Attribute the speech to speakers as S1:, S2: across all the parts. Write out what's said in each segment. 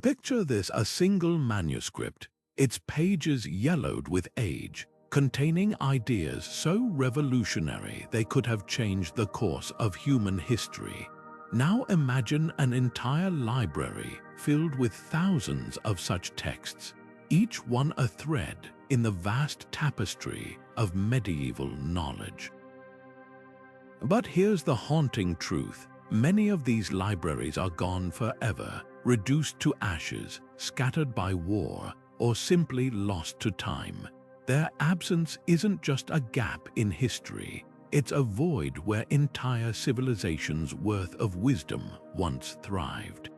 S1: Picture this: a single manuscript, its pages yellowed with age, containing ideas so revolutionary they could have changed the course of human history. Now imagine an entire library filled with thousands of such texts, each one a thread in the vast tapestry of medieval knowledge. But here's the haunting truth: many of these libraries are gone forever, reduced to ashes, scattered by war, or simply lost to time. Their absence isn't just a gap in history, it's a void where entire civilizations' worth of wisdom once thrived.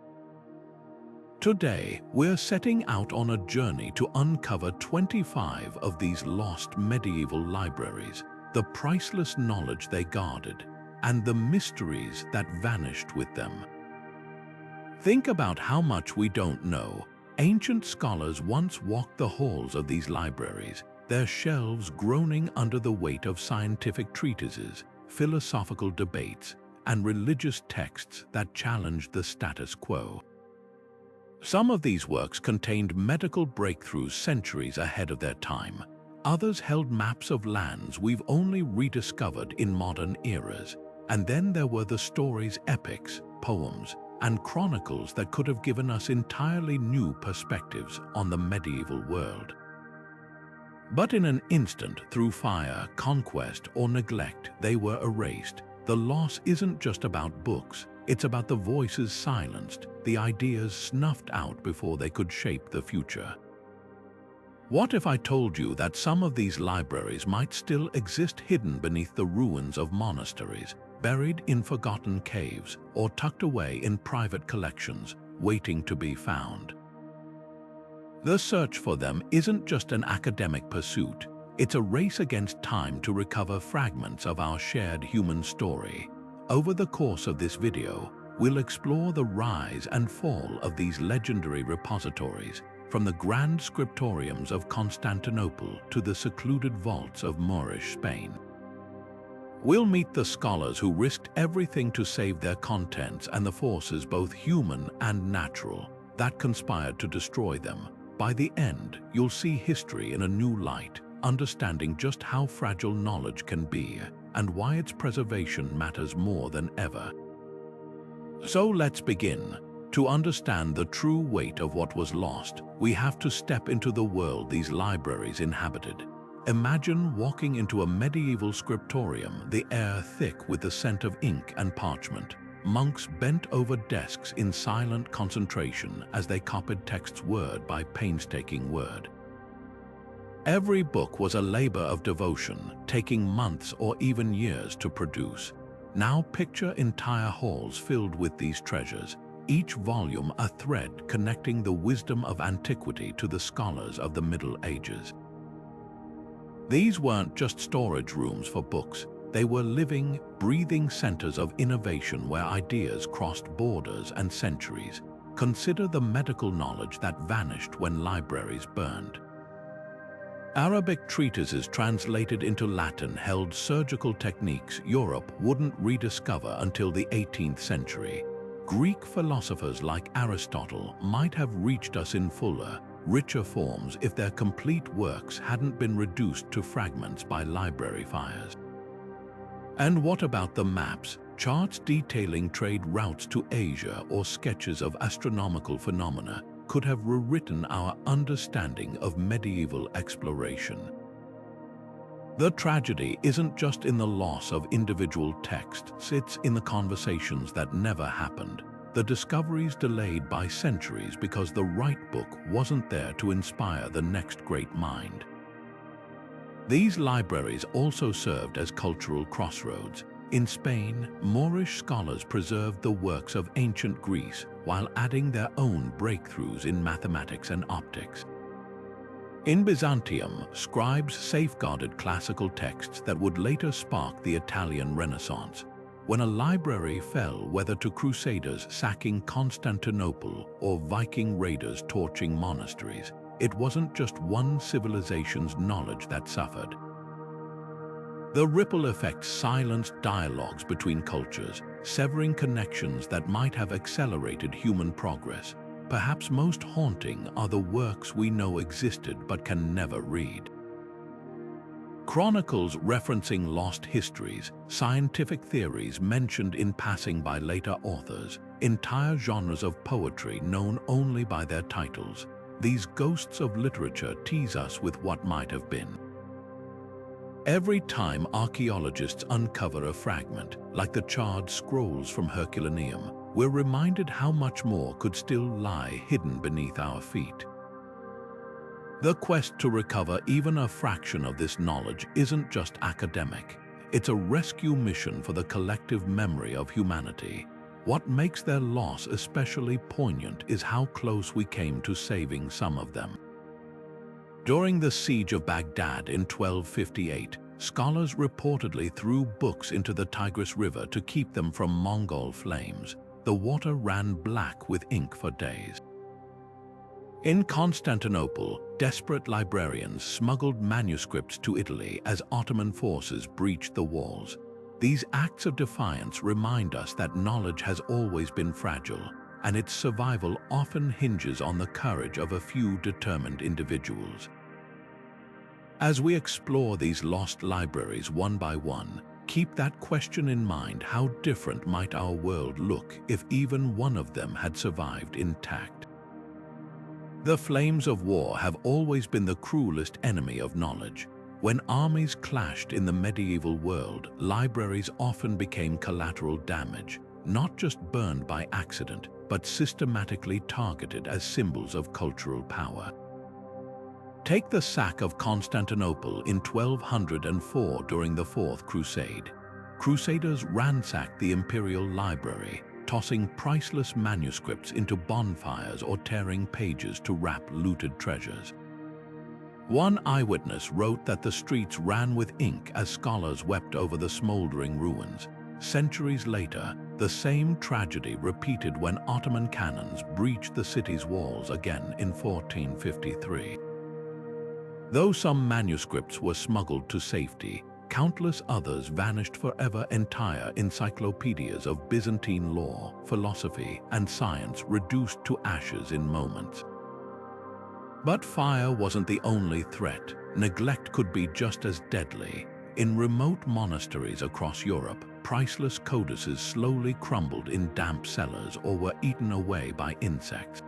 S1: Today, we're setting out on a journey to uncover 25 of these lost medieval libraries, the priceless knowledge they guarded, and the mysteries that vanished with them. Think about how much we don't know. Ancient scholars once walked the halls of these libraries, their shelves groaning under the weight of scientific treatises, philosophical debates, and religious texts that challenged the status quo. Some of these works contained medical breakthroughs centuries ahead of their time. Others held maps of lands we've only rediscovered in modern eras. And then there were the stories, epics, poems, and chronicles that could have given us entirely new perspectives on the medieval world. But in an instant, through fire, conquest, or neglect, they were erased. The loss isn't just about books, it's about the voices silenced, the ideas snuffed out before they could shape the future. What if I told you that some of these libraries might still exist hidden beneath the ruins of monasteries, buried in forgotten caves, or tucked away in private collections, waiting to be found? The search for them isn't just an academic pursuit, it's a race against time to recover fragments of our shared human story. Over the course of this video, we'll explore the rise and fall of these legendary repositories, from the grand scriptoriums of Constantinople to the secluded vaults of Moorish Spain. We'll meet the scholars who risked everything to save their contents and the forces, both human and natural, that conspired to destroy them. By the end, you'll see history in a new light, understanding just how fragile knowledge can be and why its preservation matters more than ever. So let's begin. To understand the true weight of what was lost, we have to step into the world these libraries inhabited. Imagine walking into a medieval scriptorium, the air thick with the scent of ink and parchment. Monks bent over desks in silent concentration as they copied texts word by painstaking word. Every book was a labor of devotion, taking months or even years to produce. Now picture entire halls filled with these treasures, each volume a thread connecting the wisdom of antiquity to the scholars of the Middle Ages. These weren't just storage rooms for books. They were living, breathing centers of innovation where ideas crossed borders and centuries. Consider the medical knowledge that vanished when libraries burned. Arabic treatises translated into Latin held surgical techniques Europe wouldn't rediscover until the 18th century. Greek philosophers like Aristotle might have reached us in fuller, richer forms if their complete works hadn't been reduced to fragments by library fires. And what about the maps, charts detailing trade routes to Asia, or sketches of astronomical phenomena could have rewritten our understanding of medieval exploration? The tragedy isn't just in the loss of individual texts, it's in the conversations that never happened, the discoveries delayed by centuries because the right book wasn't there to inspire the next great mind. These libraries also served as cultural crossroads. In Spain, Moorish scholars preserved the works of ancient Greece while adding their own breakthroughs in mathematics and optics. In Byzantium, scribes safeguarded classical texts that would later spark the Italian Renaissance. When a library fell, whether to crusaders sacking Constantinople or Viking raiders torching monasteries, it wasn't just one civilization's knowledge that suffered. The ripple effect silenced dialogues between cultures, severing connections that might have accelerated human progress. perhaps most haunting are the works we know existed but can never read. Chronicles referencing lost histories, scientific theories mentioned in passing by later authors, entire genres of poetry known only by their titles. These ghosts of literature tease us with what might have been. Every time archaeologists uncover a fragment, like the charred scrolls from Herculaneum, we're reminded how much more could still lie hidden beneath our feet. The quest to recover even a fraction of this knowledge isn't just academic. It's a rescue mission for the collective memory of humanity. What makes their loss especially poignant is how close we came to saving some of them. During the siege of Baghdad in 1258, scholars reportedly threw books into the Tigris River to keep them from Mongol flames. The water ran black with ink for days. In Constantinople, desperate librarians smuggled manuscripts to Italy as Ottoman forces breached the walls. These acts of defiance remind us that knowledge has always been fragile, and its survival often hinges on the courage of a few determined individuals. As we explore these lost libraries one by one, keep that question in mind: how different might our world look if even one of them had survived intact? The flames of war have always been the cruelest enemy of knowledge. When armies clashed in the medieval world, libraries often became collateral damage, not just burned by accident, but systematically targeted as symbols of cultural power. Take the sack of Constantinople in 1204 during the Fourth Crusade. Crusaders ransacked the Imperial Library, tossing priceless manuscripts into bonfires or tearing pages to wrap looted treasures. One eyewitness wrote that the streets ran with ink as scholars wept over the smoldering ruins. Centuries later, the same tragedy repeated when Ottoman cannons breached the city's walls again in 1453. Though some manuscripts were smuggled to safety, countless others vanished forever. Entire encyclopedias of Byzantine law, philosophy, and science reduced to ashes in moments. But fire wasn't the only threat. Neglect could be just as deadly. In remote monasteries across Europe, priceless codices slowly crumbled in damp cellars or were eaten away by insects.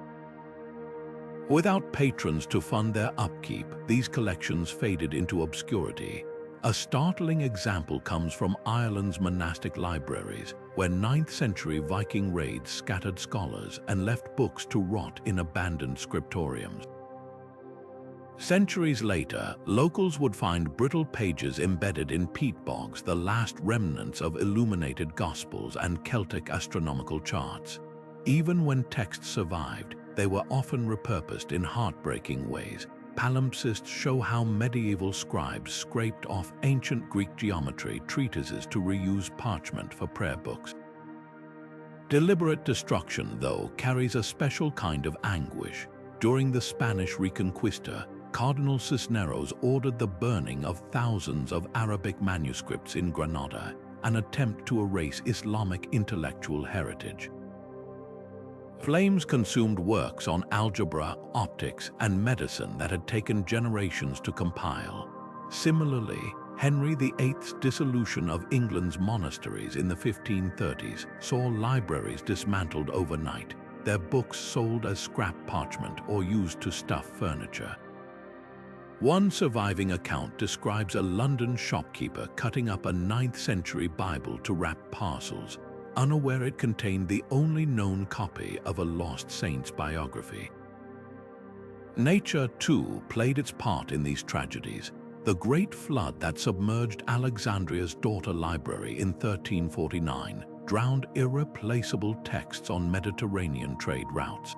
S1: Without patrons to fund their upkeep, these collections faded into obscurity. A startling example comes from Ireland's monastic libraries, where 9th-century Viking raids scattered scholars and left books to rot in abandoned scriptoriums. Centuries later, locals would find brittle pages embedded in peat bogs, the last remnants of illuminated gospels and Celtic astronomical charts. Even when texts survived, they were often repurposed in heartbreaking ways. Palimpsests show how medieval scribes scraped off ancient Greek geometry treatises to reuse parchment for prayer books. Deliberate destruction, though, carries a special kind of anguish. During the Spanish Reconquista, Cardinal Cisneros ordered the burning of thousands of Arabic manuscripts in Granada, an attempt to erase Islamic intellectual heritage. Flames consumed works on algebra, optics, and medicine that had taken generations to compile. Similarly, Henry VIII's dissolution of England's monasteries in the 1530s saw libraries dismantled overnight, their books sold as scrap parchment or used to stuff furniture. One surviving account describes a London shopkeeper cutting up a 9th-century Bible to wrap parcels, unaware it contained the only known copy of a lost saint's biography. Nature, too, played its part in these tragedies. The Great Flood that submerged Alexandria's daughter library in 1349 drowned irreplaceable texts on Mediterranean trade routes.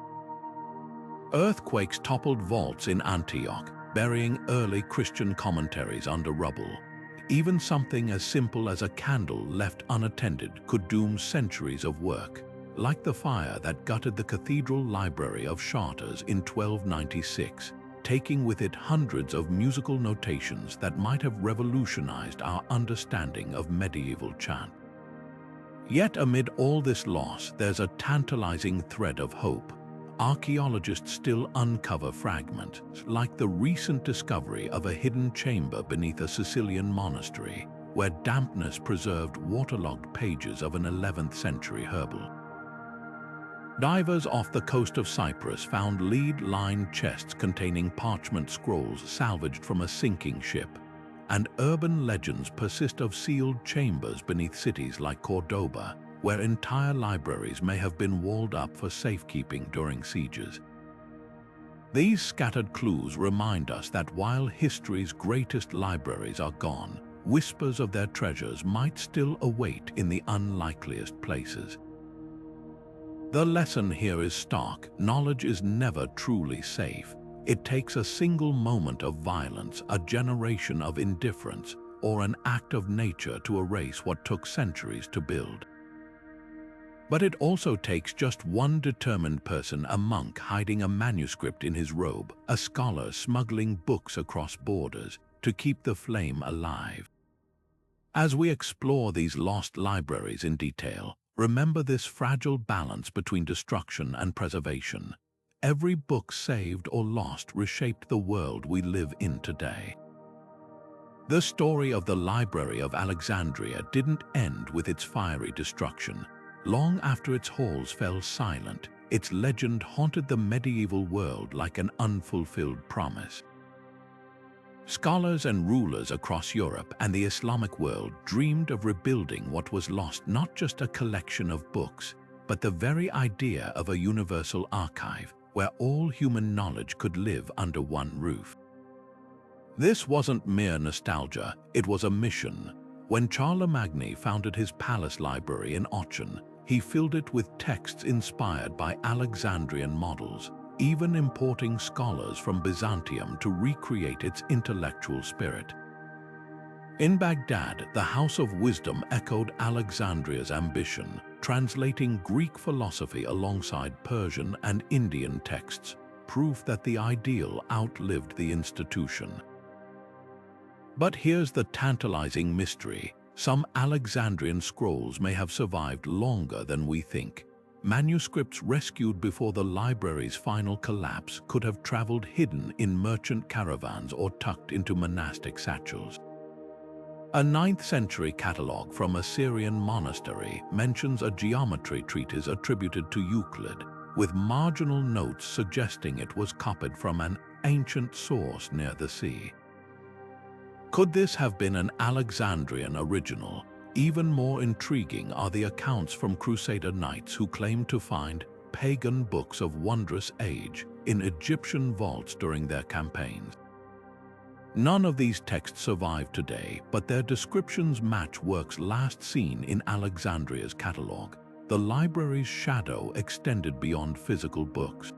S1: Earthquakes toppled vaults in Antioch, burying early Christian commentaries under rubble. Even something as simple as a candle left unattended could doom centuries of work, like the fire that gutted the cathedral library of Chartres in 1296, taking with it hundreds of musical notations that might have revolutionized our understanding of medieval chant. Yet amid all this loss, there's a tantalizing thread of hope. archaeologists still uncover fragments, like the recent discovery of a hidden chamber beneath a Sicilian monastery, where dampness preserved waterlogged pages of an 11th century herbal. Divers off the coast of Cyprus found lead-lined chests containing parchment scrolls salvaged from a sinking ship, and urban legends persist of sealed chambers beneath cities like Cordoba, where entire libraries may have been walled up for safekeeping during sieges. These scattered clues remind us that while history's greatest libraries are gone, whispers of their treasures might still await in the unlikeliest places. The lesson here is stark: knowledge is never truly safe. It takes a single moment of violence, a generation of indifference, or an act of nature to erase what took centuries to build. But it also takes just one determined person, a monk hiding a manuscript in his robe, a scholar smuggling books across borders, to keep the flame alive. As we explore these lost libraries in detail, remember this fragile balance between destruction and preservation. Every book saved or lost reshaped the world we live in today. The story of the Library of Alexandria didn't end with its fiery destruction. Long after its halls fell silent, its legend haunted the medieval world like an unfulfilled promise. Scholars and rulers across Europe and the Islamic world dreamed of rebuilding what was lost, not just a collection of books, but the very idea of a universal archive where all human knowledge could live under one roof. This wasn't mere nostalgia, it was a mission. When Charlemagne founded his palace library in Aachen, he filled it with texts inspired by Alexandrian models, even importing scholars from Byzantium to recreate its intellectual spirit. In Baghdad, the House of Wisdom echoed Alexandria's ambition, translating Greek philosophy alongside Persian and Indian texts, proof that the ideal outlived the institution. But here's the tantalizing mystery: some Alexandrian scrolls may have survived longer than we think. Manuscripts rescued before the library's final collapse could have traveled hidden in merchant caravans or tucked into monastic satchels. A 9th century catalogue from a Syrian monastery mentions a geometry treatise attributed to Euclid, with marginal notes suggesting it was copied from an ancient source near the sea. Could this have been an Alexandrian original? Even more intriguing are the accounts from Crusader knights who claimed to find pagan books of wondrous age in Egyptian vaults during their campaigns. None of these texts survive today, but their descriptions match works last seen in Alexandria's catalogue. The library's shadow extended beyond physical books.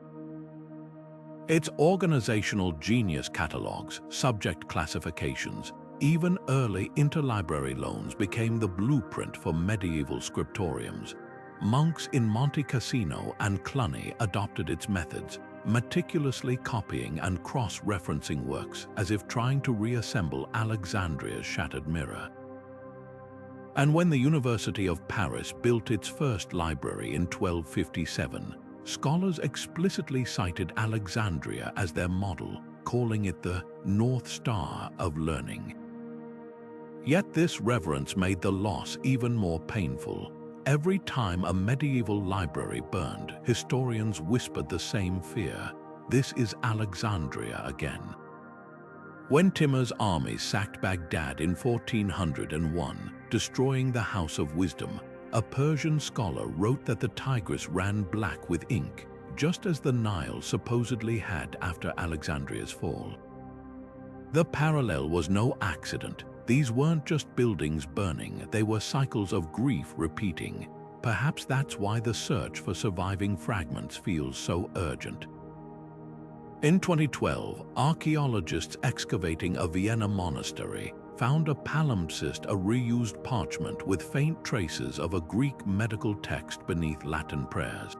S1: Its organizational genius catalogues, subject classifications, even early interlibrary loans became the blueprint for medieval scriptoriums. Monks in Monte Cassino and Cluny adopted its methods, meticulously copying and cross-referencing works as if trying to reassemble Alexandria's shattered mirror. And when the University of Paris built its first library in 1257, scholars explicitly cited Alexandria as their model, calling it the North Star of learning. Yet this reverence made the loss even more painful. Every time a medieval library burned, historians whispered the same fear: this is Alexandria again. When Timur's army sacked Baghdad in 1401, destroying the House of Wisdom, a Persian scholar wrote that the Tigris ran black with ink, just as the Nile supposedly had after Alexandria's fall. The parallel was no accident. These weren't just buildings burning, they were cycles of grief repeating. Perhaps that's why the search for surviving fragments feels so urgent. In 2012, archaeologists excavating a Vienna monastery found a palimpsest, a reused parchment with faint traces of a Greek medical text beneath Latin prayers.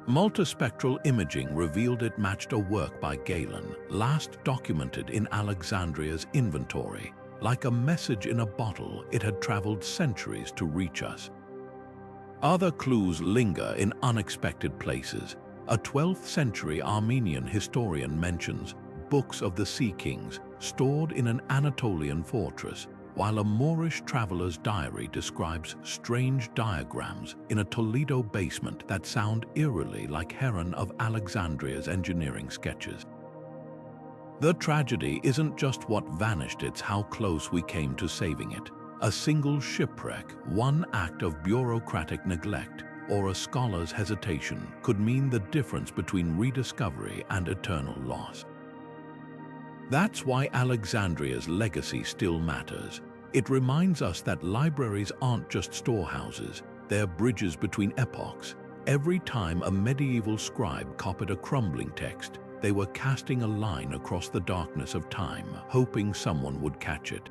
S1: Multispectral imaging revealed it matched a work by Galen, last documented in Alexandria's inventory. Like a message in a bottle, it had traveled centuries to reach us. Other clues linger in unexpected places. A 12th century Armenian historian mentions books of the Sea Kings stored in an Anatolian fortress, while a Moorish traveler's diary describes strange diagrams in a Toledo basement that sound eerily like Heron of Alexandria's engineering sketches. The tragedy isn't just what vanished, it's how close we came to saving it. A single shipwreck, one act of bureaucratic neglect, or a scholar's hesitation could mean the difference between rediscovery and eternal loss. That's why Alexandria's legacy still matters. It reminds us that libraries aren't just storehouses, they're bridges between epochs. Every time a medieval scribe copied a crumbling text, they were casting a line across the darkness of time, hoping someone would catch it.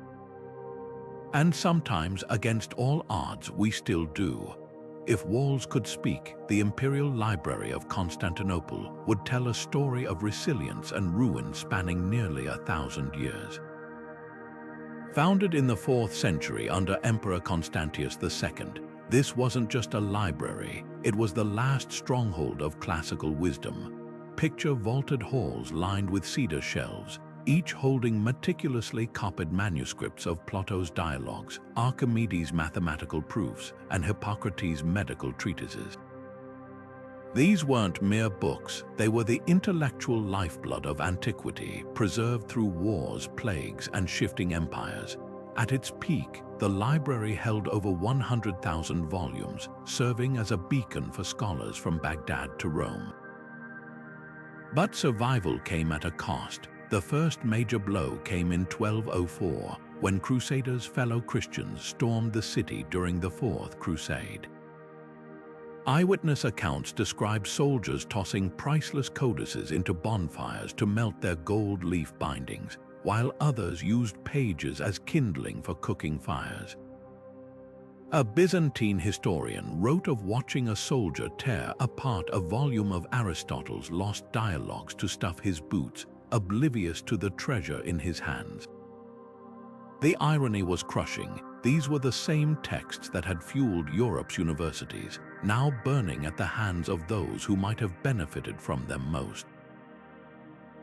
S1: And sometimes, against all odds, we still do. If walls could speak, the Imperial Library of Constantinople would tell a story of resilience and ruin spanning nearly 1,000 years. Founded in the 4th century under Emperor Constantius II, this wasn't just a library, it was the last stronghold of classical wisdom. Picture vaulted halls lined with cedar shelves, each holding meticulously copied manuscripts of Plato's dialogues, Archimedes' mathematical proofs, and Hippocrates' medical treatises. These weren't mere books, they were the intellectual lifeblood of antiquity, preserved through wars, plagues, and shifting empires. At its peak, the library held over 100,000 volumes, serving as a beacon for scholars from Baghdad to Rome. But survival came at a cost. The first major blow came in 1204, when Crusaders' fellow Christians stormed the city during the Fourth Crusade. Eyewitness accounts describe soldiers tossing priceless codices into bonfires to melt their gold leaf bindings, while others used pages as kindling for cooking fires. A Byzantine historian wrote of watching a soldier tear apart a volume of Aristotle's lost dialogues to stuff his boots, oblivious to the treasure in his hands. The irony was crushing. These were the same texts that had fueled Europe's universities, now burning at the hands of those who might have benefited from them most.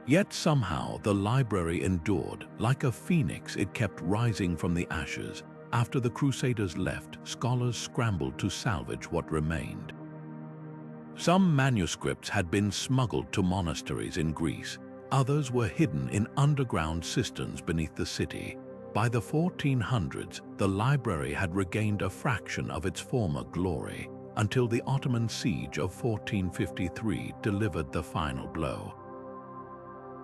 S1: Yet somehow the library endured. Like a phoenix, it kept rising from the ashes. After the Crusaders left, scholars scrambled to salvage what remained. Some manuscripts had been smuggled to monasteries in Greece. Others were hidden in underground cisterns beneath the city. By the 1400s, the library had regained a fraction of its former glory, until the Ottoman siege of 1453 delivered the final blow.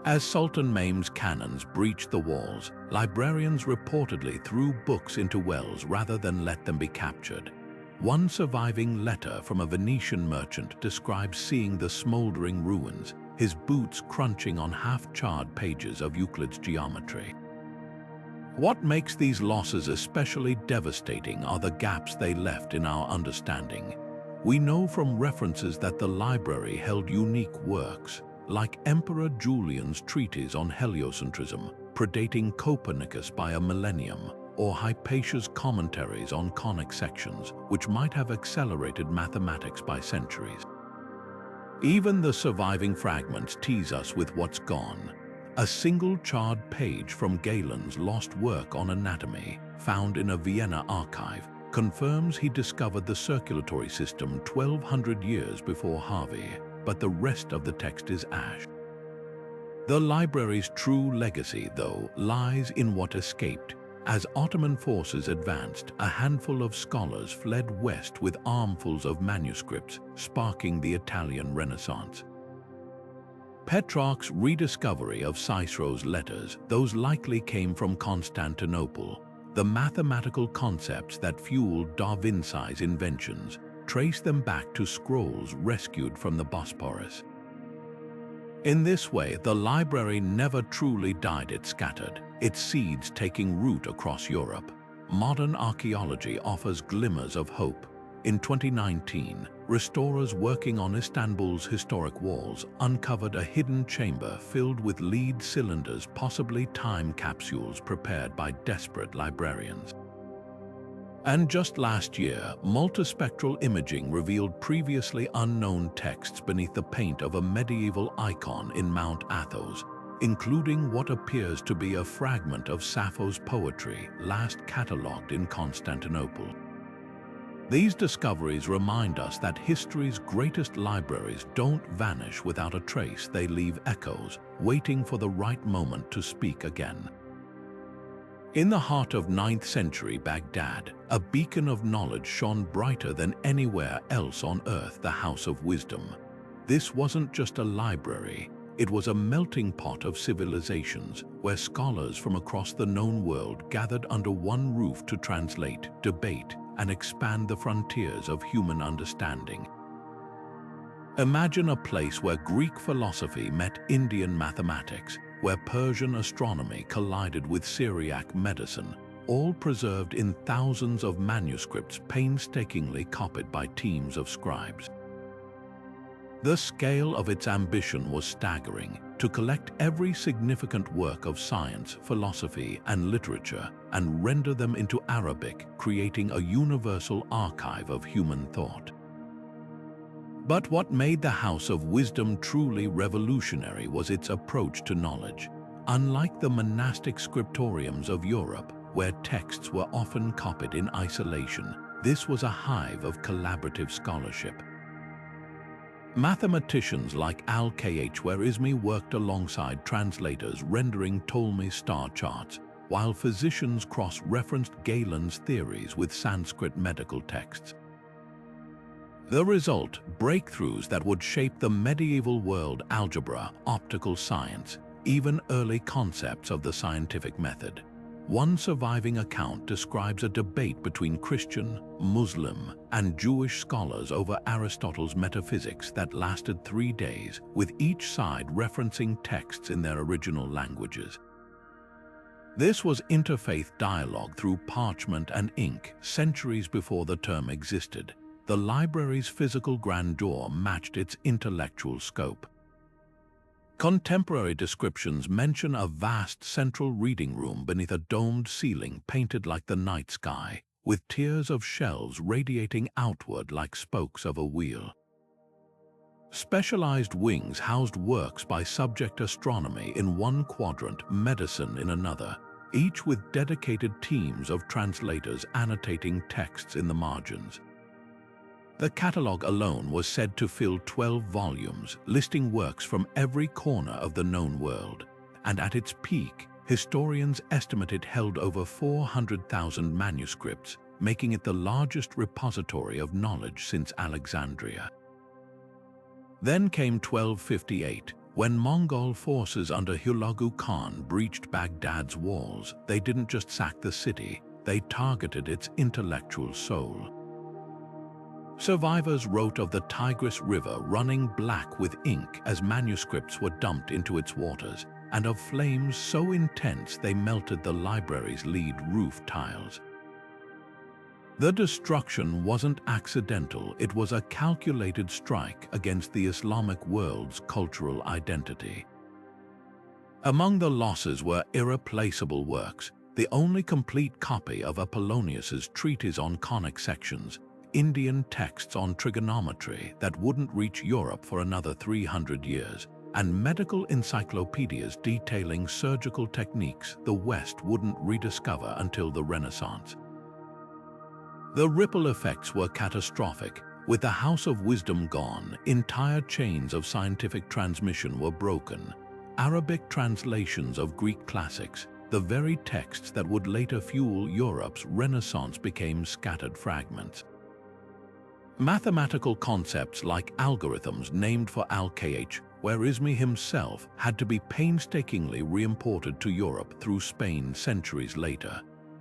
S1: As Sultan Mehmed's cannons breached the walls, librarians reportedly threw books into wells rather than let them be captured. One surviving letter from a Venetian merchant describes seeing the smoldering ruins, his boots crunching on half-charred pages of Euclid's geometry. What makes these losses especially devastating are the gaps they left in our understanding. We know from references that the library held unique works, like Emperor Julian's treatise on heliocentrism, predating Copernicus by a millennium, or Hypatia's commentaries on conic sections, which might have accelerated mathematics by centuries. Even the surviving fragments tease us with what's gone. A single charred page from Galen's lost work on anatomy, found in a Vienna archive, confirms he discovered the circulatory system 1,200 years before Harvey, but the rest of the text is ash. The library's true legacy, though, lies in what escaped. As Ottoman forces advanced, a handful of scholars fled west with armfuls of manuscripts, sparking the Italian Renaissance. Petrarch's rediscovery of Cicero's letters, those likely came from Constantinople. The mathematical concepts that fueled Da Vinci's inventions trace them back to scrolls rescued from the Bosporus. In this way, the library never truly died, it scattered, its seeds taking root across Europe. Modern archaeology offers glimmers of hope. In 2019, restorers working on Istanbul's historic walls uncovered a hidden chamber filled with lead cylinders, possibly time capsules prepared by desperate librarians. And just last year, multispectral imaging revealed previously unknown texts beneath the paint of a medieval icon in Mount Athos, including what appears to be a fragment of Sappho's poetry last catalogued in Constantinople. These discoveries remind us that history's greatest libraries don't vanish without a trace. They leave echoes, waiting for the right moment to speak again. In the heart of 9th century Baghdad, a beacon of knowledge shone brighter than anywhere else on earth, the House of Wisdom. This wasn't just a library, it was a melting pot of civilizations where scholars from across the known world gathered under one roof to translate, debate, and expand the frontiers of human understanding. Imagine a place where Greek philosophy met Indian mathematics, where Persian astronomy collided with Syriac medicine, all preserved in thousands of manuscripts painstakingly copied by teams of scribes. The scale of its ambition was staggering: to collect every significant work of science, philosophy, and literature and render them into Arabic, creating a universal archive of human thought. But what made the House of Wisdom truly revolutionary was its approach to knowledge. Unlike the monastic scriptoriums of Europe, where texts were often copied in isolation, this was a hive of collaborative scholarship. Mathematicians like Al-Khwarizmi worked alongside translators rendering Ptolemy's star charts, while physicians cross-referenced Galen's theories with Sanskrit medical texts. The result, breakthroughs that would shape the medieval world: algebra, optical science, even early concepts of the scientific method. One surviving account describes a debate between Christian, Muslim, and Jewish scholars over Aristotle's metaphysics that lasted 3 days, with each side referencing texts in their original languages. This was interfaith dialogue through parchment and ink, centuries before the term existed. The library's physical grandeur matched its intellectual scope. Contemporary descriptions mention a vast central reading room beneath a domed ceiling painted like the night sky, with tiers of shelves radiating outward like spokes of a wheel. Specialized wings housed works by subject astronomy in one quadrant, medicine in another, each with dedicated teams of translators annotating texts in the margins. The catalogue alone was said to fill 12 volumes, listing works from every corner of the known world, and at its peak, historians estimate it held over 400,000 manuscripts, making it the largest repository of knowledge since Alexandria. Then came 1258, when Mongol forces under Hulagu Khan breached Baghdad's walls. They didn't just sack the city, they targeted its intellectual soul. Survivors wrote of the Tigris River running black with ink as manuscripts were dumped into its waters, and of flames so intense they melted the library's lead roof tiles. The destruction wasn't accidental, it was a calculated strike against the Islamic world's cultural identity. Among the losses were irreplaceable works, the only complete copy of Apollonius's treatise on conic sections, Indian texts on trigonometry that wouldn't reach Europe for another 300 years, and medical encyclopedias detailing surgical techniques the West wouldn't rediscover until the Renaissance. The ripple effects were catastrophic. With the House of Wisdom gone, entire chains of scientific transmission were broken. Arabic translations of Greek classics, the very texts that would later fuel Europe's Renaissance, became scattered fragments. Mathematical concepts like algorithms named for Al-Khwarizmi himself had to be painstakingly reimported to Europe through Spain centuries later.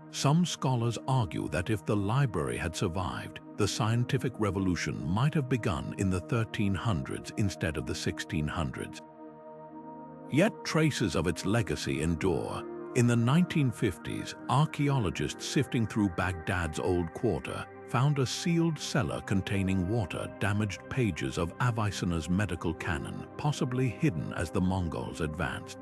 S1: Some scholars argue that if the library had survived, the scientific revolution might have begun in the 1300s instead of the 1600s. Yet traces of its legacy endure. In the 1950s, archaeologists sifting through Baghdad's old quarter found a sealed cellar containing water-damaged pages of Avicenna's medical canon, possibly hidden as the Mongols advanced.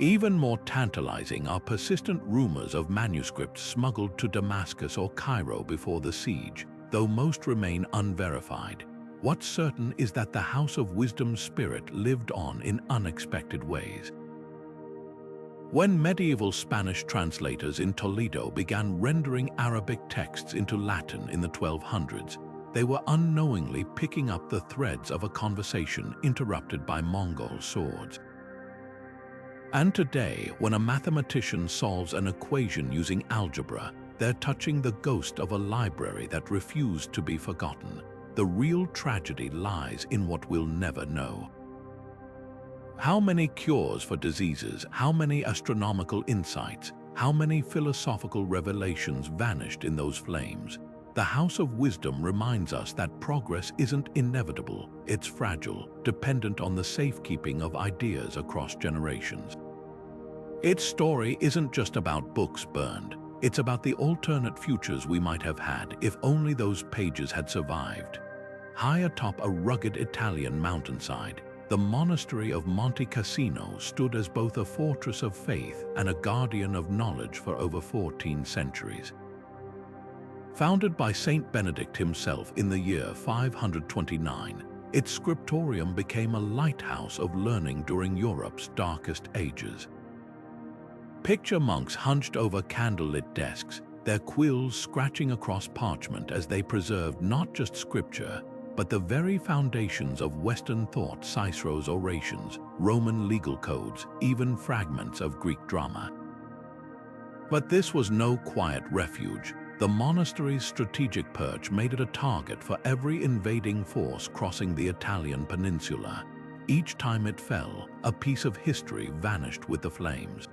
S1: Even more tantalizing are persistent rumors of manuscripts smuggled to Damascus or Cairo before the siege, though most remain unverified. What's certain is that the House of Wisdom's spirit lived on in unexpected ways. When medieval Spanish translators in Toledo began rendering Arabic texts into Latin in the 1200s, they were unknowingly picking up the threads of a conversation interrupted by Mongol swords. And today, when a mathematician solves an equation using algebra, they're touching the ghost of a library that refused to be forgotten. The real tragedy lies in what we'll never know. How many cures for diseases, how many astronomical insights, how many philosophical revelations vanished in those flames? The House of Wisdom reminds us that progress isn't inevitable, it's fragile, dependent on the safekeeping of ideas across generations. Its story isn't just about books burned, it's about the alternate futures we might have had if only those pages had survived. High atop a rugged Italian mountainside, the monastery of Monte Cassino stood as both a fortress of faith and a guardian of knowledge for over 14 centuries. Founded by Saint Benedict himself in the year 529, its scriptorium became a lighthouse of learning during Europe's darkest ages. Picture monks hunched over candlelit desks, their quills scratching across parchment as they preserved not just scripture, but the very foundations of Western thought: Cicero's orations, Roman legal codes, even fragments of Greek drama. But this was no quiet refuge. The monastery's strategic perch made it a target for every invading force crossing the Italian peninsula. Each time it fell, a piece of history vanished with the flames.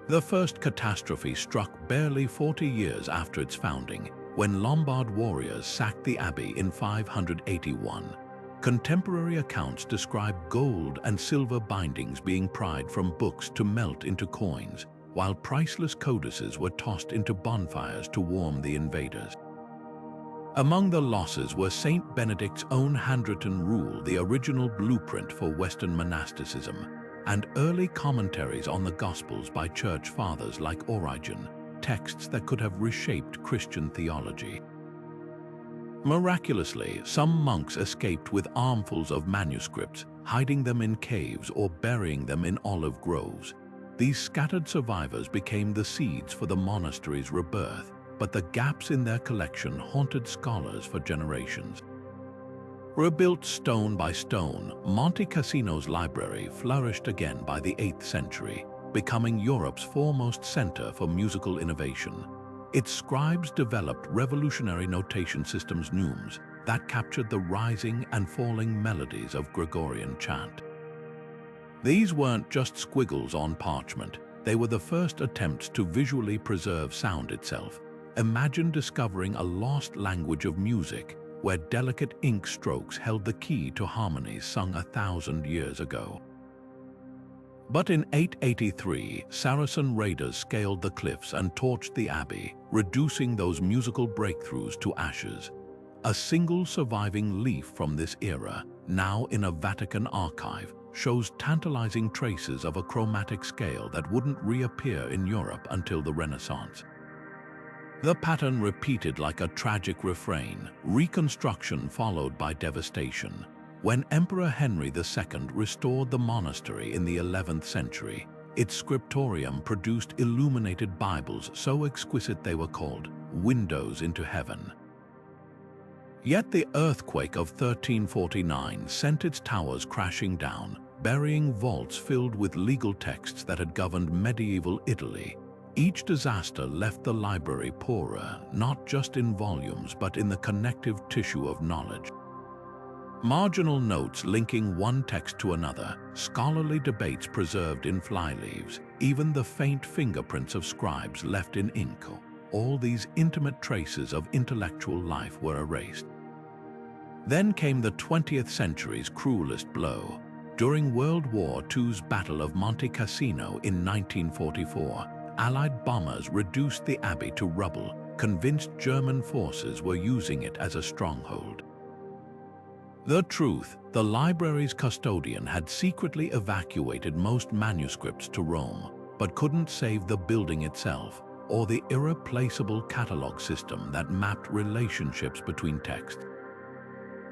S1: The first catastrophe struck barely 40 years after its founding, when Lombard warriors sacked the abbey in 581. Contemporary accounts describe gold and silver bindings being pried from books to melt into coins, while priceless codices were tossed into bonfires to warm the invaders. Among the losses were Saint Benedict's own handwritten rule, the original blueprint for Western monasticism, and early commentaries on the Gospels by church fathers like Origen, texts that could have reshaped Christian theology. Miraculously, some monks escaped with armfuls of manuscripts, hiding them in caves or burying them in olive groves. These scattered survivors became the seeds for the monastery's rebirth, but the gaps in their collection haunted scholars for generations. Rebuilt stone by stone, Monte Cassino's library flourished again by the 8th century, becoming Europe's foremost center for musical innovation. Its scribes developed revolutionary notation systems neumes that captured the rising and falling melodies of Gregorian chant. These weren't just squiggles on parchment, they were the first attempts to visually preserve sound itself. Imagine discovering a lost language of music, where delicate ink strokes held the key to harmonies sung 1,000 years ago. But in 883, Saracen raiders scaled the cliffs and torched the abbey, reducing those musical breakthroughs to ashes. A single surviving leaf from this era, now in a Vatican archive, shows tantalizing traces of a chromatic scale that wouldn't reappear in Europe until the Renaissance. The pattern repeated like a tragic refrain, reconstruction followed by devastation. When Emperor Henry II restored the monastery in the 11th century, its scriptorium produced illuminated Bibles so exquisite they were called windows into heaven. Yet the earthquake of 1349 sent its towers crashing down, burying vaults filled with legal texts that had governed medieval Italy. Each disaster left the library poorer, not just in volumes but in the connective tissue of knowledge. Marginal notes linking one text to another, scholarly debates preserved in flyleaves, even the faint fingerprints of scribes left in ink. All these intimate traces of intellectual life were erased. Then came the 20th century's cruelest blow. During World War II's Battle of Monte Cassino in 1944, Allied bombers reduced the abbey to rubble, convinced German forces were using it as a stronghold. The truth, the library's custodian had secretly evacuated most manuscripts to Rome, but couldn't save the building itself or the irreplaceable catalog system that mapped relationships between texts.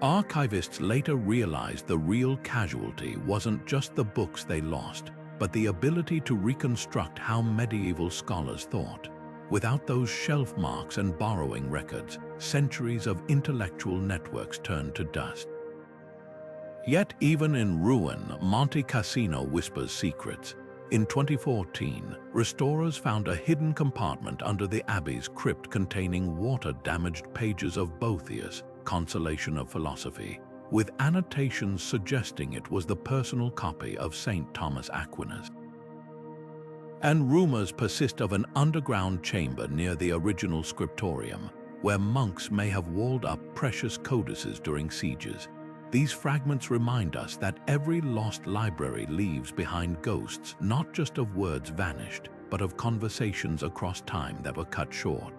S1: Archivists later realized the real casualty wasn't just the books they lost, but the ability to reconstruct how medieval scholars thought. Without those shelf marks and borrowing records, centuries of intellectual networks turned to dust. Yet even in ruin, Monte Cassino whispers secrets. In 2014, restorers found a hidden compartment under the abbey's crypt containing water-damaged pages of Boethius, Consolation of Philosophy, with annotations suggesting it was the personal copy of St. Thomas Aquinas. And rumors persist of an underground chamber near the original scriptorium, where monks may have walled up precious codices during sieges. These fragments remind us that every lost library leaves behind ghosts, not just of words vanished, but of conversations across time that were cut short.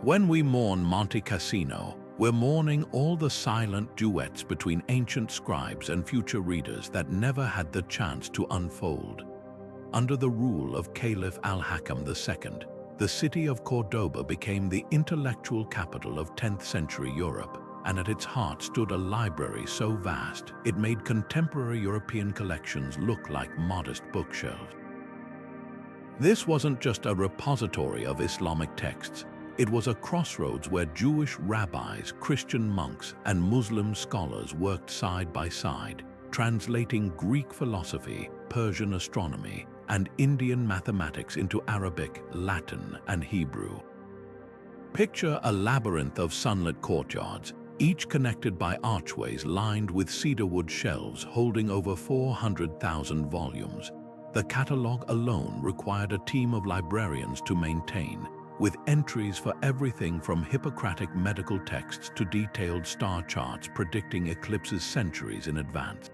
S1: When we mourn Monte Cassino, we're mourning all the silent duets between ancient scribes and future readers that never had the chance to unfold. Under the rule of Caliph Al-Hakam II, the city of Cordoba became the intellectual capital of 10th century Europe, and at its heart stood a library so vast it made contemporary European collections look like modest bookshelves. This wasn't just a repository of Islamic texts. It was a crossroads where Jewish rabbis, Christian monks, and Muslim scholars worked side by side, translating Greek philosophy, Persian astronomy, and Indian mathematics into Arabic, Latin, and Hebrew. Picture a labyrinth of sunlit courtyards, each connected by archways lined with cedarwood shelves holding over 400,000 volumes. The catalogue alone required a team of librarians to maintain, with entries for everything from Hippocratic medical texts to detailed star charts predicting eclipses centuries in advance.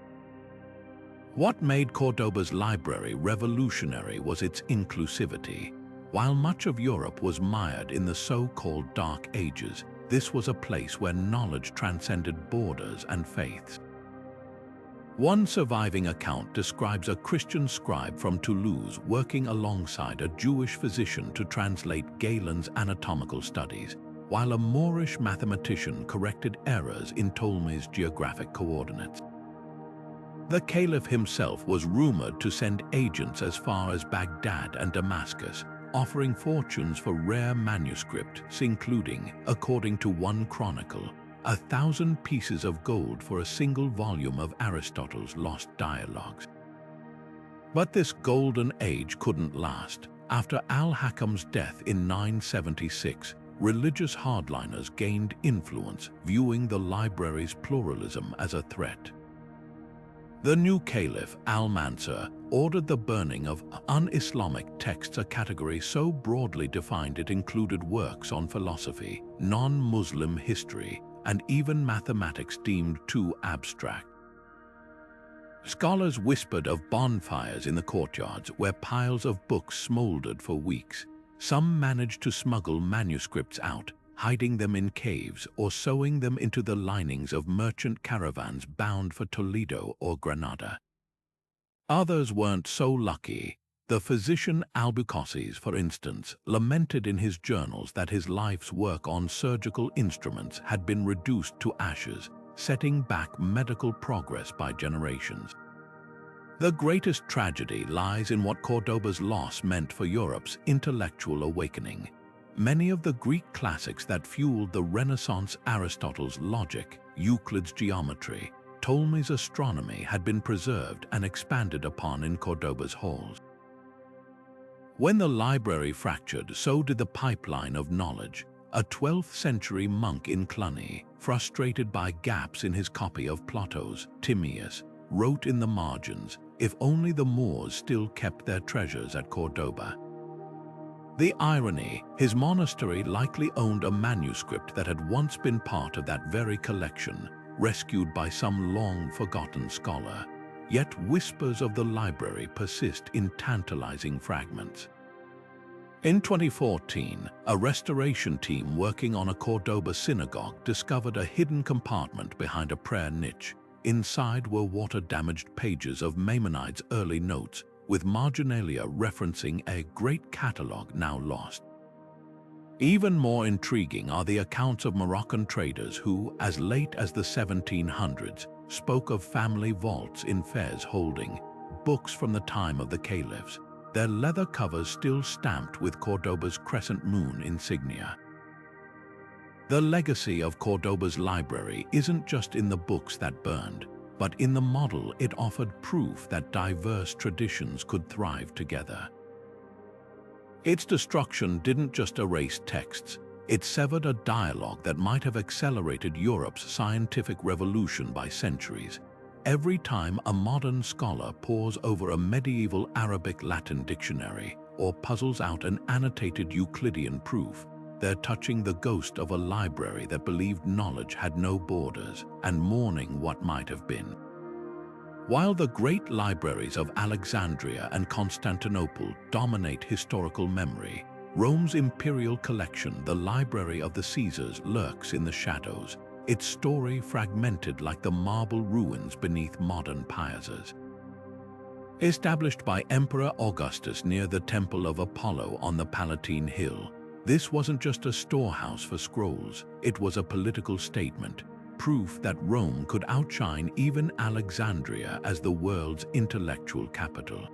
S1: What made Cordoba's library revolutionary was its inclusivity. While much of Europe was mired in the so-called Dark Ages, this was a place where knowledge transcended borders and faiths. One surviving account describes a Christian scribe from Toulouse working alongside a Jewish physician to translate Galen's anatomical studies, while a Moorish mathematician corrected errors in Ptolemy's geographic coordinates. The Caliph himself was rumored to send agents as far as Baghdad and Damascus, offering fortunes for rare manuscripts, including, according to one chronicle, 1,000 pieces of gold for a single volume of Aristotle's lost dialogues. But this golden age couldn't last. After Al-Hakam's death in 976, religious hardliners gained influence, viewing the library's pluralism as a threat. The new Caliph, Al-Mansur, ordered the burning of un-Islamic texts, a category so broadly defined it included works on philosophy, non-Muslim history, and even mathematics deemed too abstract. Scholars whispered of bonfires in the courtyards where piles of books smoldered for weeks. Some managed to smuggle manuscripts out, hiding them in caves or sewing them into the linings of merchant caravans bound for Toledo or Granada. Others weren't so lucky. The physician Albucases, for instance, lamented in his journals that his life's work on surgical instruments had been reduced to ashes, setting back medical progress by generations. The greatest tragedy lies in what Cordoba's loss meant for Europe's intellectual awakening. Many of the Greek classics that fueled the Renaissance, Aristotle's logic, Euclid's geometry, Ptolemy's astronomy, had been preserved and expanded upon in Cordoba's halls. When the library fractured, so did the pipeline of knowledge. A 12th century monk in Cluny, frustrated by gaps in his copy of Plato's Timaeus, wrote in the margins, "If only the Moors still kept their treasures at Cordoba." The irony, his monastery likely owned a manuscript that had once been part of that very collection, rescued by some long-forgotten scholar. Yet whispers of the library persist in tantalizing fragments. In 2014, a restoration team working on a Cordoba synagogue discovered a hidden compartment behind a prayer niche. Inside were water-damaged pages of Maimonides' early notes, with marginalia referencing a great catalogue now lost. Even more intriguing are the accounts of Moroccan traders who, as late as the 1700s, spoke of family vaults in Fez holding books from the time of the caliphs, their leather covers still stamped with Cordoba's crescent moon insignia. The legacy of Cordoba's library isn't just in the books that burned, but in the model it offered proof that diverse traditions could thrive together. Its destruction didn't just erase texts, it severed a dialogue that might have accelerated Europe's scientific revolution by centuries. Every time a modern scholar pores over a medieval Arabic-Latin dictionary or puzzles out an annotated Euclidean proof, they're touching the ghost of a library that believed knowledge had no borders and mourning what might have been. While the great libraries of Alexandria and Constantinople dominate historical memory, Rome's imperial collection, the Library of the Caesars, lurks in the shadows, its story fragmented like the marble ruins beneath modern piazzas. Established by Emperor Augustus near the Temple of Apollo on the Palatine Hill, this wasn't just a storehouse for scrolls, it was a political statement, proof that Rome could outshine even Alexandria as the world's intellectual capital.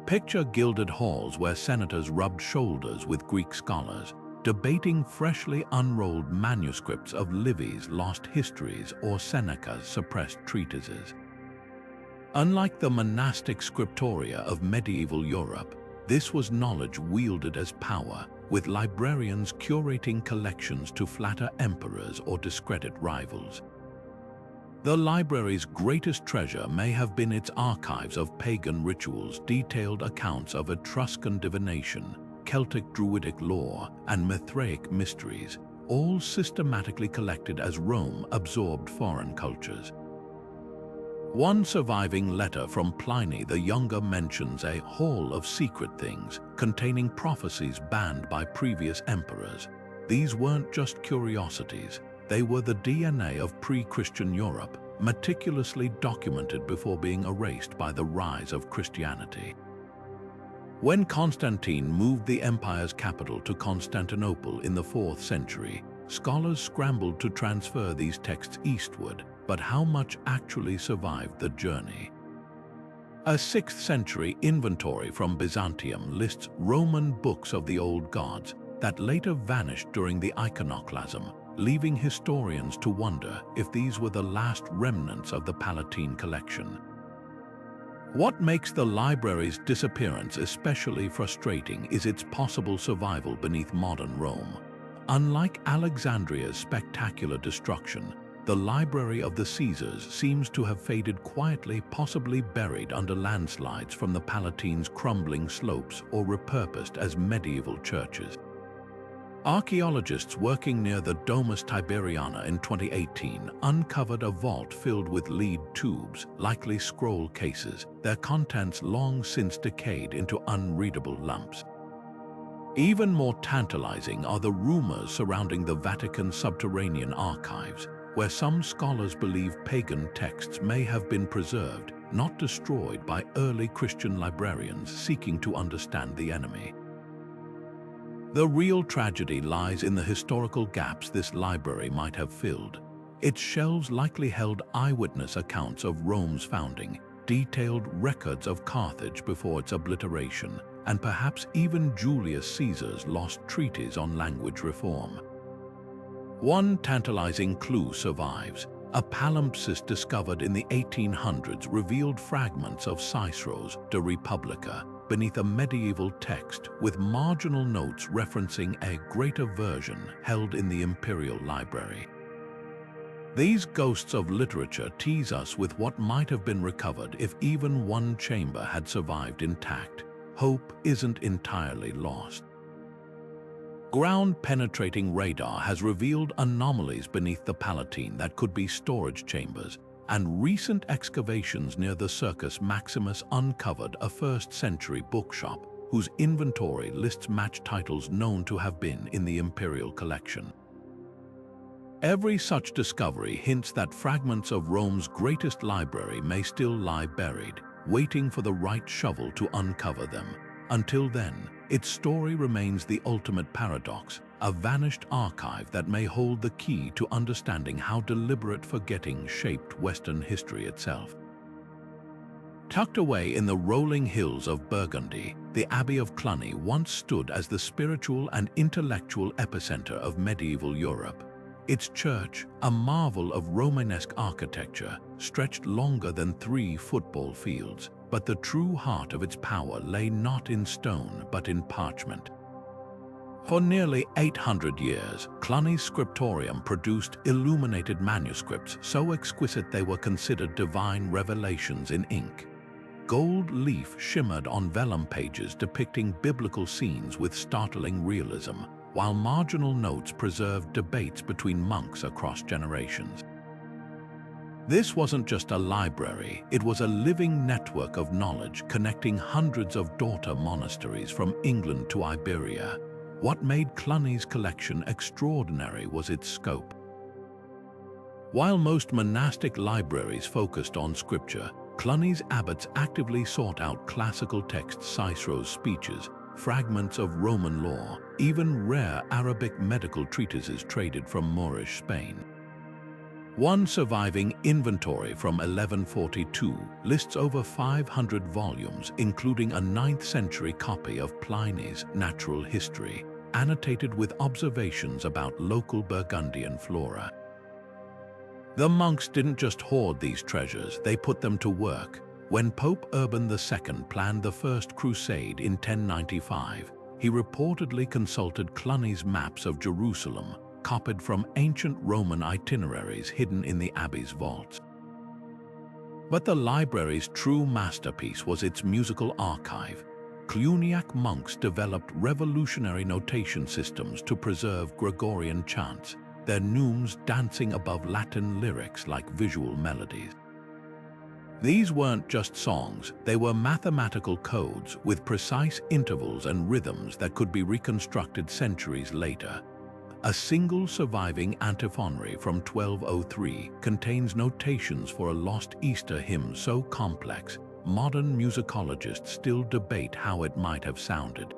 S1: Picture gilded halls where senators rubbed shoulders with Greek scholars, debating freshly unrolled manuscripts of Livy's lost histories or Seneca's suppressed treatises. Unlike the monastic scriptoria of medieval Europe, this was knowledge wielded as power, with librarians curating collections to flatter emperors or discredit rivals. The library's greatest treasure may have been its archives of pagan rituals, detailed accounts of Etruscan divination, Celtic Druidic lore, and Mithraic mysteries, all systematically collected as Rome absorbed foreign cultures. One surviving letter from Pliny the Younger mentions a hall of secret things containing prophecies banned by previous emperors. These weren't just curiosities, they were the DNA of pre-Christian Europe, meticulously documented before being erased by the rise of Christianity. When Constantine moved the empire's capital to Constantinople in the 4th century, scholars scrambled to transfer these texts eastward, but how much actually survived the journey? A 6th century inventory from Byzantium lists Roman books of the old gods that later vanished during the iconoclasm, leaving historians to wonder if these were the last remnants of the Palatine collection. What makes the library's disappearance especially frustrating is its possible survival beneath modern Rome. Unlike Alexandria's spectacular destruction, the Library of the Caesars seems to have faded quietly, possibly buried under landslides from the Palatine's crumbling slopes or repurposed as medieval churches. Archaeologists working near the Domus Tiberiana in 2018 uncovered a vault filled with lead tubes, likely scroll cases, their contents long since decayed into unreadable lumps. Even more tantalizing are the rumors surrounding the Vatican's subterranean archives, where some scholars believe pagan texts may have been preserved, not destroyed, by early Christian librarians seeking to understand the enemy. The real tragedy lies in the historical gaps this library might have filled. Its shelves likely held eyewitness accounts of Rome's founding, detailed records of Carthage before its obliteration, and perhaps even Julius Caesar's lost treatise on language reform. One tantalizing clue survives. A palimpsest discovered in the 1800s revealed fragments of Cicero's De Republica beneath a medieval text with marginal notes referencing a greater version held in the Imperial Library. These ghosts of literature tease us with what might have been recovered if even one chamber had survived intact. Hope isn't entirely lost. Ground-penetrating radar has revealed anomalies beneath the Palatine that could be storage chambers, and recent excavations near the Circus Maximus uncovered a 1st-century bookshop, whose inventory lists match titles known to have been in the imperial collection. Every such discovery hints that fragments of Rome's greatest library may still lie buried, waiting for the right shovel to uncover them. Until then, its story remains the ultimate paradox, a vanished archive that may hold the key to understanding how deliberate forgetting shaped Western history itself. Tucked away in the rolling hills of Burgundy, the Abbey of Cluny once stood as the spiritual and intellectual epicenter of medieval Europe. Its church, a marvel of Romanesque architecture, stretched longer than 3 football fields, but the true heart of its power lay not in stone but in parchment. For nearly 800 years, Cluny's scriptorium produced illuminated manuscripts so exquisite they were considered divine revelations in ink. Gold leaf shimmered on vellum pages depicting biblical scenes with startling realism, while marginal notes preserved debates between monks across generations. This wasn't just a library, it was a living network of knowledge connecting hundreds of daughter monasteries from England to Iberia. What made Cluny's collection extraordinary was its scope. While most monastic libraries focused on scripture, Cluny's abbots actively sought out classical texts, Cicero's speeches, fragments of Roman law, even rare Arabic medical treatises traded from Moorish Spain. One surviving inventory from 1142 lists over 500 volumes, including a 9th century copy of Pliny's Natural History, annotated with observations about local Burgundian flora. The monks didn't just hoard these treasures, they put them to work. When Pope Urban II planned the First Crusade in 1095, he reportedly consulted Cluny's maps of Jerusalem, copied from ancient Roman itineraries hidden in the abbey's vaults. But the library's true masterpiece was its musical archive. Cluniac monks developed revolutionary notation systems to preserve Gregorian chants, their neumes dancing above Latin lyrics like visual melodies. These weren't just songs, they were mathematical codes with precise intervals and rhythms that could be reconstructed centuries later. A single surviving antiphonary from 1203 contains notations for a lost Easter hymn so complex, modern musicologists still debate how it might have sounded.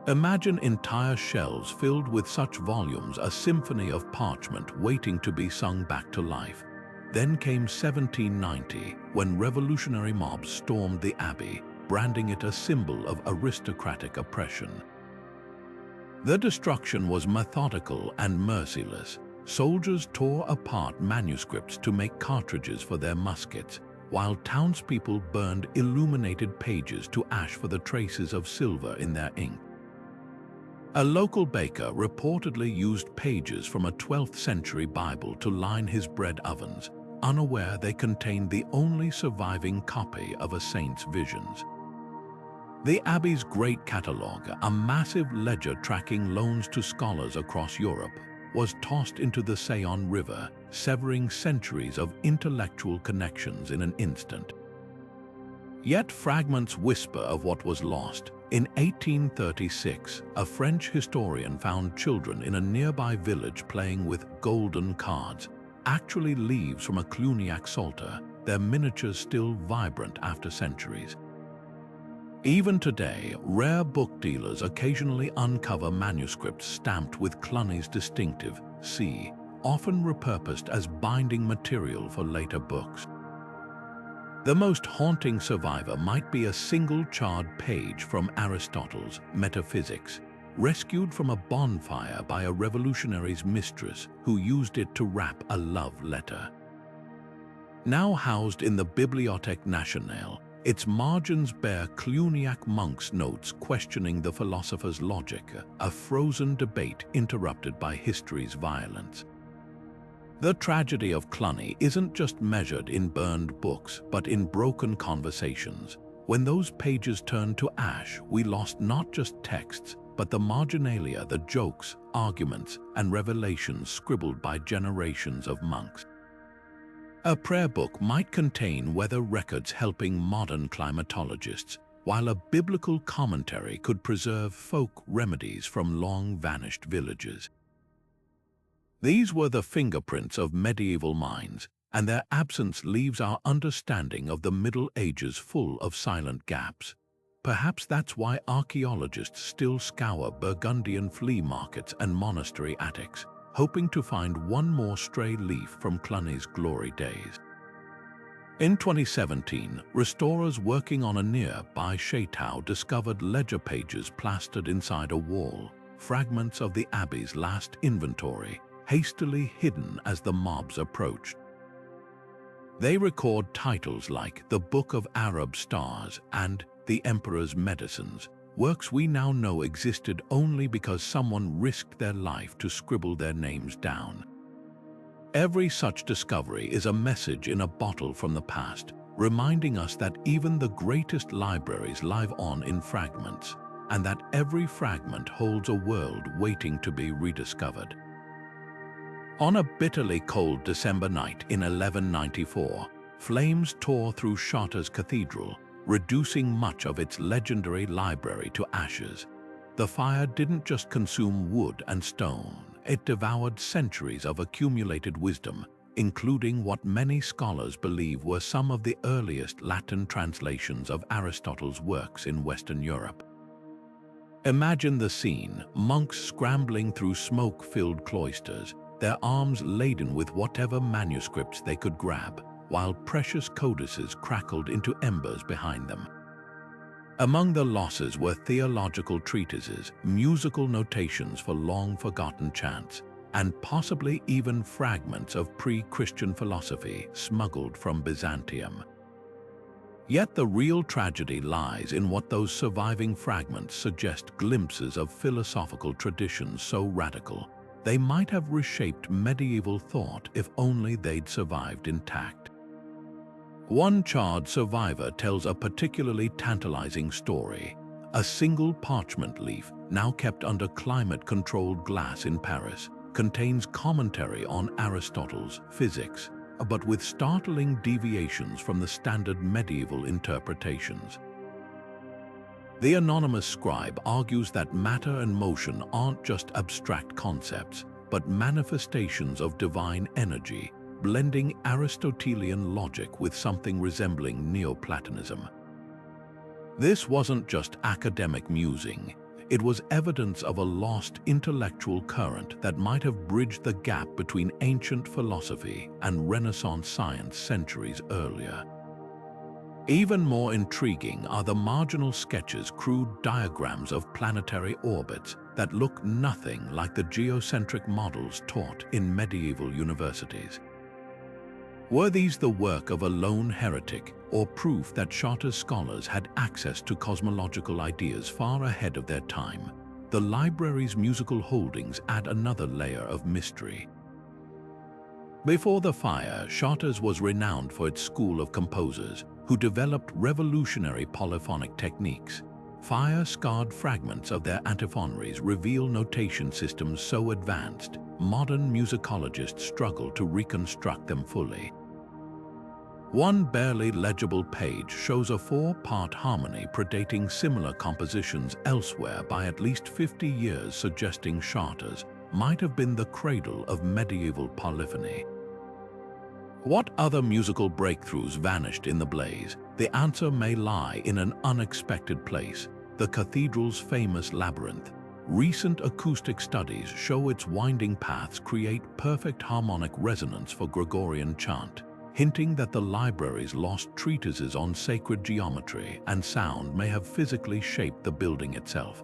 S1: Imagine entire shelves filled with such volumes, a symphony of parchment waiting to be sung back to life. Then came 1790, when revolutionary mobs stormed the abbey, branding it a symbol of aristocratic oppression. The destruction was methodical and merciless. Soldiers tore apart manuscripts to make cartridges for their muskets, while townspeople burned illuminated pages to ash for the traces of silver in their ink. A local baker reportedly used pages from a 12th century Bible to line his bread ovens, unaware they contained the only surviving copy of a saint's visions. The Abbey's Great Catalogue, a massive ledger tracking loans to scholars across Europe, was tossed into the Saône River, severing centuries of intellectual connections in an instant. Yet fragments whisper of what was lost. In 1836, a French historian found children in a nearby village playing with golden cards, actually leaves from a Cluniac psalter, their miniatures still vibrant after centuries. Even today, rare book dealers occasionally uncover manuscripts stamped with Cluny's distinctive C, often repurposed as binding material for later books. The most haunting survivor might be a single charred page from Aristotle's Metaphysics, rescued from a bonfire by a revolutionary's mistress who used it to wrap a love letter. Now housed in the Bibliothèque Nationale, its margins bear Cluniac monks' notes questioning the philosopher's logic, a frozen debate interrupted by history's violence. The tragedy of Cluny isn't just measured in burned books, but in broken conversations. When those pages turned to ash, we lost not just texts, but the marginalia, the jokes, arguments, and revelations scribbled by generations of monks. A prayer book might contain weather records helping modern climatologists, while a biblical commentary could preserve folk remedies from long-vanished villages. These were the fingerprints of medieval minds, and their absence leaves our understanding of the Middle Ages full of silent gaps. Perhaps that's why archaeologists still scour Burgundian flea markets and monastery attics, hoping to find one more stray leaf from Cluny's glory days. In 2017, restorers working on a nearby chateau discovered ledger pages plastered inside a wall, fragments of the abbey's last inventory, hastily hidden as the mobs approached. They record titles like The Book of Arab Stars and The Emperor's Medicines, works we now know existed only because someone risked their life to scribble their names down. Every such discovery is a message in a bottle from the past, reminding us that even the greatest libraries live on in fragments, and that every fragment holds a world waiting to be rediscovered. On a bitterly cold December night in 1194, flames tore through Chartres Cathedral, reducing much of its legendary library to ashes. The fire didn't just consume wood and stone, it devoured centuries of accumulated wisdom, including what many scholars believe were some of the earliest Latin translations of Aristotle's works in Western Europe. Imagine the scene: monks scrambling through smoke-filled cloisters, their arms laden with whatever manuscripts they could grab, while precious codices crackled into embers behind them. Among the losses were theological treatises, musical notations for long-forgotten chants, and possibly even fragments of pre-Christian philosophy smuggled from Byzantium. Yet the real tragedy lies in what those surviving fragments suggest: glimpses of philosophical traditions so radical they might have reshaped medieval thought if only they'd survived intact. One charred survivor tells a particularly tantalizing story. A single parchment leaf, now kept under climate-controlled glass in Paris, contains commentary on Aristotle's physics, but with startling deviations from the standard medieval interpretations. The anonymous scribe argues that matter and motion aren't just abstract concepts, but manifestations of divine energy, blending Aristotelian logic with something resembling Neoplatonism. This wasn't just academic musing, it was evidence of a lost intellectual current that might have bridged the gap between ancient philosophy and Renaissance science centuries earlier. Even more intriguing are the marginal sketches, crude diagrams of planetary orbits that look nothing like the geocentric models taught in medieval universities. Were these the work of a lone heretic, or proof that Chartres scholars had access to cosmological ideas far ahead of their time? The library's musical holdings add another layer of mystery. Before the fire, Chartres was renowned for its school of composers, who developed revolutionary polyphonic techniques. Fire-scarred fragments of their antiphonries reveal notation systems so advanced, modern musicologists struggle to reconstruct them fully. One barely legible page shows a four-part harmony predating similar compositions elsewhere by at least 50 years, suggesting Chartres might have been the cradle of medieval polyphony. What other musical breakthroughs vanished in the blaze? The answer may lie in an unexpected place: the cathedral's famous labyrinth. Recent acoustic studies show its winding paths create perfect harmonic resonance for Gregorian chant, hinting that the library's lost treatises on sacred geometry and sound may have physically shaped the building itself.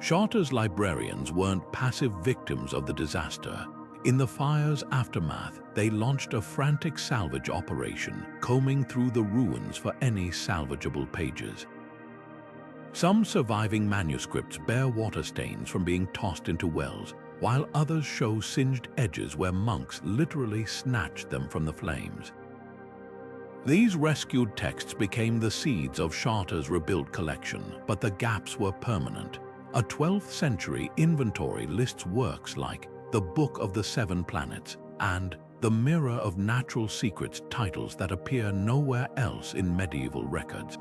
S1: Chartres librarians weren't passive victims of the disaster. In the fire's aftermath, they launched a frantic salvage operation, combing through the ruins for any salvageable pages. Some surviving manuscripts bear water stains from being tossed into wells, while others show singed edges where monks literally snatched them from the flames. These rescued texts became the seeds of Chartres' rebuilt collection, but the gaps were permanent. A 12th century inventory lists works like The Book of the Seven Planets and The Mirror of Natural Secrets, titles that appear nowhere else in medieval records.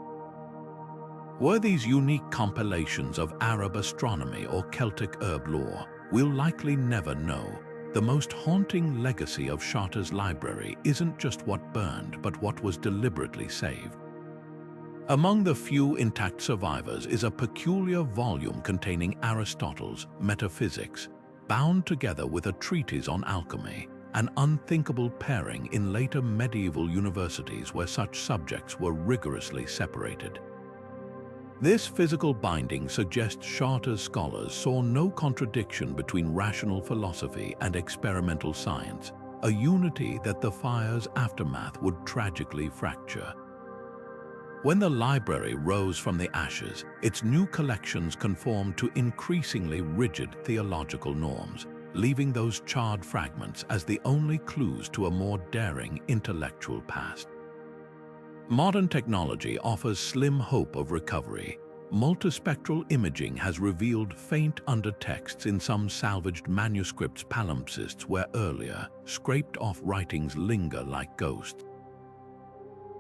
S1: Were these unique compilations of Arab astronomy or Celtic herb lore? We'll likely never know. The most haunting legacy of Chartres' library isn't just what burned, but what was deliberately saved. Among the few intact survivors is a peculiar volume containing Aristotle's Metaphysics, bound together with a treatise on alchemy, an unthinkable pairing in later medieval universities where such subjects were rigorously separated. This physical binding suggests Chartres scholars saw no contradiction between rational philosophy and experimental science, a unity that the fire's aftermath would tragically fracture. When the library rose from the ashes, its new collections conformed to increasingly rigid theological norms, leaving those charred fragments as the only clues to a more daring intellectual past. Modern technology offers slim hope of recovery. Multispectral imaging has revealed faint undertexts in some salvaged manuscripts, palimpsests, where earlier, scraped-off writings linger like ghosts.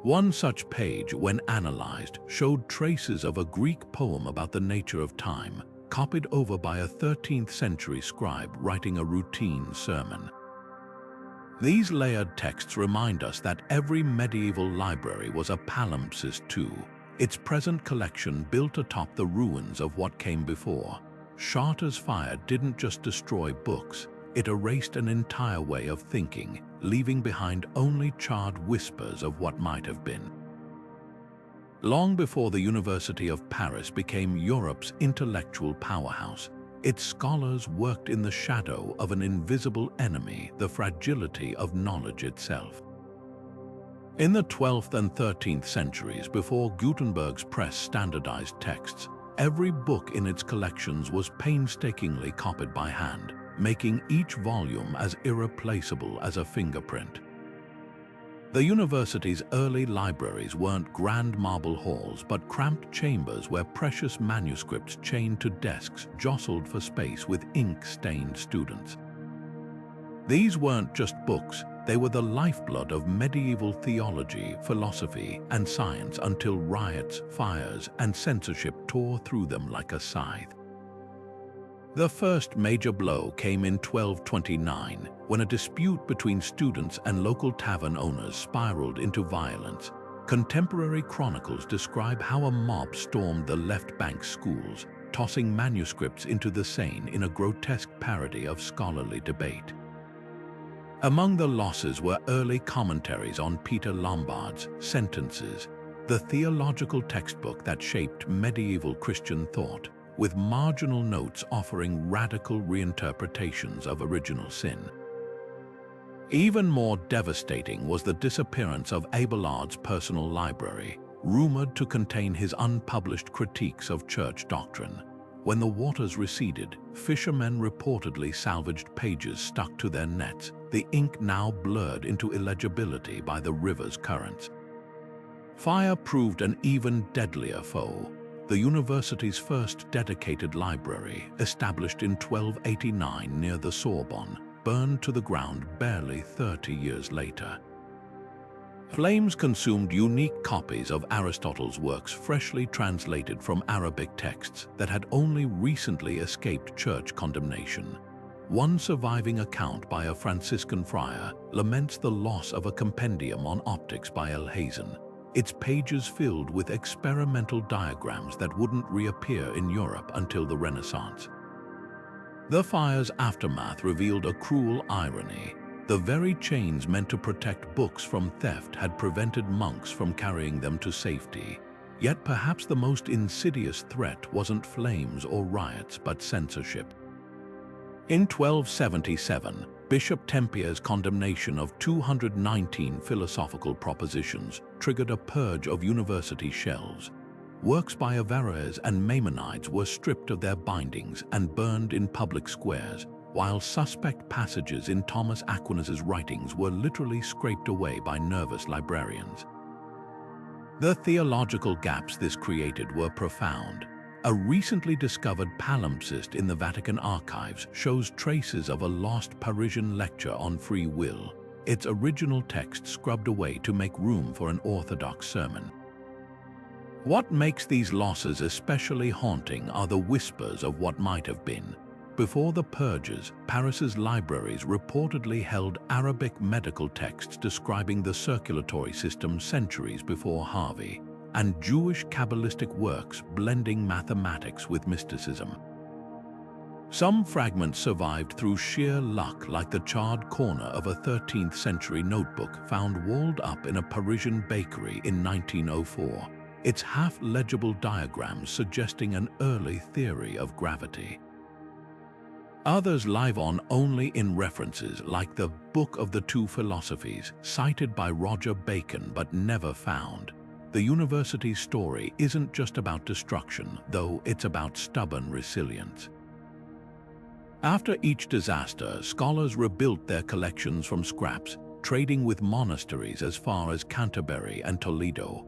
S1: One such page, when analyzed, showed traces of a Greek poem about the nature of time, copied over by a 13th-century scribe writing a routine sermon. These layered texts remind us that every medieval library was a palimpsest too, its present collection built atop the ruins of what came before. Chartres' fire didn't just destroy books, it erased an entire way of thinking, leaving behind only charred whispers of what might have been. Long before the University of Paris became Europe's intellectual powerhouse, its scholars worked in the shadow of an invisible enemy, the fragility of knowledge itself. In the 12th and 13th centuries, before Gutenberg's press standardized texts, every book in its collections was painstakingly copied by hand, making each volume as irreplaceable as a fingerprint. The university's early libraries weren't grand marble halls, but cramped chambers where precious manuscripts chained to desks jostled for space with ink-stained students. These weren't just books, they were the lifeblood of medieval theology, philosophy, and science until riots, fires, and censorship tore through them like a scythe. The first major blow came in 1229, when a dispute between students and local tavern owners spiraled into violence. Contemporary chronicles describe how a mob stormed the left bank schools, tossing manuscripts into the Seine in a grotesque parody of scholarly debate. Among the losses were early commentaries on Peter Lombard's Sentences, the theological textbook that shaped medieval Christian thought, with marginal notes offering radical reinterpretations of original sin. Even more devastating was the disappearance of Abelard's personal library, rumored to contain his unpublished critiques of church doctrine. When the waters receded, fishermen reportedly salvaged pages stuck to their nets, the ink now blurred into illegibility by the river's currents. Fire proved an even deadlier foe. The university's first dedicated library, established in 1289 near the Sorbonne, burned to the ground barely 30 years later. Flames consumed unique copies of Aristotle's works freshly translated from Arabic texts that had only recently escaped church condemnation. One surviving account by a Franciscan friar laments the loss of a compendium on optics by Alhazen, its pages filled with experimental diagrams that wouldn't reappear in Europe until the Renaissance. The fire's aftermath revealed a cruel irony. The very chains meant to protect books from theft had prevented monks from carrying them to safety. Yet perhaps the most insidious threat wasn't flames or riots, but censorship. In 1277, Bishop Tempier's condemnation of 219 philosophical propositions triggered a purge of university shelves. Works by Averroes and Maimonides were stripped of their bindings and burned in public squares, while suspect passages in Thomas Aquinas' writings were literally scraped away by nervous librarians. The theological gaps this created were profound. A recently discovered palimpsest in the Vatican archives shows traces of a lost Parisian lecture on free will, its original text scrubbed away to make room for an orthodox sermon. What makes these losses especially haunting are the whispers of what might have been. Before the purges, Paris's libraries reportedly held Arabic medical texts describing the circulatory system centuries before Harvey, and Jewish Kabbalistic works blending mathematics with mysticism. Some fragments survived through sheer luck, like the charred corner of a 13th century notebook found walled up in a Parisian bakery in 1904, its half-legible diagrams suggesting an early theory of gravity. Others live on only in references, like the Book of the Two Philosophies, cited by Roger Bacon but never found. The university's story isn't just about destruction, though it's about stubborn resilience. After each disaster, scholars rebuilt their collections from scraps, trading with monasteries as far as Canterbury and Toledo.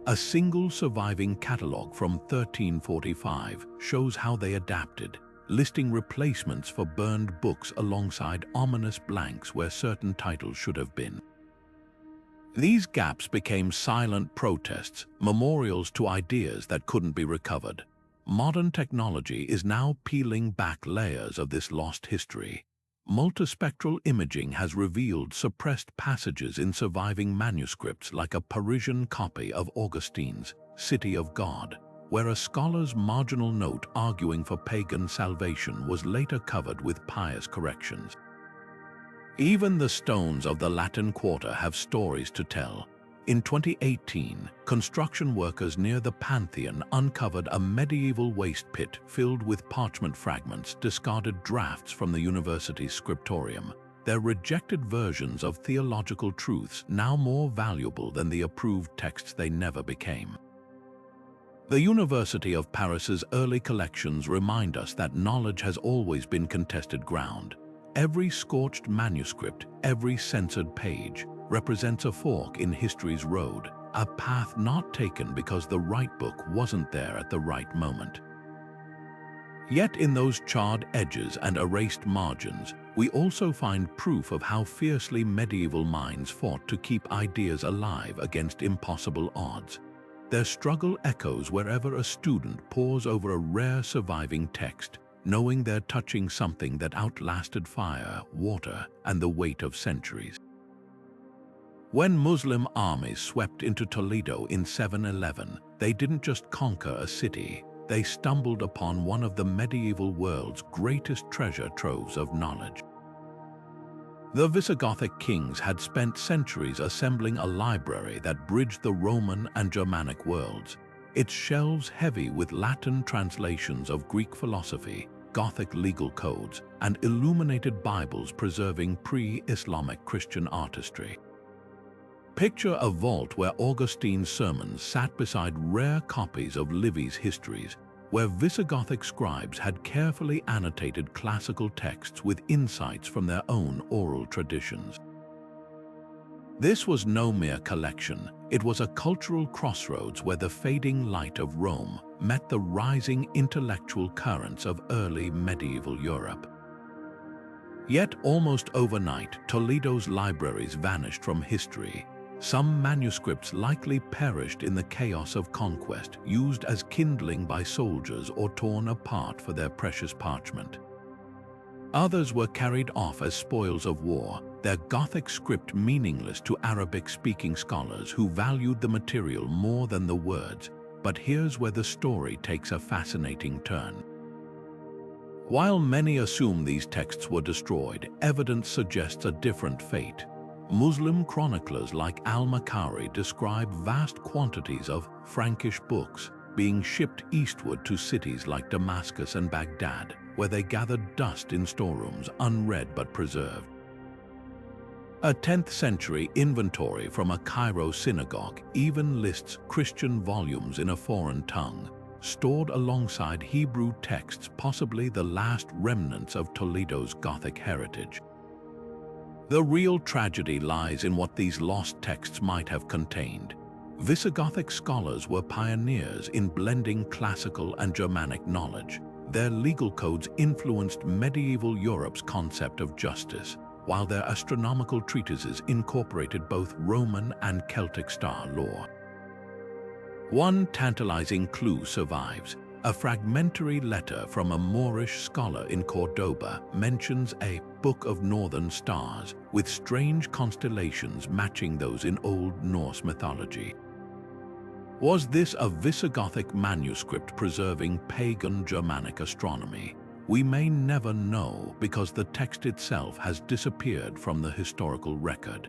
S1: A single surviving catalogue from 1345 shows how they adapted, listing replacements for burned books alongside ominous blanks where certain titles should have been. These gaps became silent protests, memorials to ideas that couldn't be recovered. Modern technology is now peeling back layers of this lost history. Multispectral imaging has revealed suppressed passages in surviving manuscripts, like a Parisian copy of Augustine's City of God, where a scholar's marginal note arguing for pagan salvation was later covered with pious corrections. Even the stones of the Latin Quarter have stories to tell. In 2018, construction workers near the Pantheon uncovered a medieval waste pit filled with parchment fragments, discarded drafts from the university's scriptorium. Their rejected versions of theological truths, now more valuable than the approved texts they never became. The University of Paris's early collections remind us that knowledge has always been contested ground. Every scorched manuscript, every censored page, represents a fork in history's road, a path not taken because the right book wasn't there at the right moment. Yet in those charred edges and erased margins, we also find proof of how fiercely medieval minds fought to keep ideas alive against impossible odds. Their struggle echoes wherever a student pores over a rare surviving text, knowing they're touching something that outlasted fire, water, and the weight of centuries. When Muslim armies swept into Toledo in 711, they didn't just conquer a city, they stumbled upon one of the medieval world's greatest treasure troves of knowledge. The Visigothic kings had spent centuries assembling a library that bridged the Roman and Germanic worlds, its shelves heavy with Latin translations of Greek philosophy, Gothic legal codes, and illuminated Bibles preserving pre-Islamic Christian artistry. Picture a vault where Augustine's sermons sat beside rare copies of Livy's histories, where Visigothic scribes had carefully annotated classical texts with insights from their own oral traditions. This was no mere collection, it was a cultural crossroads where the fading light of Rome met the rising intellectual currents of early medieval Europe. Yet almost overnight, Toledo's libraries vanished from history. Some manuscripts likely perished in the chaos of conquest, used as kindling by soldiers or torn apart for their precious parchment. Others were carried off as spoils of war, their Gothic script meaningless to Arabic-speaking scholars who valued the material more than the words. But here's where the story takes a fascinating turn. While many assume these texts were destroyed, evidence suggests a different fate. Muslim chroniclers like al-Makari describe vast quantities of Frankish books being shipped eastward to cities like Damascus and Baghdad, where they gathered dust in storerooms, unread but preserved. A 10th century inventory from a Cairo synagogue even lists Christian volumes in a foreign tongue, stored alongside Hebrew texts, possibly the last remnants of Toledo's Gothic heritage. The real tragedy lies in what these lost texts might have contained. Visigothic scholars were pioneers in blending classical and Germanic knowledge. Their legal codes influenced medieval Europe's concept of justice, while their astronomical treatises incorporated both Roman and Celtic star lore. One tantalizing clue survives. A fragmentary letter from a Moorish scholar in Cordoba mentions a Book of Northern Stars with strange constellations matching those in Old Norse mythology. Was this a Visigothic manuscript preserving pagan Germanic astronomy? We may never know because the text itself has disappeared from the historical record.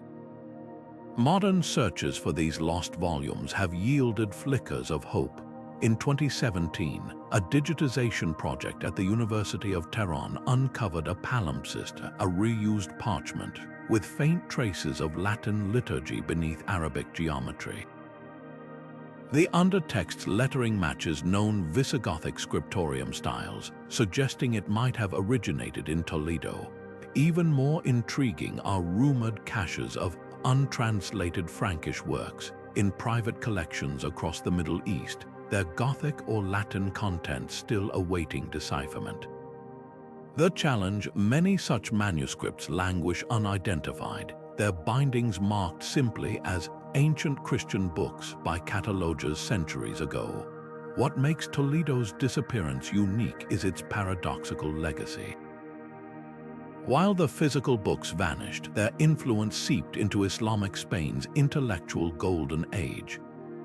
S1: Modern searches for these lost volumes have yielded flickers of hope. In 2017, a digitization project at the University of Tehran uncovered a palimpsest, a reused parchment, with faint traces of Latin liturgy beneath Arabic geometry. The undertext lettering matches known Visigothic scriptorium styles, suggesting it might have originated in Toledo. Even more intriguing are rumored caches of untranslated Frankish works in private collections across the Middle East, their Gothic or Latin content still awaiting decipherment. The challenge: many such manuscripts languish unidentified, their bindings marked simply as ancient Christian books by cataloguers centuries ago. What makes Toledo's disappearance unique is its paradoxical legacy. While the physical books vanished, their influence seeped into Islamic Spain's intellectual golden age.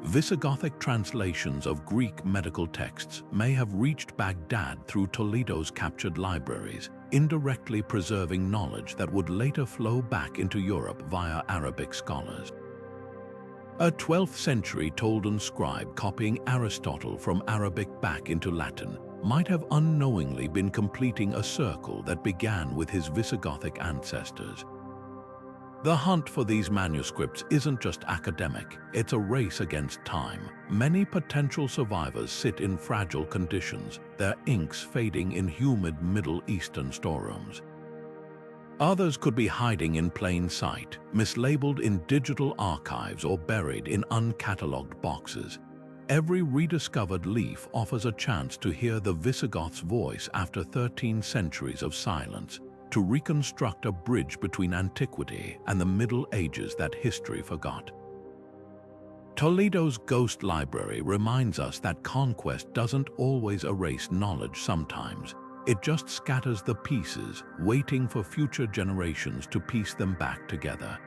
S1: Visigothic translations of Greek medical texts may have reached Baghdad through Toledo's captured libraries, indirectly preserving knowledge that would later flow back into Europe via Arabic scholars. A 12th century Tolden scribe copying Aristotle from Arabic back into Latin might have unknowingly been completing a circle that began with his Visigothic ancestors. The hunt for these manuscripts isn't just academic, it's a race against time. Many potential survivors sit in fragile conditions, their inks fading in humid Middle Eastern storerooms. Others could be hiding in plain sight, mislabeled in digital archives or buried in uncatalogued boxes. Every rediscovered leaf offers a chance to hear the Visigoths' voice after 13 centuries of silence, to reconstruct a bridge between antiquity and the Middle Ages that history forgot. Toledo's Ghost Library reminds us that conquest doesn't always erase knowledge sometimes. It just scatters the pieces, waiting for future generations to piece them back together.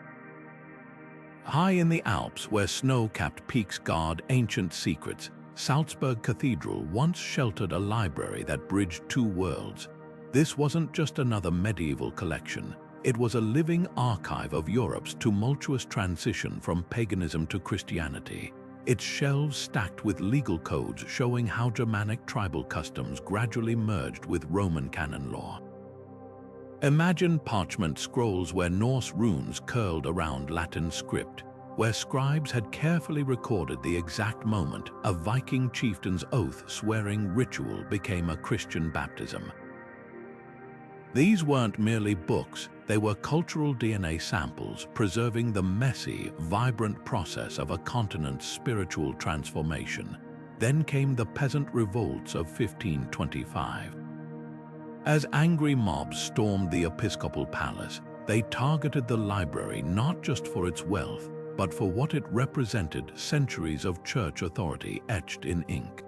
S1: High in the Alps, where snow-capped peaks guard ancient secrets, Salzburg Cathedral once sheltered a library that bridged two worlds. This wasn't just another medieval collection. It was a living archive of Europe's tumultuous transition from paganism to Christianity. Its shelves stacked with legal codes showing how Germanic tribal customs gradually merged with Roman canon law. Imagine parchment scrolls where Norse runes curled around Latin script, where scribes had carefully recorded the exact moment a Viking chieftain's oath-swearing ritual became a Christian baptism. These weren't merely books, they were cultural DNA samples preserving the messy, vibrant process of a continent's spiritual transformation. Then came the peasant revolts of 1525. As angry mobs stormed the episcopal palace, they targeted the library not just for its wealth, but for what it represented: centuries of church authority etched in ink.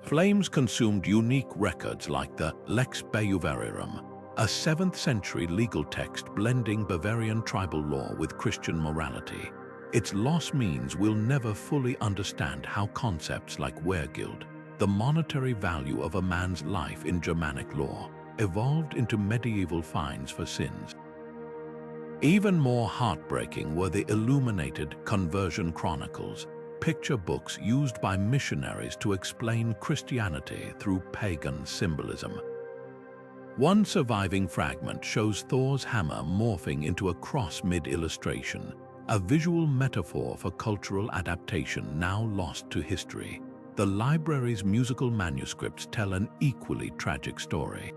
S1: Flames consumed unique records like the Lex Bavariarum, a 7th century legal text blending Bavarian tribal law with Christian morality. Its loss means we'll never fully understand how concepts like weregild, the monetary value of a man's life in Germanic law, evolved into medieval fines for sins. Even more heartbreaking were the illuminated conversion chronicles, picture books used by missionaries to explain Christianity through pagan symbolism. One surviving fragment shows Thor's hammer morphing into a cross mid-illustration, a visual metaphor for cultural adaptation now lost to history. The library's musical manuscripts tell an equally tragic story.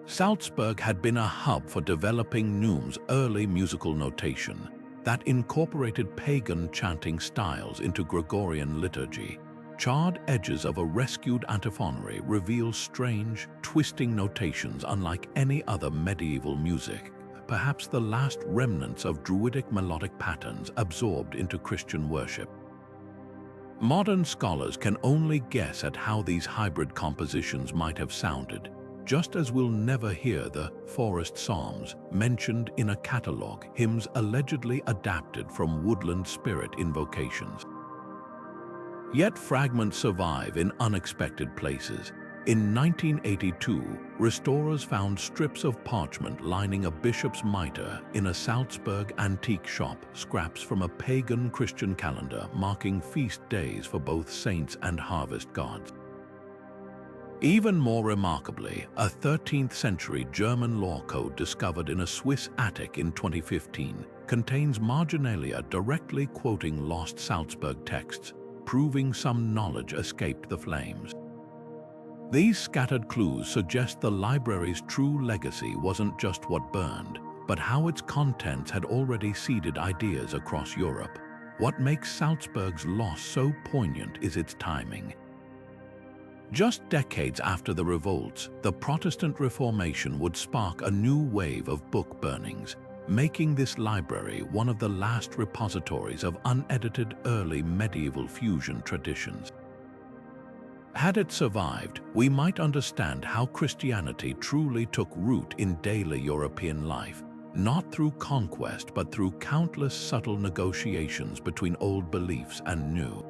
S1: Salzburg had been a hub for developing Neum's early musical notation that incorporated pagan chanting styles into Gregorian liturgy. Charred edges of a rescued antiphonary reveal strange, twisting notations unlike any other medieval music, perhaps the last remnants of Druidic melodic patterns absorbed into Christian worship. Modern scholars can only guess at how these hybrid compositions might have sounded, just as we'll never hear the forest psalms mentioned in a catalogue, hymns allegedly adapted from woodland spirit invocations. Yet fragments survive in unexpected places. In 1982, restorers found strips of parchment lining a bishop's mitre in a Salzburg antique shop, scraps from a pagan Christian calendar marking feast days for both saints and harvest gods. Even more remarkably, a 13th century German law code discovered in a Swiss attic in 2015 contains marginalia directly quoting lost Salzburg texts, proving some knowledge escaped the flames. These scattered clues suggest the library's true legacy wasn't just what burned, but how its contents had already seeded ideas across Europe. What makes Salzburg's loss so poignant is its timing. Just decades after the revolts, the Protestant Reformation would spark a new wave of book burnings, making this library one of the last repositories of unedited early medieval fusion traditions. Had it survived, we might understand how Christianity truly took root in daily European life, not through conquest but through countless subtle negotiations between old beliefs and new.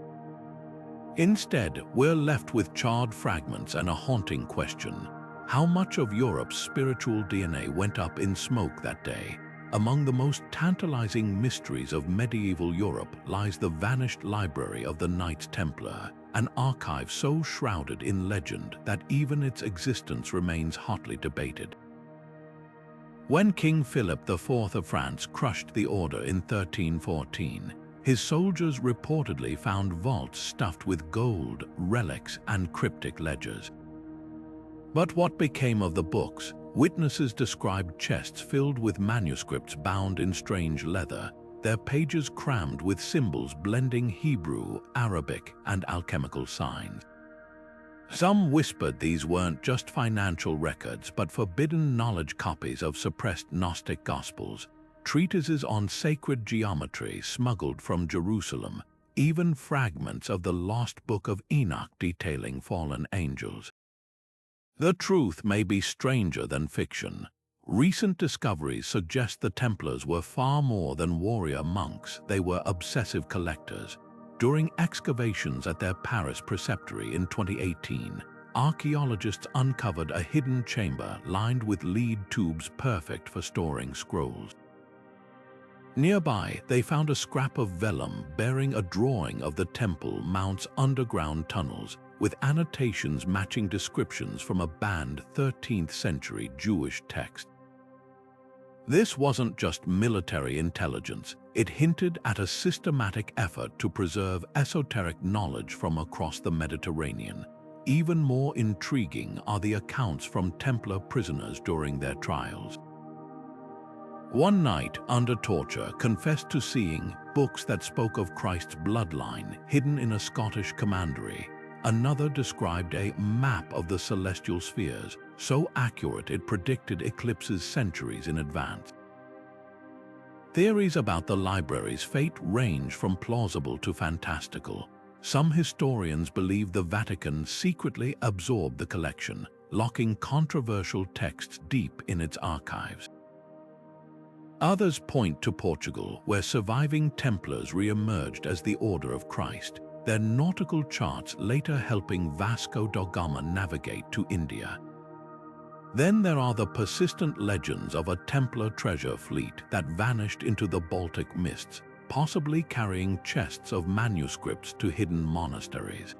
S1: Instead, we're left with charred fragments and a haunting question: how much of Europe's spiritual DNA went up in smoke that day? Among the most tantalizing mysteries of medieval Europe lies the vanished library of the Knights Templar, an archive so shrouded in legend that even its existence remains hotly debated. When King Philip IV of France crushed the order in 1314, his soldiers reportedly found vaults stuffed with gold, relics, and cryptic ledgers. But what became of the books? Witnesses described chests filled with manuscripts bound in strange leather, their pages crammed with symbols blending Hebrew, Arabic, and alchemical signs. Some whispered these weren't just financial records but forbidden knowledge copies of suppressed Gnostic Gospels, treatises on sacred geometry smuggled from Jerusalem, even fragments of the lost Book of Enoch detailing fallen angels. The truth may be stranger than fiction. Recent discoveries suggest the Templars were far more than warrior monks, they were obsessive collectors. During excavations at their Paris preceptory in 2018, archaeologists uncovered a hidden chamber lined with lead tubes perfect for storing scrolls. Nearby, they found a scrap of vellum bearing a drawing of the Temple Mount's underground tunnels, with annotations matching descriptions from a banned 13th century Jewish text. This wasn't just military intelligence, it hinted at a systematic effort to preserve esoteric knowledge from across the Mediterranean. Even more intriguing are the accounts from Templar prisoners during their trials. One knight, under torture, confessed to seeing books that spoke of Christ's bloodline hidden in a Scottish commandery. Another described a map of the celestial spheres, so accurate it predicted eclipses centuries in advance. Theories about the library's fate range from plausible to fantastical. Some historians believe the Vatican secretly absorbed the collection, locking controversial texts deep in its archives. Others point to Portugal, where surviving Templars re-emerged as the Order of Christ, their nautical charts later helping Vasco da Gama navigate to India. Then there are the persistent legends of a Templar treasure fleet that vanished into the Baltic mists, possibly carrying chests of manuscripts to hidden monasteries.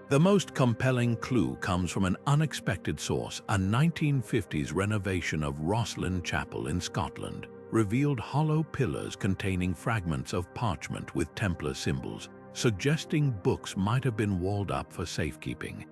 S1: The most compelling clue comes from an unexpected source. A 1950s renovation of Rosslyn Chapel in Scotland revealed hollow pillars containing fragments of parchment with Templar symbols, suggesting books might have been walled up for safekeeping.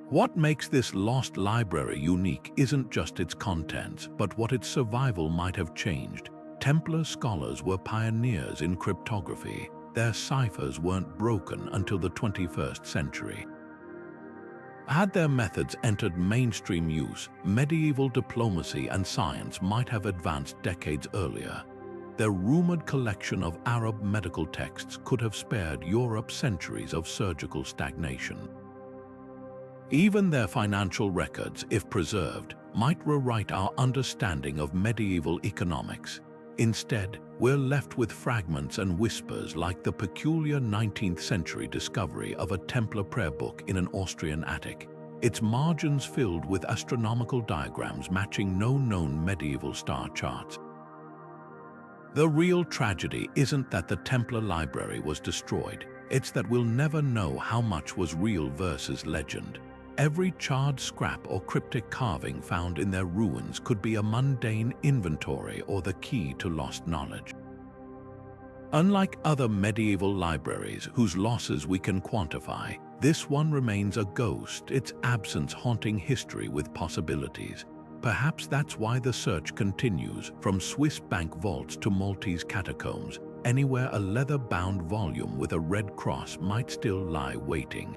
S1: What makes this lost library unique isn't just its contents, but what its survival might have changed. Templar scholars were pioneers in cryptography. Their ciphers weren't broken until the 21st century. Had their methods entered mainstream use, medieval diplomacy and science might have advanced decades earlier. their rumored collection of Arab medical texts could have spared Europe centuries of surgical stagnation. Even their financial records, if preserved, might rewrite our understanding of medieval economics. Instead, we're left with fragments and whispers like the peculiar 19th century discovery of a Templar prayer book in an Austrian attic, its margins filled with astronomical diagrams matching no known medieval star charts. The real tragedy isn't that the Templar library was destroyed, it's that we'll never know how much was real versus legend. Every charred scrap or cryptic carving found in their ruins could be a mundane inventory or the key to lost knowledge. Unlike other medieval libraries whose losses we can quantify, this one remains a ghost, its absence haunting history with possibilities. Perhaps that's why the search continues, from Swiss bank vaults to Maltese catacombs, anywhere a leather-bound volume with a red cross might still lie waiting.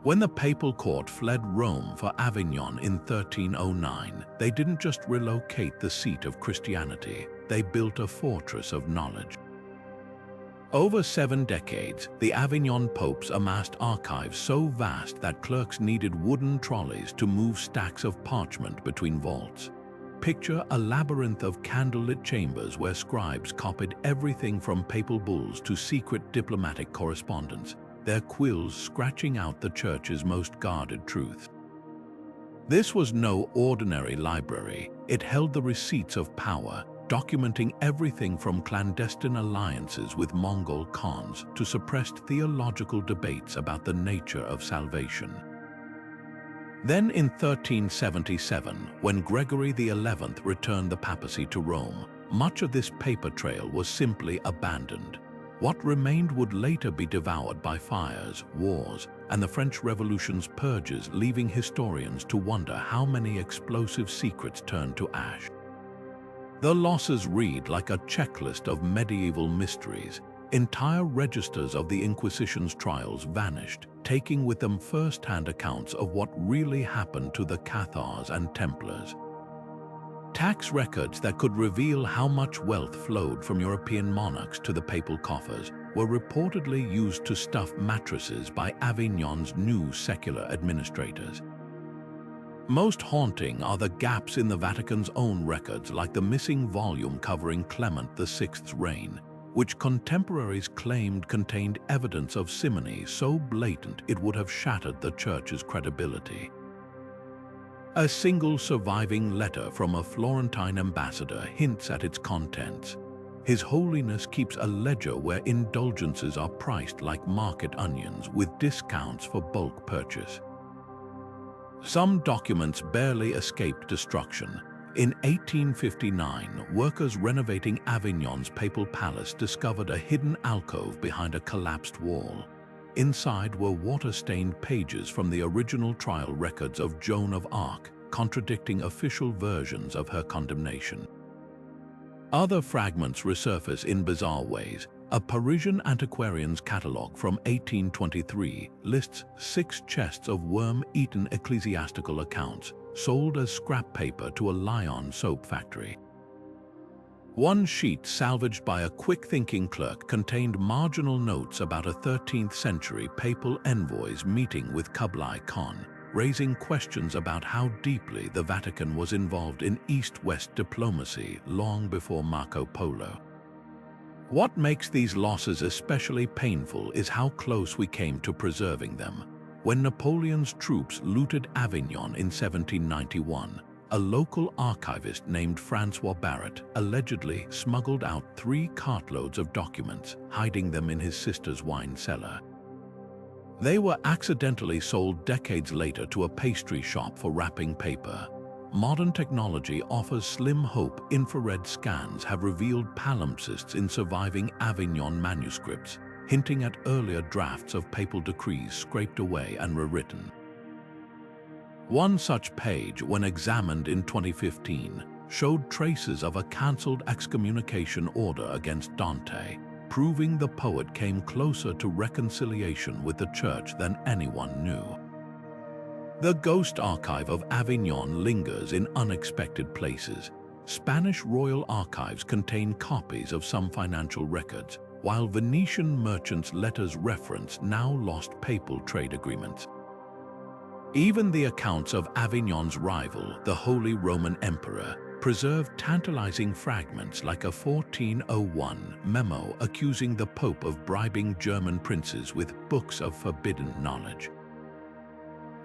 S1: When the papal court fled Rome for Avignon in 1309, they didn't just relocate the seat of Christianity, they built a fortress of knowledge. Over 7 decades, the Avignon popes amassed archives so vast that clerks needed wooden trolleys to move stacks of parchment between vaults. Picture a labyrinth of candlelit chambers where scribes copied everything from papal bulls to secret diplomatic correspondence, their quills scratching out the church's most guarded truths. This was no ordinary library. It held the receipts of power, documenting everything from clandestine alliances with Mongol khans to suppressed theological debates about the nature of salvation. Then in 1377, when Gregory XI returned the papacy to Rome, much of this paper trail was simply abandoned. What remained would later be devoured by fires, wars, and the French Revolution's purges, leaving historians to wonder how many explosive secrets turned to ash. The losses read like a checklist of medieval mysteries. Entire registers of the Inquisition's trials vanished, taking with them first-hand accounts of what really happened to the Cathars and Templars. Tax records that could reveal how much wealth flowed from European monarchs to the papal coffers were reportedly used to stuff mattresses by Avignon's new secular administrators. Most haunting are the gaps in the Vatican's own records, like the missing volume covering Clement VI's reign, which contemporaries claimed contained evidence of simony so blatant it would have shattered the Church's credibility. A single surviving letter from a Florentine ambassador hints at its contents. His Holiness keeps a ledger where indulgences are priced like market onions with discounts for bulk purchase. Some documents barely escaped destruction. In 1859, workers renovating Avignon's papal palace discovered a hidden alcove behind a collapsed wall. Inside were water-stained pages from the original trial records of Joan of Arc, contradicting official versions of her condemnation. Other fragments resurface in bizarre ways. A Parisian antiquarian's catalogue from 1823 lists 6 chests of worm-eaten ecclesiastical accounts, sold as scrap paper to a Lyon soap factory. One sheet salvaged by a quick-thinking clerk contained marginal notes about a 13th century papal envoy's meeting with Kublai Khan, raising questions about how deeply the Vatican was involved in East-West diplomacy long before Marco Polo. What makes these losses especially painful is how close we came to preserving them. When Napoleon's troops looted Avignon in 1791, a local archivist named Francois Barrett allegedly smuggled out 3 cartloads of documents, hiding them in his sister's wine cellar. They were accidentally sold decades later to a pastry shop for wrapping paper. Modern technology offers slim hope. Infrared scans have revealed palimpsests in surviving Avignon manuscripts, hinting at earlier drafts of papal decrees scraped away and rewritten. One such page, when examined in 2015, showed traces of a cancelled excommunication order against Dante, proving the poet came closer to reconciliation with the Church than anyone knew. The ghost archive of Avignon lingers in unexpected places. Spanish royal archives contain copies of some financial records, while Venetian merchants' letters reference now lost papal trade agreements. Even the accounts of Avignon's rival, the Holy Roman Emperor, preserved tantalizing fragments like a 1401 memo accusing the Pope of bribing German princes with books of forbidden knowledge.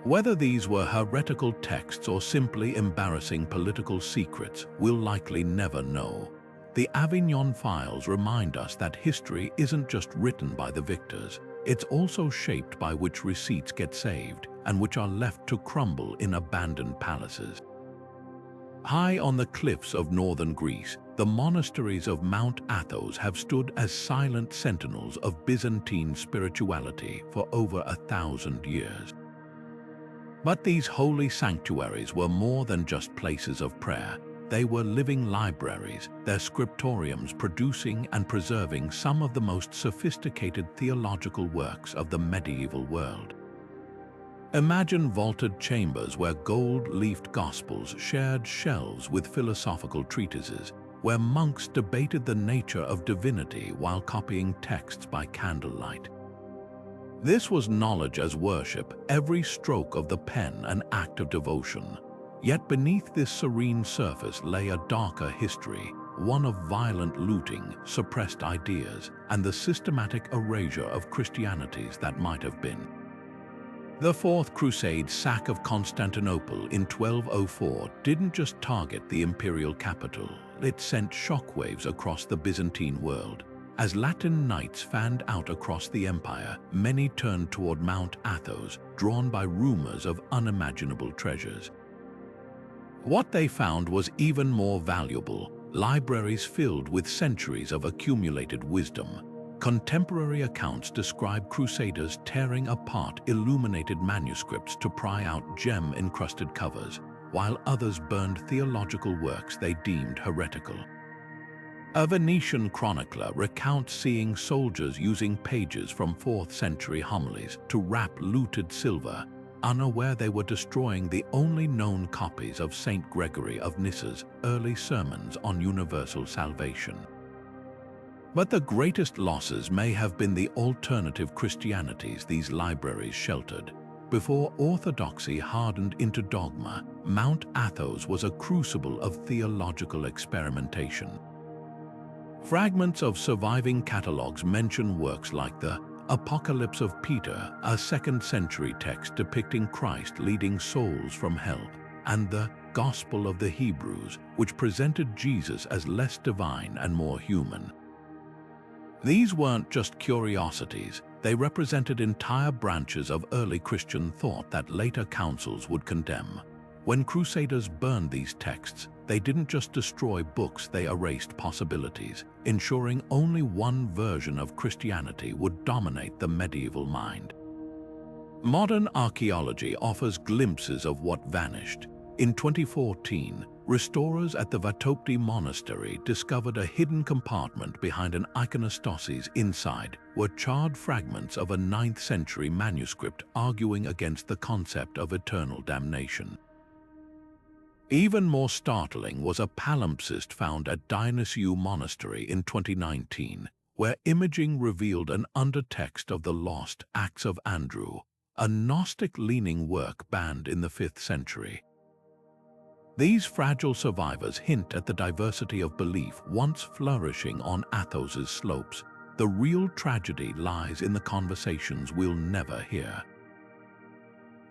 S1: Whether these were heretical texts or simply embarrassing political secrets, we'll likely never know. The Avignon files remind us that history isn't just written by the victors, it's also shaped by which receipts get saved and which are left to crumble in abandoned palaces. High on the cliffs of northern Greece, the monasteries of Mount Athos have stood as silent sentinels of Byzantine spirituality for over 1,000 years. But these holy sanctuaries were more than just places of prayer. They were living libraries, their scriptoriums producing and preserving some of the most sophisticated theological works of the medieval world. Imagine vaulted chambers where gold-leafed gospels shared shelves with philosophical treatises, where monks debated the nature of divinity while copying texts by candlelight. This was knowledge as worship, every stroke of the pen an act of devotion. Yet beneath this serene surface lay a darker history, one of violent looting, suppressed ideas, and the systematic erasure of Christianities that might have been. The Fourth Crusade sack of Constantinople in 1204 didn't just target the imperial capital, it sent shockwaves across the Byzantine world. As Latin knights fanned out across the empire, many turned toward Mount Athos, drawn by rumors of unimaginable treasures. What they found was even more valuable: libraries filled with centuries of accumulated wisdom. Contemporary accounts describe crusaders tearing apart illuminated manuscripts to pry out gem-encrusted covers, while others burned theological works they deemed heretical. A Venetian chronicler recounts seeing soldiers using pages from 4th century homilies to wrap looted silver, unaware they were destroying the only known copies of Saint Gregory of Nyssa's early sermons on universal salvation. But the greatest losses may have been the alternative Christianities these libraries sheltered. Before orthodoxy hardened into dogma, Mount Athos was a crucible of theological experimentation. Fragments of surviving catalogues mention works like the Apocalypse of Peter, a 2nd century text depicting Christ leading souls from hell, and the Gospel of the Hebrews, which presented Jesus as less divine and more human. These weren't just curiosities, they represented entire branches of early Christian thought that later councils would condemn. When crusaders burned these texts, they didn't just destroy books, they erased possibilities, ensuring only one version of Christianity would dominate the medieval mind. Modern archaeology offers glimpses of what vanished. In 2014, restorers at the Vatopti Monastery discovered a hidden compartment behind an iconostasis. Inside were charred fragments of a 9th century manuscript arguing against the concept of eternal damnation. Even more startling was a palimpsest found at Dionysiou Monastery in 2019, where imaging revealed an undertext of the lost Acts of Andrew, a Gnostic-leaning work banned in the 5th century. These fragile survivors hint at the diversity of belief once flourishing on Athos's slopes. The real tragedy lies in the conversations we'll never hear.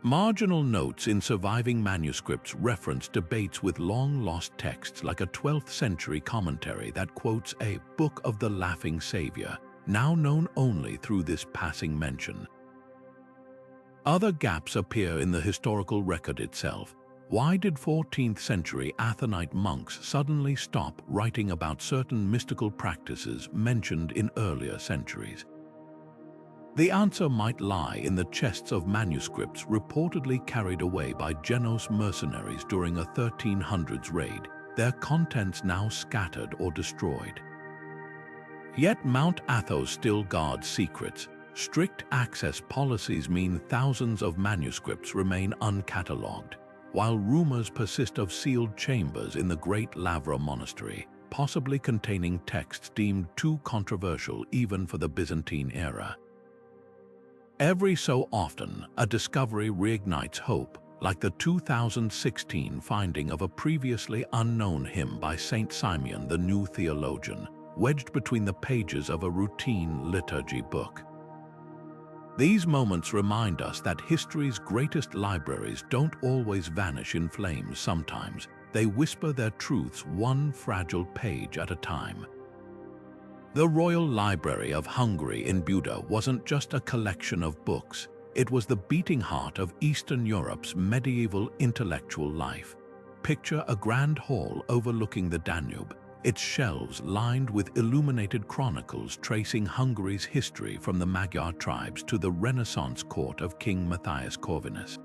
S1: Marginal notes in surviving manuscripts reference debates with long-lost texts like a 12th century commentary that quotes a Book of the Laughing Savior, now known only through this passing mention. Other gaps appear in the historical record itself. Why did 14th century Athonite monks suddenly stop writing about certain mystical practices mentioned in earlier centuries? The answer might lie in the chests of manuscripts reportedly carried away by Genoese mercenaries during a 1300s raid, their contents now scattered or destroyed. Yet Mount Athos still guards secrets. Strict access policies mean thousands of manuscripts remain uncatalogued. while rumors persist of sealed chambers in the Great Lavra Monastery, possibly containing texts deemed too controversial even for the Byzantine era. Every so often, a discovery reignites hope, like the 2016 finding of a previously unknown hymn by Saint Simeon the New Theologian, wedged between the pages of a routine liturgy book. These moments remind us that history's greatest libraries don't always vanish in flames. Sometimes they whisper their truths one fragile page at a time. The Royal Library of Hungary in Buda wasn't just a collection of books. It was the beating heart of Eastern Europe's medieval intellectual life. Picture a grand hall overlooking the Danube, its shelves lined with illuminated chronicles tracing Hungary's history from the Magyar tribes to the Renaissance court of King Matthias Corvinus.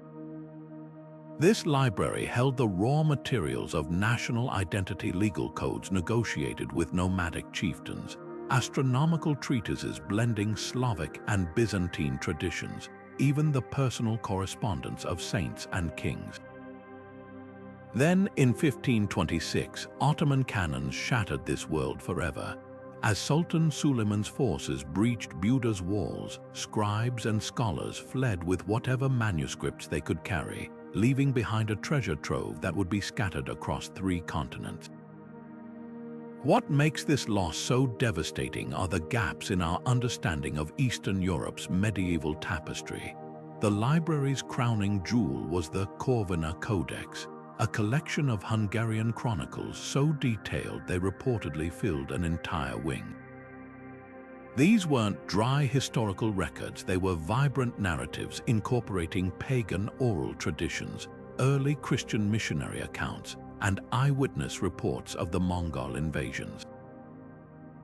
S1: This library held the raw materials of national identity legal codes negotiated with nomadic chieftains, astronomical treatises blending Slavic and Byzantine traditions, even the personal correspondence of saints and kings. Then, in 1526, Ottoman cannons shattered this world forever. As Sultan Suleiman's forces breached Buda's walls, scribes and scholars fled with whatever manuscripts they could carry, leaving behind a treasure trove that would be scattered across 3 continents. What makes this loss so devastating are the gaps in our understanding of Eastern Europe's medieval tapestry. The library's crowning jewel was the Corvina Codex, a collection of Hungarian chronicles so detailed they reportedly filled an entire wing. These weren't dry historical records, they were vibrant narratives incorporating pagan oral traditions, early Christian missionary accounts, and eyewitness reports of the Mongol invasions.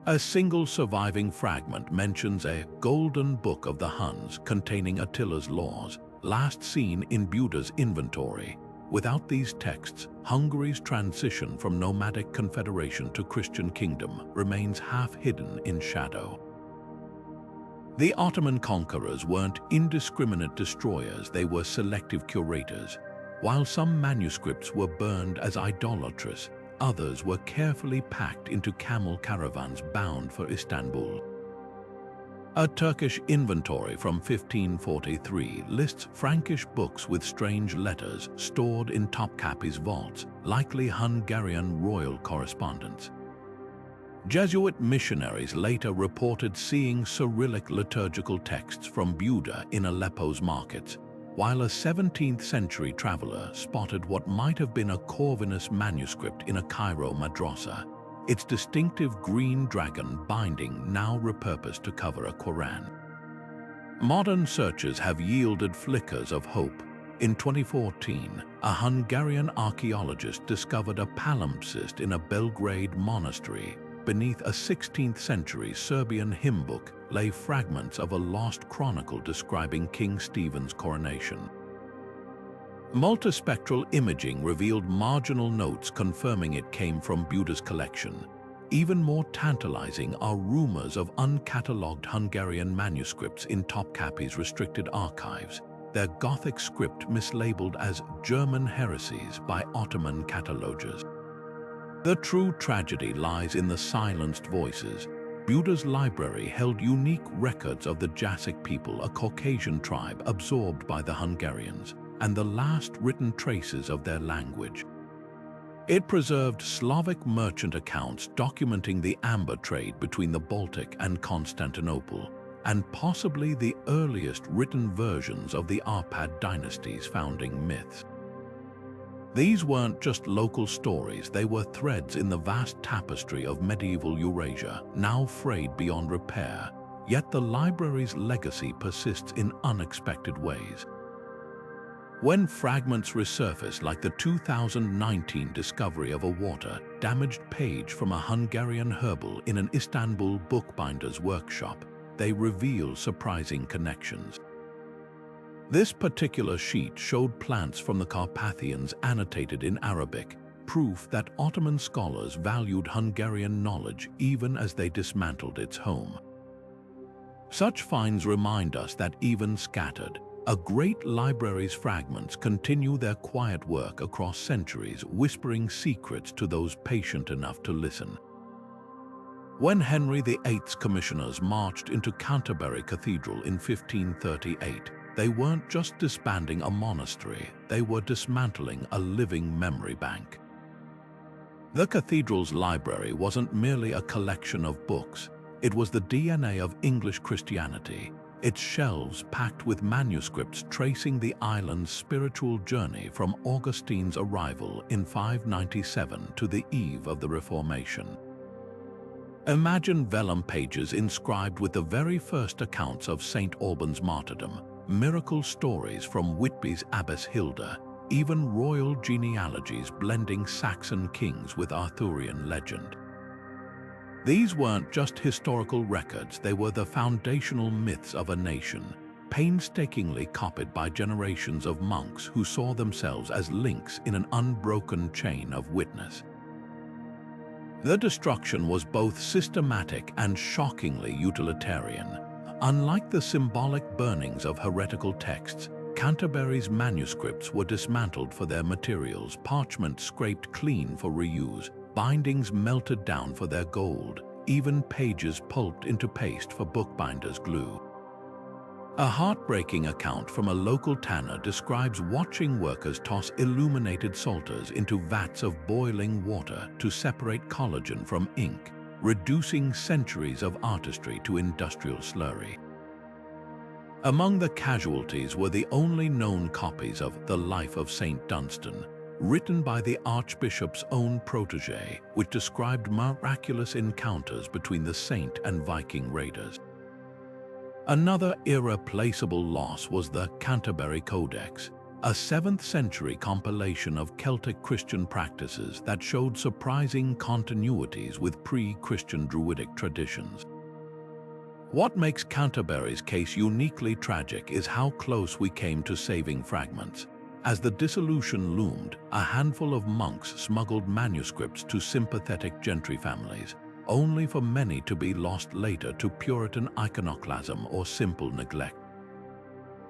S1: A single surviving fragment mentions a golden book of the Huns containing Attila's laws, last seen in Buda's inventory. Without these texts, Hungary's transition from nomadic confederation to Christian kingdom remains half hidden in shadow. The Ottoman conquerors weren't indiscriminate destroyers, they were selective curators. While some manuscripts were burned as idolatrous, others were carefully packed into camel caravans bound for Istanbul. A Turkish inventory from 1543 lists Frankish books with strange letters stored in Topkapi's vaults, likely Hungarian royal correspondence. Jesuit missionaries later reported seeing Cyrillic liturgical texts from Buda in Aleppo's markets, while a 17th century traveler spotted what might have been a Corvinus manuscript in a Cairo madrasa, its distinctive green dragon binding now repurposed to cover a Quran. Modern searches have yielded flickers of hope. In 2014, a Hungarian archaeologist discovered a palimpsest in a Belgrade monastery. Beneath a 16th century Serbian hymn book lay fragments of a lost chronicle describing King Stephen's coronation. Multispectral imaging revealed marginal notes confirming it came from Buda's collection. Even more tantalizing are rumors of uncatalogued Hungarian manuscripts in Topkapi's restricted archives, their Gothic script mislabeled as German heresies by Ottoman catalogers. The true tragedy lies in the silenced voices. Buda's library held unique records of the Jasik people, a Caucasian tribe absorbed by the Hungarians, and the last written traces of their language. It preserved Slavic merchant accounts documenting the amber trade between the Baltic and Constantinople, and possibly the earliest written versions of the Arpad dynasty's founding myths. These weren't just local stories, they were threads in the vast tapestry of medieval Eurasia, now frayed beyond repair, yet the library's legacy persists in unexpected ways. When fragments resurface, like the 2019 discovery of a water-damaged page from a Hungarian herbal in an Istanbul bookbinder's workshop, they reveal surprising connections. This particular sheet showed plants from the Carpathians annotated in Arabic, proof that Ottoman scholars valued Hungarian knowledge even as they dismantled its home. Such finds remind us that even scattered, A great library's fragments continue their quiet work across centuries, whispering secrets to those patient enough to listen. When Henry VIII's commissioners marched into Canterbury Cathedral in 1538, they weren't just disbanding a monastery, they were dismantling a living memory bank. The cathedral's library wasn't merely a collection of books, it was the DNA of English Christianity, its shelves packed with manuscripts tracing the island's spiritual journey from Augustine's arrival in 597 to the eve of the Reformation. Imagine vellum pages inscribed with the very first accounts of St. Alban's martyrdom, miracle stories from Whitby's Abbess Hilda, even royal genealogies blending Saxon kings with Arthurian legend. These weren't just historical records, they were the foundational myths of a nation, painstakingly copied by generations of monks who saw themselves as links in an unbroken chain of witness. The destruction was both systematic and shockingly utilitarian. Unlike the symbolic burnings of heretical texts, Canterbury's manuscripts were dismantled for their materials, parchment scraped clean for reuse, bindings melted down for their gold, even pages pulped into paste for bookbinders' glue. A heartbreaking account from a local tanner describes watching workers toss illuminated psalters into vats of boiling water to separate collagen from ink, reducing centuries of artistry to industrial slurry. Among the casualties were the only known copies of The Life of St. Dunstan, written by the Archbishop's own protege, which described miraculous encounters between the saint and Viking raiders. Another irreplaceable loss was the Canterbury Codex, a 7th century compilation of Celtic Christian practices that showed surprising continuities with pre-Christian Druidic traditions. What makes Canterbury's case uniquely tragic is how close we came to saving fragments. As the dissolution loomed, a handful of monks smuggled manuscripts to sympathetic gentry families, only for many to be lost later to Puritan iconoclasm or simple neglect.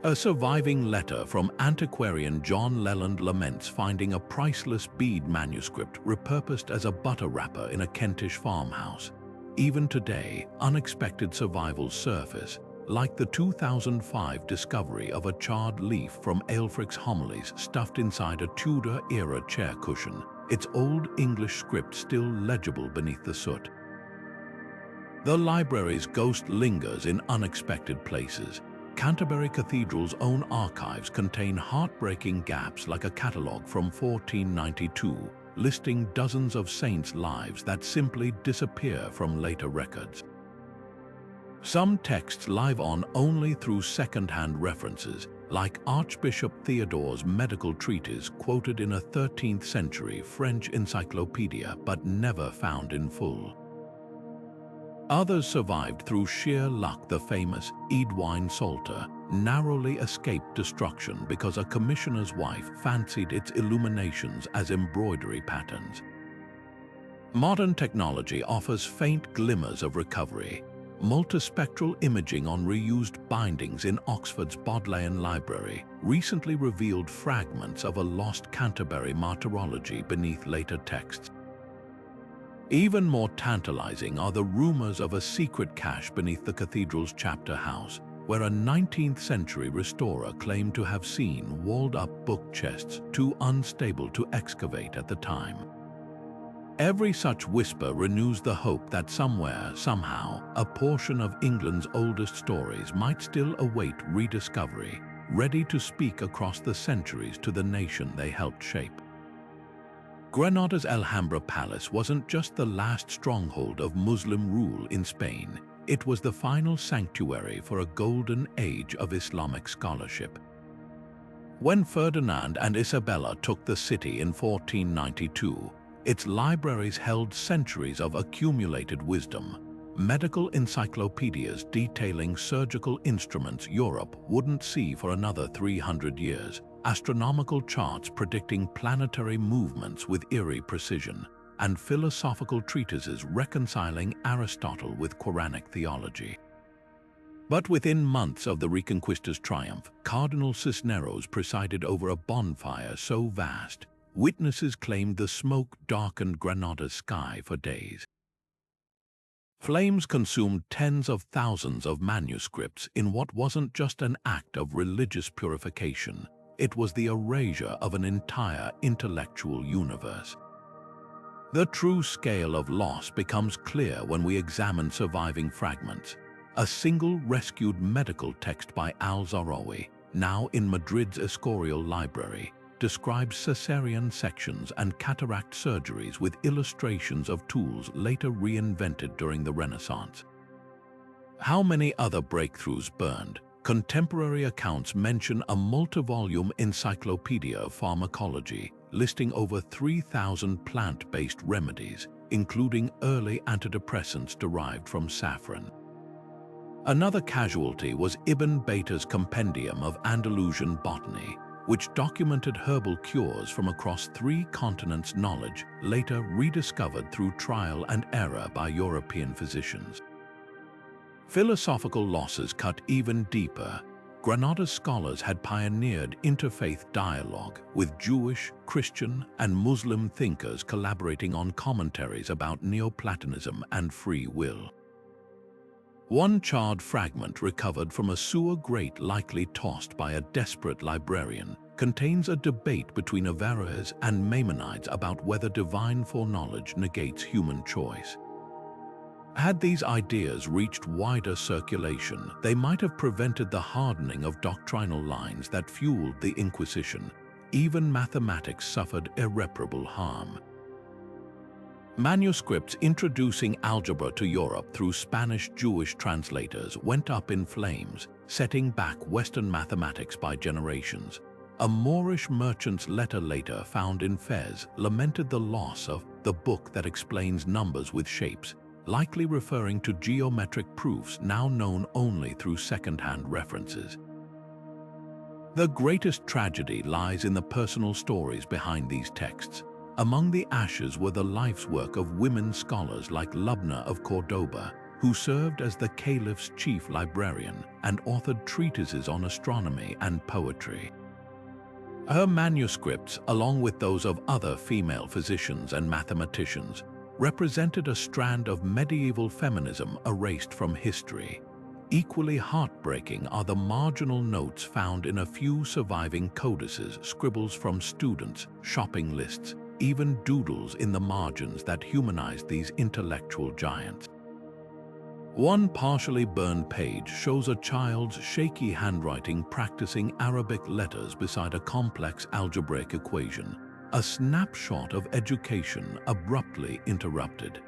S1: A surviving letter from antiquarian John Leland laments finding a priceless bead manuscript repurposed as a butter wrapper in a Kentish farmhouse. Even today, unexpected survivals surface, like the 2005 discovery of a charred leaf from Aelfric's homilies stuffed inside a Tudor-era chair cushion, its Old English script still legible beneath the soot. The library's ghost lingers in unexpected places. Canterbury Cathedral's own archives contain heartbreaking gaps like a catalogue from 1492, listing dozens of saints' lives that simply disappear from later records. Some texts live on only through second-hand references, like Archbishop Theodore's medical treatise quoted in a 13th century French encyclopedia but never found in full. Others survived through sheer luck. The famous Eadwine Psalter narrowly escaped destruction because a commissioner's wife fancied its illuminations as embroidery patterns. Modern technology offers faint glimmers of recovery. Multispectral imaging on reused bindings in Oxford's Bodleian Library recently revealed fragments of a lost Canterbury martyrology beneath later texts. Even more tantalizing are the rumors of a secret cache beneath the cathedral's chapter house, where a 19th century restorer claimed to have seen walled-up book chests too unstable to excavate at the time. Every such whisper renews the hope that somewhere, somehow, a portion of England's oldest stories might still await rediscovery, ready to speak across the centuries to the nation they helped shape. Granada's Alhambra Palace wasn't just the last stronghold of Muslim rule in Spain, it was the final sanctuary for a golden age of Islamic scholarship. When Ferdinand and Isabella took the city in 1492, its libraries held centuries of accumulated wisdom. Medical encyclopedias detailing surgical instruments Europe wouldn't see for another 300 years, astronomical charts predicting planetary movements with eerie precision, and philosophical treatises reconciling Aristotle with Quranic theology. But within months of the Reconquista's triumph, Cardinal Cisneros presided over a bonfire so vast, witnesses claimed the smoke darkened Granada's sky for days. Flames consumed tens of thousands of manuscripts in what wasn't just an act of religious purification, it was the erasure of an entire intellectual universe. The true scale of loss becomes clear when we examine surviving fragments. A single rescued medical text by Al-Zahrawi, now in Madrid's Escorial Library, describes cesarean sections and cataract surgeries with illustrations of tools later reinvented during the Renaissance. How many other breakthroughs burned? Contemporary accounts mention a multi-volume encyclopedia of pharmacology, listing over 3,000 plant-based remedies, including early antidepressants derived from saffron. Another casualty was Ibn Battuta's Compendium of Andalusian Botany, which documented herbal cures from across 3 continents' knowledge, later rediscovered through trial and error by European physicians. Philosophical losses cut even deeper. Granada's scholars had pioneered interfaith dialogue, with Jewish, Christian, and Muslim thinkers collaborating on commentaries about Neoplatonism and free will. One charred fragment recovered from a sewer grate likely tossed by a desperate librarian contains a debate between Averroes and Maimonides about whether divine foreknowledge negates human choice. Had these ideas reached wider circulation, they might have prevented the hardening of doctrinal lines that fueled the Inquisition. Even mathematics suffered irreparable harm. Manuscripts introducing algebra to Europe through Spanish Jewish translators went up in flames, setting back Western mathematics by generations. A Moorish merchant's letter later found in Fez lamented the loss of the book that explains numbers with shapes, likely referring to geometric proofs now known only through second-hand references. The greatest tragedy lies in the personal stories behind these texts. Among the ashes were the life's work of women scholars like Lubna of Cordoba, who served as the caliph's chief librarian and authored treatises on astronomy and poetry. Her manuscripts, along with those of other female physicians and mathematicians, represented a strand of medieval feminism erased from history. Equally heartbreaking are the marginal notes found in a few surviving codices, scribbles from students, shopping lists, even doodles in the margins that humanized these intellectual giants. One partially burned page shows a child's shaky handwriting practicing Arabic letters beside a complex algebraic equation, a snapshot of education abruptly interrupted.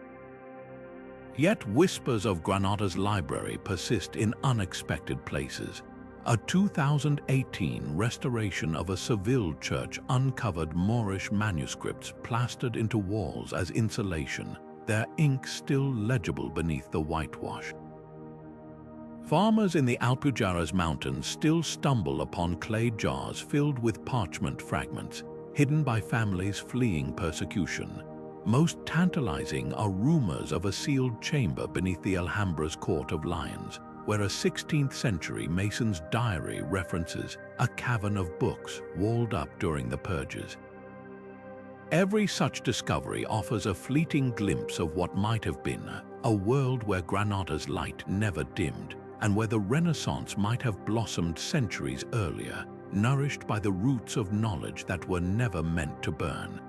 S1: Yet whispers of Granada's library persist in unexpected places. A 2018 restoration of a Seville church uncovered Moorish manuscripts plastered into walls as insulation, their ink still legible beneath the whitewash. Farmers in the Alpujarras Mountains still stumble upon clay jars filled with parchment fragments, hidden by families fleeing persecution. Most tantalizing are rumors of a sealed chamber beneath the Alhambra's Court of Lions, where a 16th century mason's diary references a cavern of books walled up during the purges. Every such discovery offers a fleeting glimpse of what might have been, a world where Granada's light never dimmed, and where the Renaissance might have blossomed centuries earlier, nourished by the roots of knowledge that were never meant to burn.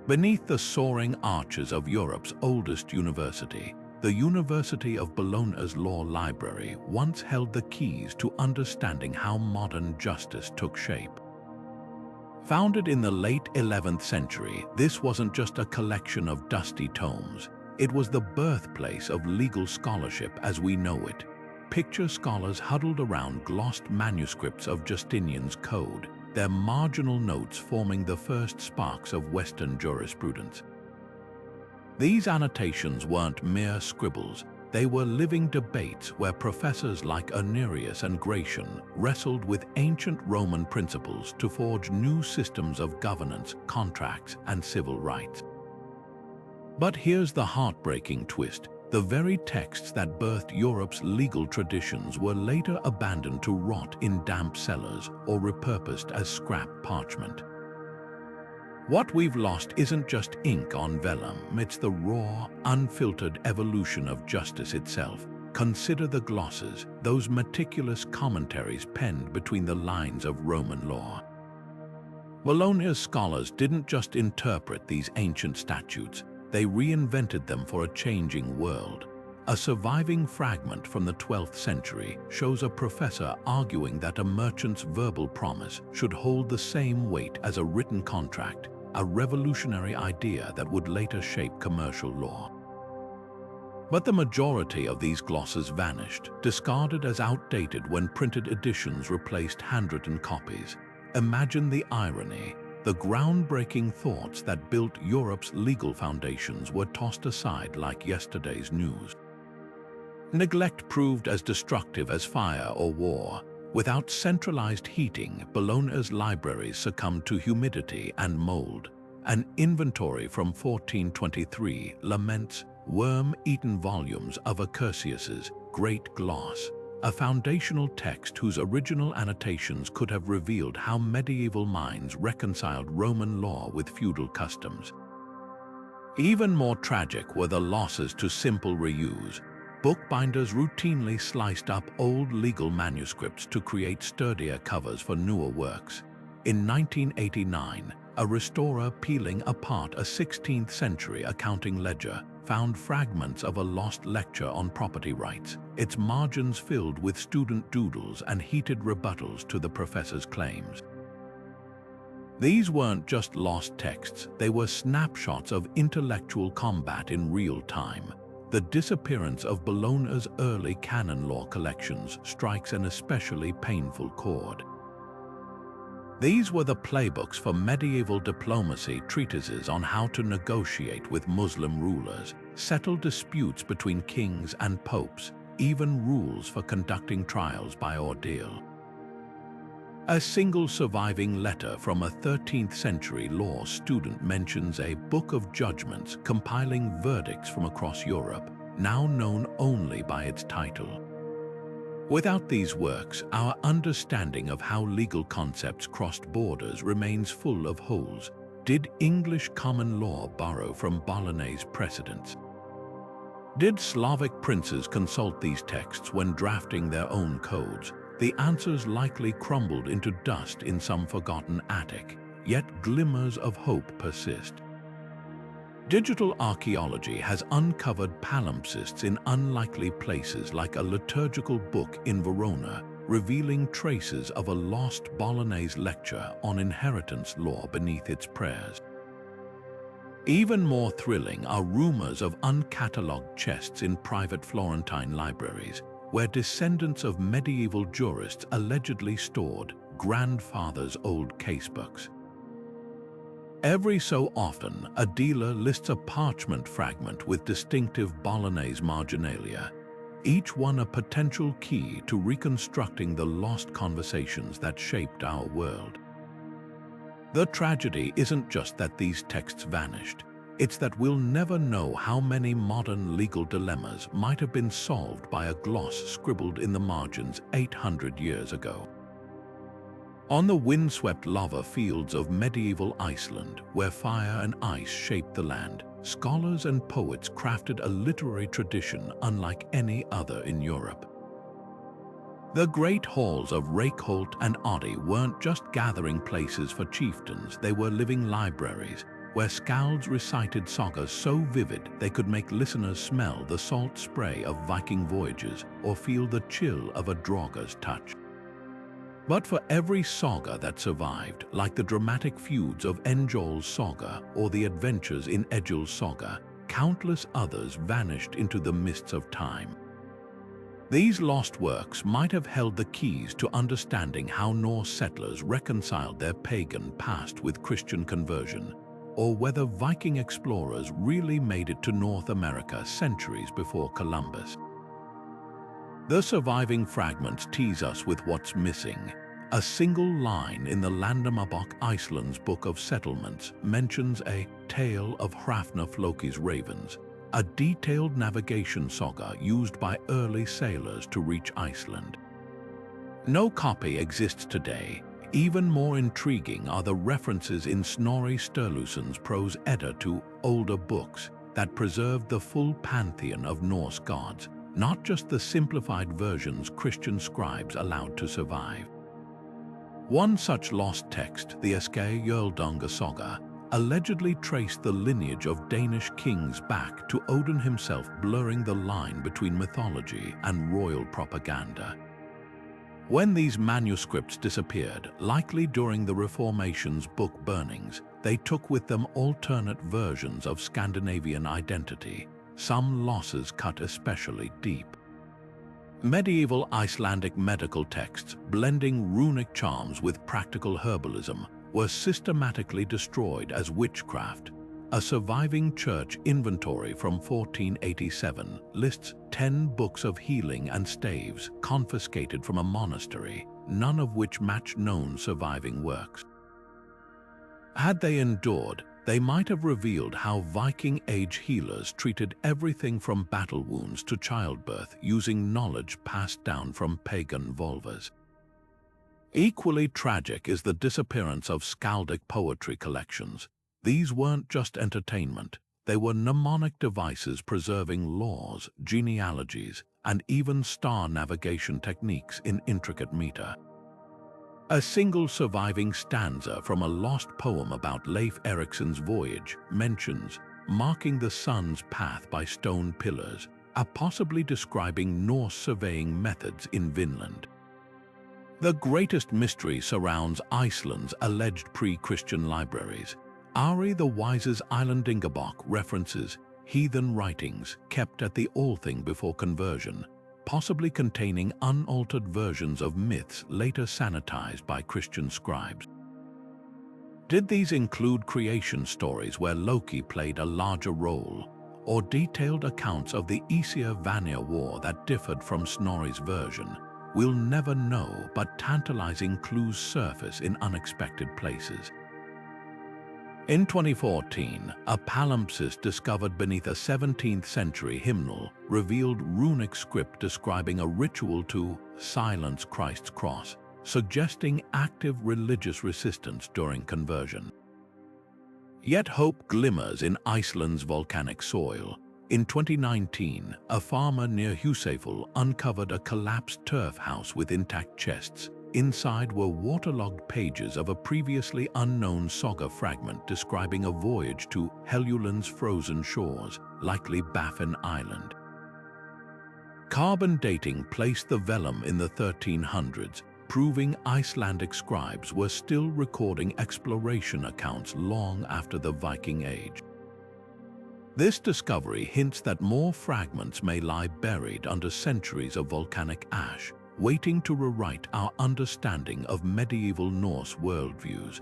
S1: Beneath the soaring arches of Europe's oldest university, the University of Bologna's Law Library once held the keys to understanding how modern justice took shape. Founded in the late 11th century, this wasn't just a collection of dusty tomes. It was the birthplace of legal scholarship as we know it. Picture scholars huddled around glossed manuscripts of Justinian's Code, their marginal notes forming the first sparks of Western jurisprudence. These annotations weren't mere scribbles, they were living debates where professors like Irnerius and Gratian wrestled with ancient Roman principles to forge new systems of governance, contracts, and civil rights. But here's the heartbreaking twist. The very texts that birthed Europe's legal traditions were later abandoned to rot in damp cellars or repurposed as scrap parchment. What we've lost isn't just ink on vellum, it's the raw, unfiltered evolution of justice itself. Consider the glosses, those meticulous commentaries penned between the lines of Roman law. Bologna's scholars didn't just interpret these ancient statutes, they reinvented them for a changing world. A surviving fragment from the 12th century shows a professor arguing that a merchant's verbal promise should hold the same weight as a written contract, a revolutionary idea that would later shape commercial law. But the majority of these glosses vanished, discarded as outdated when printed editions replaced handwritten copies. Imagine the irony. The groundbreaking thoughts that built Europe's legal foundations were tossed aside like yesterday's news. Neglect proved as destructive as fire or war. Without centralized heating, Bologna's libraries succumbed to humidity and mold. An inventory from 1423 laments worm-eaten volumes of Accursius's Great Gloss, a foundational text whose original annotations could have revealed how medieval minds reconciled Roman law with feudal customs. Even more tragic were the losses to simple reuse. Bookbinders routinely sliced up old legal manuscripts to create sturdier covers for newer works. In 1989, a restorer peeling apart a 16th-century accounting ledger found fragments of a lost lecture on property rights, its margins filled with student doodles and heated rebuttals to the professor's claims. These weren't just lost texts, they were snapshots of intellectual combat in real time. The disappearance of Bologna's early canon law collections strikes an especially painful chord. These were the playbooks for medieval diplomacy, treatises on how to negotiate with Muslim rulers, settle disputes between kings and popes, even rules for conducting trials by ordeal. A single surviving letter from a 13th-century law student mentions a book of judgments compiling verdicts from across Europe, now known only by its title. Without these works, our understanding of how legal concepts crossed borders remains full of holes. Did English common law borrow from Bolognese precedents? Did Slavic princes consult these texts when drafting their own codes? The answers likely crumbled into dust in some forgotten attic, yet glimmers of hope persist. Digital archaeology has uncovered palimpsests in unlikely places like a liturgical book in Verona, revealing traces of a lost Bolognese lecture on inheritance law beneath its prayers. Even more thrilling are rumors of uncatalogued chests in private Florentine libraries, where descendants of medieval jurists allegedly stored grandfathers' old casebooks. Every so often, a dealer lists a parchment fragment with distinctive Bolognese marginalia, each one a potential key to reconstructing the lost conversations that shaped our world. The tragedy isn't just that these texts vanished, it's that we'll never know how many modern legal dilemmas might have been solved by a gloss scribbled in the margins 800 years ago. On the windswept lava fields of medieval Iceland, where fire and ice shaped the land, scholars and poets crafted a literary tradition unlike any other in Europe. The great halls of Reykholt and Oddi weren't just gathering places for chieftains, they were living libraries, where skalds recited sagas so vivid they could make listeners smell the salt spray of Viking voyages or feel the chill of a Draugr's touch. But for every saga that survived, like the dramatic feuds of Enjol's saga or the adventures in Egil's saga, countless others vanished into the mists of time. These lost works might have held the keys to understanding how Norse settlers reconciled their pagan past with Christian conversion, or whether Viking explorers really made it to North America centuries before Columbus. The surviving fragments tease us with what's missing. A single line in the Landnámabók, Iceland's Book of Settlements, mentions a tale of Hrafna Floki's ravens, a detailed navigation saga used by early sailors to reach Iceland. No copy exists today. Even more intriguing are the references in Snorri Sturluson's Prose Edda to older books that preserved the full pantheon of Norse gods, not just the simplified versions Christian scribes allowed to survive. One such lost text, the Aske Jarlsdunga saga, allegedly traced the lineage of Danish kings back to Odin himself, blurring the line between mythology and royal propaganda. When these manuscripts disappeared, likely during the Reformation's book burnings, they took with them alternate versions of Scandinavian identity, some losses cut especially deep. Medieval Icelandic medical texts, blending runic charms with practical herbalism, were systematically destroyed as witchcraft. A surviving church inventory from 1487 lists 10 books of healing and staves confiscated from a monastery, none of which match known surviving works. Had they endured, they might have revealed how Viking Age healers treated everything from battle wounds to childbirth using knowledge passed down from pagan vulvas. Equally tragic is the disappearance of skaldic poetry collections. These weren't just entertainment, they were mnemonic devices preserving laws, genealogies, and even star navigation techniques in intricate meter. A single surviving stanza from a lost poem about Leif Erikson's voyage mentions marking the sun's path by stone pillars, possibly describing Norse surveying methods in Vinland. The greatest mystery surrounds Iceland's alleged pre-Christian libraries. Ari the Wise's Islandingabok references heathen writings kept at the Althing before conversion, possibly containing unaltered versions of myths later sanitized by Christian scribes. Did these include creation stories where Loki played a larger role, or detailed accounts of the Aesir-Vanir War that differed from Snorri's version? We'll never know, but tantalizing clues surface in unexpected places. In 2014, a palimpsest discovered beneath a 17th-century hymnal revealed runic script describing a ritual to silence Christ's cross, suggesting active religious resistance during conversion. Yet hope glimmers in Iceland's volcanic soil. In 2019, a farmer near Husafell uncovered a collapsed turf house with intact chests. Inside were waterlogged pages of a previously unknown saga fragment describing a voyage to Helluland's frozen shores, likely Baffin Island. Carbon dating placed the vellum in the 1300s, proving Icelandic scribes were still recording exploration accounts long after the Viking Age. This discovery hints that more fragments may lie buried under centuries of volcanic ash, waiting to rewrite our understanding of medieval Norse worldviews.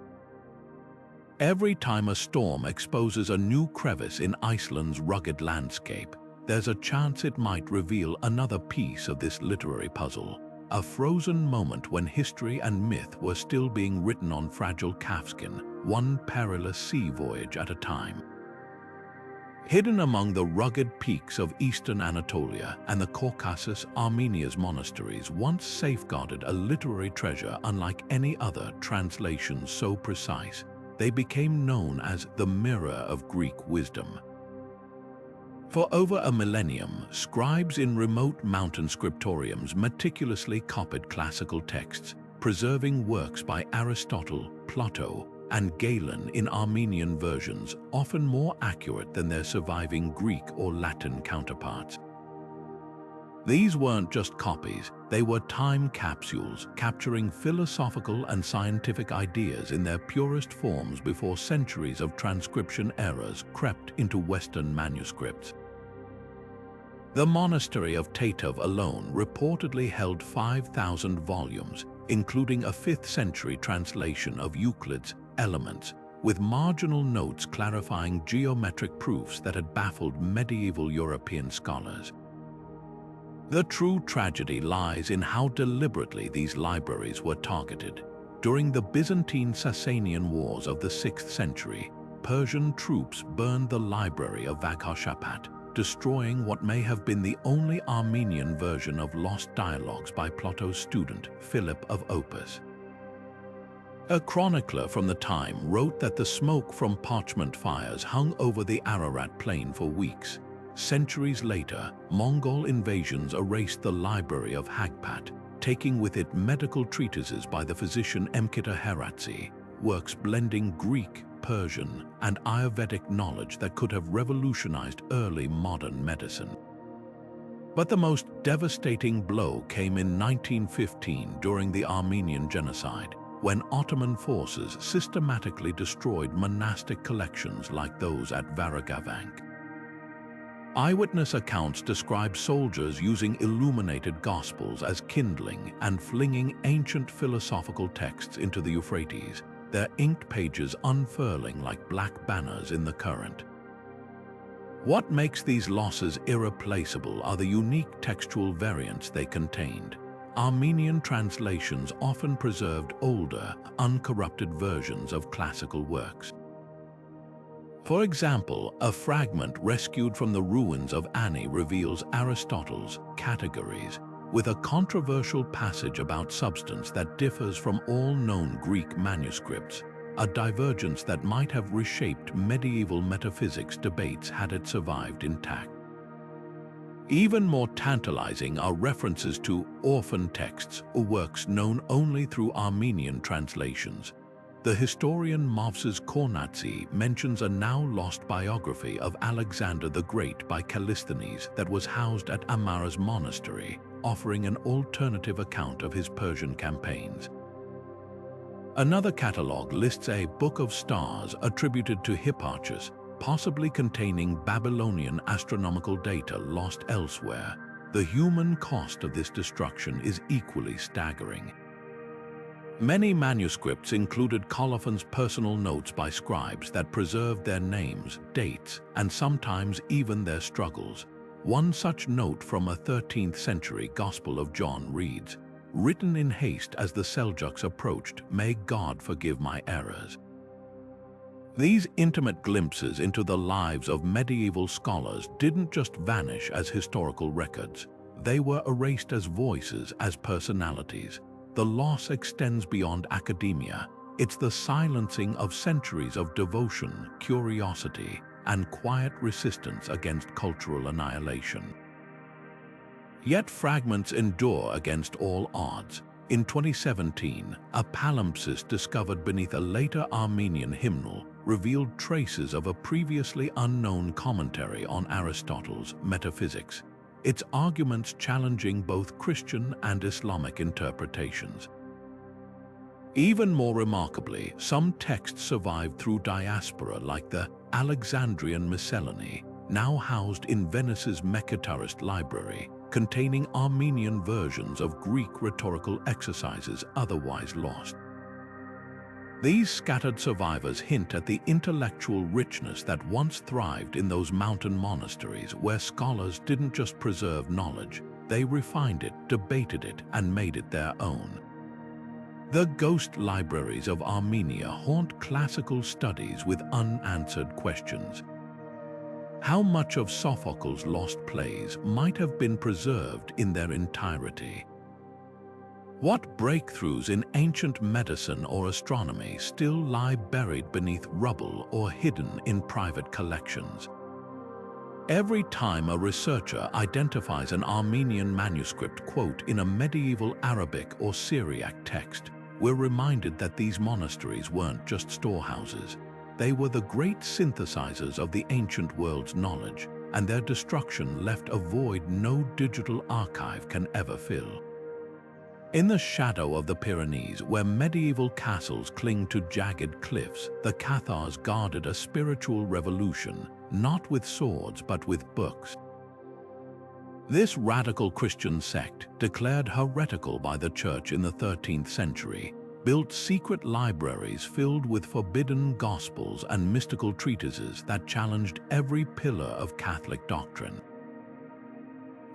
S1: Every time a storm exposes a new crevice in Iceland's rugged landscape, there's a chance it might reveal another piece of this literary puzzle, a frozen moment when history and myth were still being written on fragile calfskin, one perilous sea voyage at a time. Hidden among the rugged peaks of eastern Anatolia and the Caucasus, Armenia's monasteries once safeguarded a literary treasure unlike any other translation so precise. They became known as the mirror of Greek wisdom. For over a millennium, scribes in remote mountain scriptoriums meticulously copied classical texts, preserving works by Aristotle, Plato, and Galen in Armenian versions, often more accurate than their surviving Greek or Latin counterparts. These weren't just copies, they were time capsules capturing philosophical and scientific ideas in their purest forms before centuries of transcription errors crept into Western manuscripts. The monastery of Tatov alone reportedly held 5,000 volumes, including a 5th-century translation of Euclid's Elements, with marginal notes clarifying geometric proofs that had baffled medieval European scholars. The true tragedy lies in how deliberately these libraries were targeted. During the Byzantine-Sasanian Wars of the 6th century, Persian troops burned the library of Vaghashapat, destroying what may have been the only Armenian version of lost dialogues by Plato's student, Philip of Opus. A chronicler from the time wrote that the smoke from parchment fires hung over the Ararat plain for weeks. Centuries later, Mongol invasions erased the library of Hagpat, taking with it medical treatises by the physician Emkita Heratsi, works blending Greek, Persian, and Ayurvedic knowledge that could have revolutionized early modern medicine. But the most devastating blow came in 1915 during the Armenian genocide, when Ottoman forces systematically destroyed monastic collections like those at Varagavank. Eyewitness accounts describe soldiers using illuminated gospels as kindling and flinging ancient philosophical texts into the Euphrates, their inked pages unfurling like black banners in the current. What makes these losses irreplaceable are the unique textual variants they contained. Armenian translations often preserved older, uncorrupted versions of classical works. For example, a fragment rescued from the ruins of Ani reveals Aristotle's Categories, with a controversial passage about substance that differs from all known Greek manuscripts, a divergence that might have reshaped medieval metaphysics debates had it survived intact. Even more tantalizing are references to orphan texts or works known only through Armenian translations. The historian Movses Kornatsi mentions a now-lost biography of Alexander the Great by Callisthenes that was housed at Amara's monastery, offering an alternative account of his Persian campaigns. Another catalogue lists a Book of Stars attributed to Hipparchus, possibly containing Babylonian astronomical data lost elsewhere. The human cost of this destruction is equally staggering. Many manuscripts included Colophon's personal notes by scribes that preserved their names, dates, and sometimes even their struggles. One such note from a 13th century Gospel of John reads, "Written in haste as the Seljuks approached, may God forgive my errors." These intimate glimpses into the lives of medieval scholars didn't just vanish as historical records. They were erased as voices, as personalities. The loss extends beyond academia. It's the silencing of centuries of devotion, curiosity, and quiet resistance against cultural annihilation. Yet fragments endure against all odds. In 2017, a palimpsest discovered beneath a later Armenian hymnal revealed traces of a previously unknown commentary on Aristotle's Metaphysics, its arguments challenging both Christian and Islamic interpretations. Even more remarkably, some texts survived through diaspora, like the Alexandrian Miscellany, now housed in Venice's Mekhitarist Library, containing Armenian versions of Greek rhetorical exercises otherwise lost. These scattered survivors hint at the intellectual richness that once thrived in those mountain monasteries where scholars didn't just preserve knowledge, they refined it, debated it, and made it their own. The ghost libraries of Armenia haunt classical studies with unanswered questions. How much of Sophocles' lost plays might have been preserved in their entirety? What breakthroughs in ancient medicine or astronomy still lie buried beneath rubble or hidden in private collections? Every time a researcher identifies an Armenian manuscript quote in a medieval Arabic or Syriac text, we're reminded that these monasteries weren't just storehouses. They were the great synthesizers of the ancient world's knowledge, and their destruction left a void no digital archive can ever fill. In the shadow of the Pyrenees, where medieval castles cling to jagged cliffs, the Cathars guarded a spiritual revolution, not with swords but with books. This radical Christian sect, declared heretical by the Church in the 13th century, built secret libraries filled with forbidden gospels and mystical treatises that challenged every pillar of Catholic doctrine.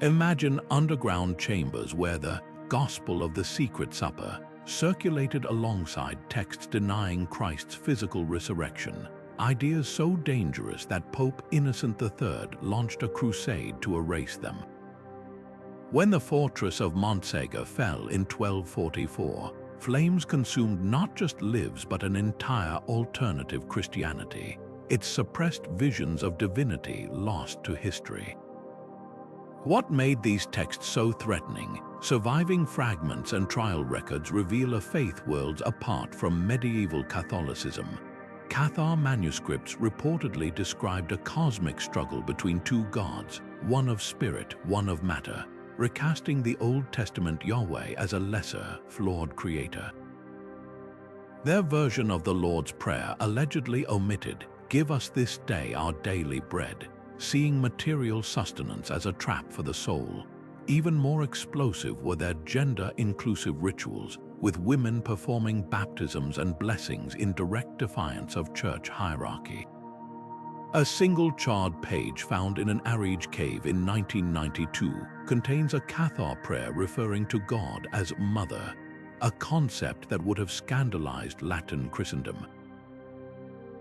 S1: Imagine underground chambers where the Gospel of the Secret Supper circulated alongside texts denying Christ's physical resurrection, ideas so dangerous that Pope Innocent III launched a crusade to erase them. When the fortress of Montségur fell in 1244, flames consumed not just lives but an entire alternative Christianity. It suppressed visions of divinity lost to history. What made these texts so threatening? Surviving fragments and trial records reveal a faith worlds apart from medieval Catholicism. Cathar manuscripts reportedly described a cosmic struggle between two gods, one of spirit, one of matter, recasting the Old Testament Yahweh as a lesser, flawed creator. Their version of the Lord's Prayer allegedly omitted, "Give us this day our daily bread," seeing material sustenance as a trap for the soul. Even more explosive were their gender-inclusive rituals, with women performing baptisms and blessings in direct defiance of church hierarchy. A single charred page found in an Arij cave in 1992 contains a Cathar prayer referring to God as Mother, a concept that would have scandalized Latin Christendom.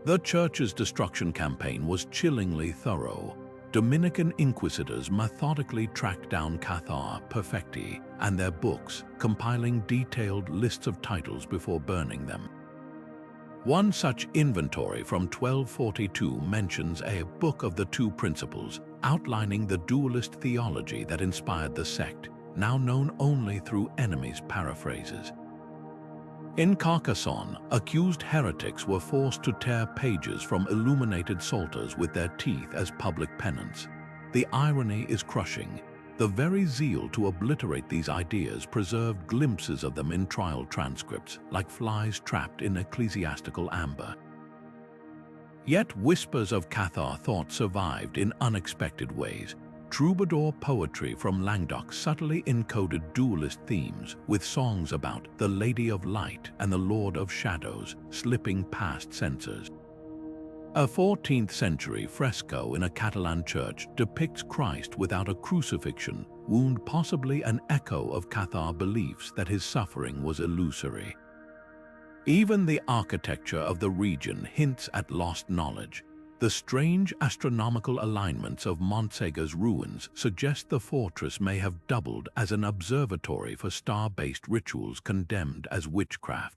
S1: The Church's destruction campaign was chillingly thorough. Dominican inquisitors methodically tracked down Cathar perfecti and their books, compiling detailed lists of titles before burning them. One such inventory from 1242 mentions a Book of the Two Principles, outlining the dualist theology that inspired the sect, now known only through enemies' paraphrases. In Carcassonne, accused heretics were forced to tear pages from illuminated psalters with their teeth as public penance. The irony is crushing. The very zeal to obliterate these ideas preserved glimpses of them in trial transcripts, like flies trapped in ecclesiastical amber. Yet whispers of Cathar thought survived in unexpected ways. Troubadour poetry from Languedoc subtly encoded dualist themes, with songs about the Lady of Light and the Lord of Shadows slipping past censors. A 14th-century fresco in a Catalan church depicts Christ without a crucifixion wound, possibly an echo of Cathar beliefs that his suffering was illusory. Even the architecture of the region hints at lost knowledge. The strange astronomical alignments of Montségur's ruins suggest the fortress may have doubled as an observatory for star-based rituals condemned as witchcraft.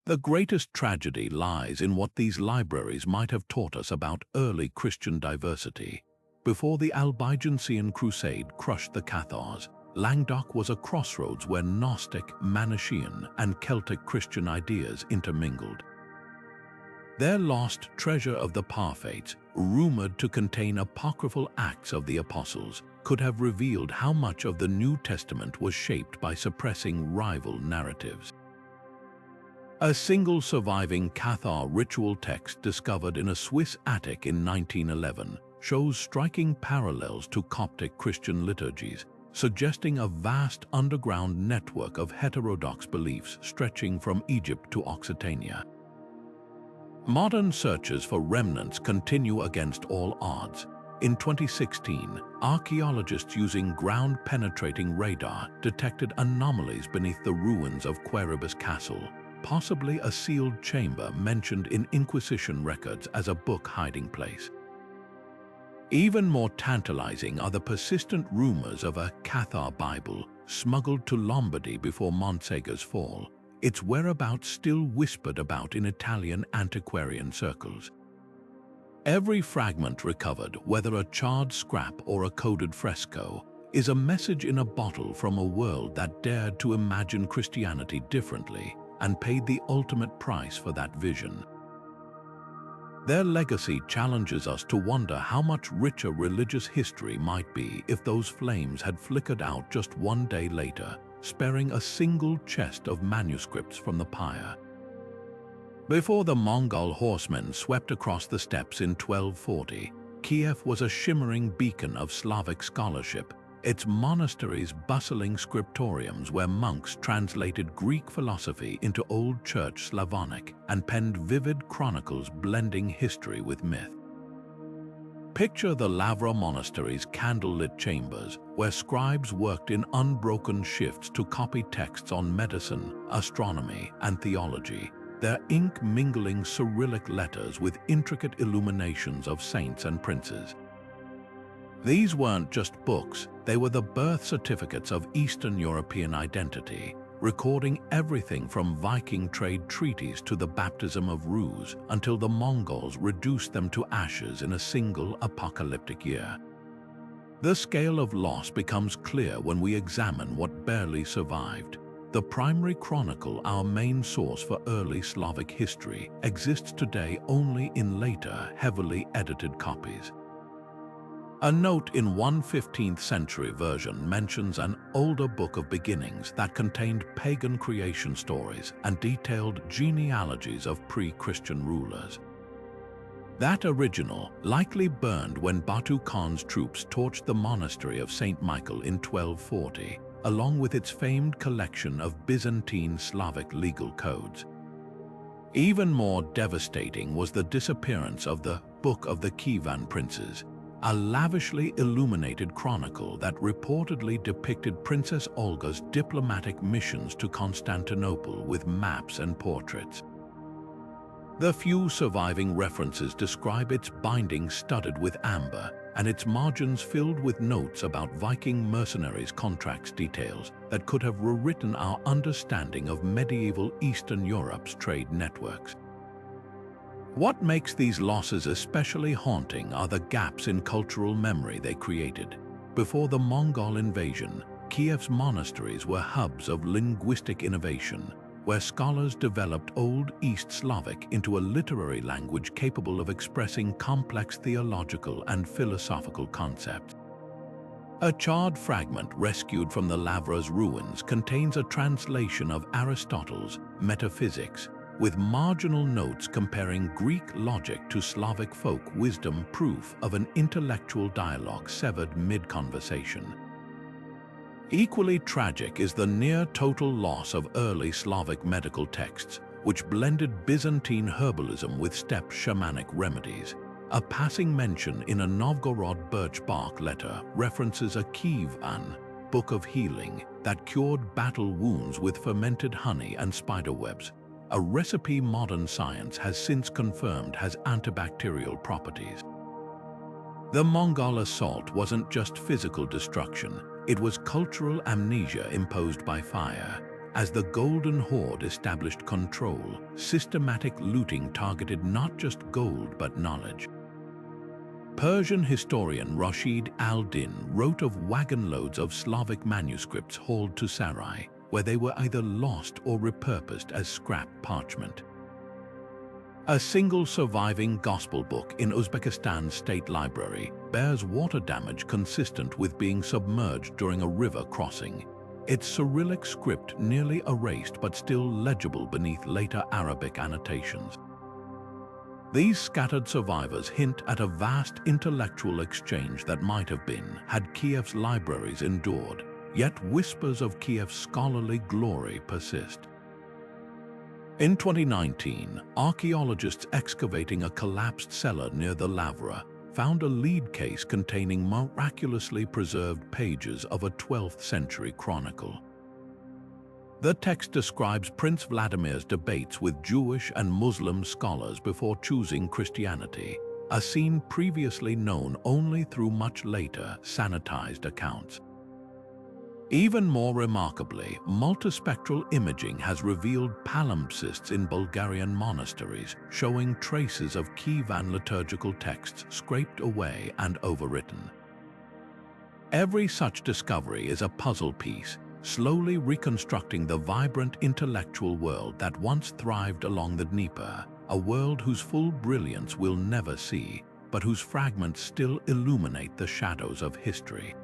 S1: The greatest tragedy lies in what these libraries might have taught us about early Christian diversity. Before the Albigensian Crusade crushed the Cathars, Languedoc was a crossroads where Gnostic, Manichaean, and Celtic Christian ideas intermingled. Their lost treasure of the Parfates, rumored to contain apocryphal Acts of the Apostles, could have revealed how much of the New Testament was shaped by suppressing rival narratives. A single surviving Cathar ritual text discovered in a Swiss attic in 1911 shows striking parallels to Coptic Christian liturgies, suggesting a vast underground network of heterodox beliefs stretching from Egypt to Occitania. Modern searches for remnants continue against all odds. In 2016, archaeologists using ground-penetrating radar detected anomalies beneath the ruins of Queribus Castle, possibly a sealed chamber mentioned in Inquisition records as a book hiding place. Even more tantalizing are the persistent rumors of a Cathar Bible smuggled to Lombardy before Montségur's fall, its whereabouts still whispered about in Italian antiquarian circles. Every fragment recovered, whether a charred scrap or a coded fresco, is a message in a bottle from a world that dared to imagine Christianity differently and paid the ultimate price for that vision. Their legacy challenges us to wonder how much richer religious history might be if those flames had flickered out just one day later, sparing a single chest of manuscripts from the pyre. Before the Mongol horsemen swept across the steppes in 1240, Kiev was a shimmering beacon of Slavic scholarship, its monasteries bustling scriptoriums where monks translated Greek philosophy into Old Church Slavonic and penned vivid chronicles blending history with myth. Picture the Lavra monastery's candlelit chambers, where scribes worked in unbroken shifts to copy texts on medicine, astronomy, and theology, their ink-mingling Cyrillic letters with intricate illuminations of saints and princes. These weren't just books, they were the birth certificates of Eastern European identity, recording everything from Viking trade treaties to the baptism of Rus until the Mongols reduced them to ashes in a single apocalyptic year. The scale of loss becomes clear when we examine what barely survived. The primary chronicle, our main source for early Slavic history, exists today only in later, heavily edited copies. A note in one 15th century version mentions an older book of beginnings that contained pagan creation stories and detailed genealogies of pre-Christian rulers. That original likely burned when Batu Khan's troops torched the monastery of St. Michael in 1240, along with its famed collection of Byzantine Slavic legal codes. Even more devastating was the disappearance of the Book of the Kievan Princes, a lavishly illuminated chronicle that reportedly depicted Princess Olga's diplomatic missions to Constantinople with maps and portraits. The few surviving references describe its bindings studded with amber and its margins filled with notes about Viking mercenaries' contracts details that could have rewritten our understanding of medieval Eastern Europe's trade networks. What makes these losses especially haunting are the gaps in cultural memory they created. Before the Mongol invasion, Kiev's monasteries were hubs of linguistic innovation, where scholars developed Old East Slavic into a literary language capable of expressing complex theological and philosophical concepts. A charred fragment rescued from the Lavra's ruins contains a translation of Aristotle's Metaphysics, with marginal notes comparing Greek logic to Slavic folk wisdom, proof of an intellectual dialogue severed mid-conversation. Equally tragic is the near-total loss of early Slavic medical texts, which blended Byzantine herbalism with steppe shamanic remedies. A passing mention in a Novgorod birch bark letter references a Kievan book of healing that cured battle wounds with fermented honey and spiderwebs, a recipe modern science has since confirmed has antibacterial properties. The Mongol assault wasn't just physical destruction, it was cultural amnesia imposed by fire. As the Golden Horde established control, systematic looting targeted not just gold but knowledge. Persian historian Rashid al-Din wrote of wagon-loads of Slavic manuscripts hauled to Sarai, where they were either lost or repurposed as scrap parchment. A single surviving gospel book in Uzbekistan's state library bears water damage consistent with being submerged during a river crossing, its Cyrillic script nearly erased but still legible beneath later Arabic annotations. These scattered survivors hint at a vast intellectual exchange that might have been had Kiev's libraries endured. Yet whispers of Kiev's scholarly glory persist. In 2019, archaeologists excavating a collapsed cellar near the Lavra found a lead case containing miraculously preserved pages of a 12th century chronicle. The text describes Prince Vladimir's debates with Jewish and Muslim scholars before choosing Christianity, a scene previously known only through much later sanitized accounts. Even more remarkably, multispectral imaging has revealed palimpsests in Bulgarian monasteries, showing traces of Kievan liturgical texts scraped away and overwritten. Every such discovery is a puzzle piece, slowly reconstructing the vibrant intellectual world that once thrived along the Dnieper, a world whose full brilliance we'll never see, but whose fragments still illuminate the shadows of history.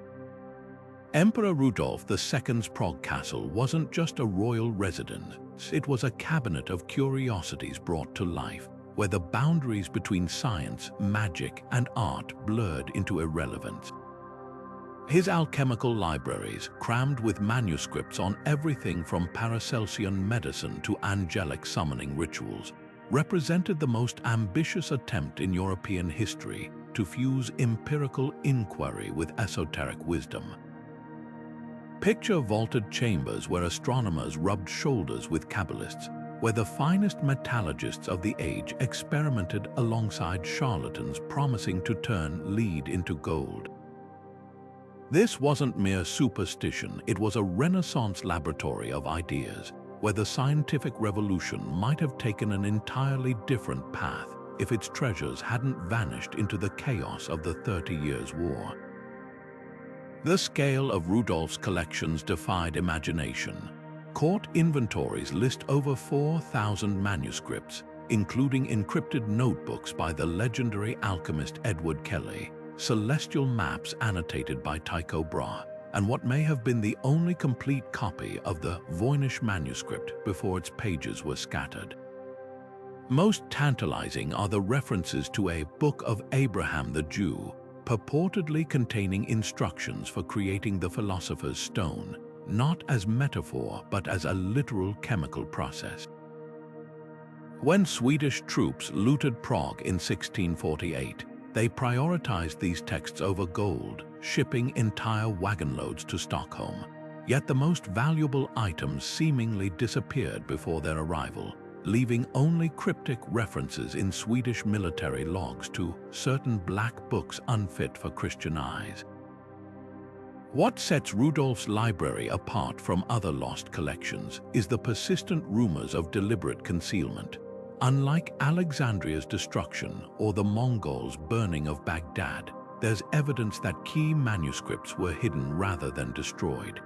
S1: Emperor Rudolf II's Prague castle wasn't just a royal residence, it was a cabinet of curiosities brought to life, where the boundaries between science, magic, and art blurred into irrelevance. His alchemical libraries, crammed with manuscripts on everything from Paracelsian medicine to angelic summoning rituals, represented the most ambitious attempt in European history to fuse empirical inquiry with esoteric wisdom. Picture vaulted chambers where astronomers rubbed shoulders with Kabbalists, where the finest metallurgists of the age experimented alongside charlatans promising to turn lead into gold. This wasn't mere superstition, it was a Renaissance laboratory of ideas, where the scientific revolution might have taken an entirely different path if its treasures hadn't vanished into the chaos of the 30 Years' War. The scale of Rudolph's collections defied imagination. Court inventories list over 4,000 manuscripts, including encrypted notebooks by the legendary alchemist Edward Kelly, celestial maps annotated by Tycho Brahe, and what may have been the only complete copy of the Voynich manuscript before its pages were scattered. Most tantalizing are the references to a Book of Abraham the Jew, purportedly containing instructions for creating the philosopher's stone, not as metaphor but as a literal chemical process. When Swedish troops looted Prague in 1648, they prioritized these texts over gold, shipping entire wagon loads to Stockholm. Yet the most valuable items seemingly disappeared before their arrival, leaving only cryptic references in Swedish military logs to certain black books unfit for Christian eyes. What sets Rudolph's library apart from other lost collections is the persistent rumors of deliberate concealment. Unlike Alexandria's destruction or the Mongols' burning of Baghdad, there's evidence that key manuscripts were hidden rather than destroyed.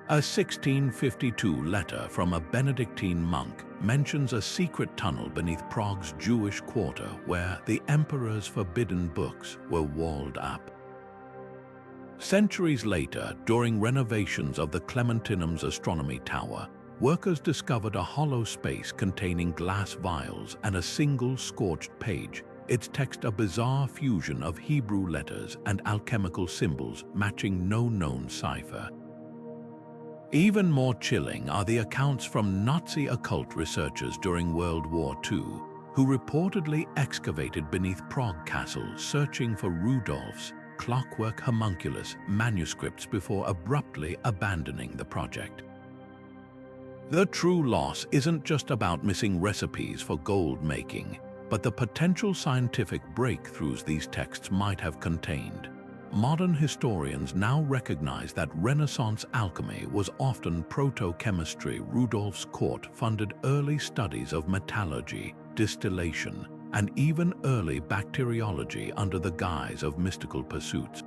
S1: A 1652 letter from a Benedictine monk mentions a secret tunnel beneath Prague's Jewish quarter where the emperor's forbidden books were walled up. Centuries later, during renovations of the Clementinum's astronomy tower, workers discovered a hollow space containing glass vials and a single scorched page, its text a bizarre fusion of Hebrew letters and alchemical symbols matching no known cipher. Even more chilling are the accounts from Nazi occult researchers during World War II, who reportedly excavated beneath Prague Castle searching for Rudolph's clockwork homunculus manuscripts before abruptly abandoning the project. The true loss isn't just about missing recipes for gold making, but the potential scientific breakthroughs these texts might have contained. Modern historians now recognize that Renaissance alchemy was often proto-chemistry. Rudolph's court funded early studies of metallurgy, distillation, and even early bacteriology under the guise of mystical pursuits.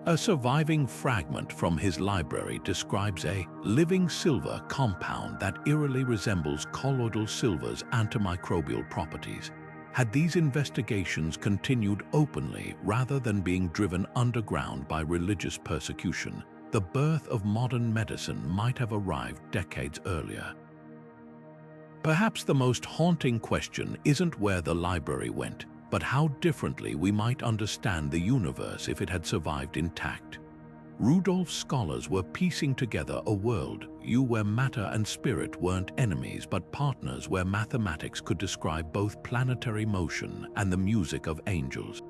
S1: A surviving fragment from his library describes a living silver compound that eerily resembles colloidal silver's antimicrobial properties. Had these investigations continued openly rather than being driven underground by religious persecution, the birth of modern medicine might have arrived decades earlier. Perhaps the most haunting question isn't where the library went, but how differently we might understand the universe if it had survived intact. Rudolph's scholars were piecing together a world where matter and spirit weren't enemies but partners, where mathematics could describe both planetary motion and the music of angels.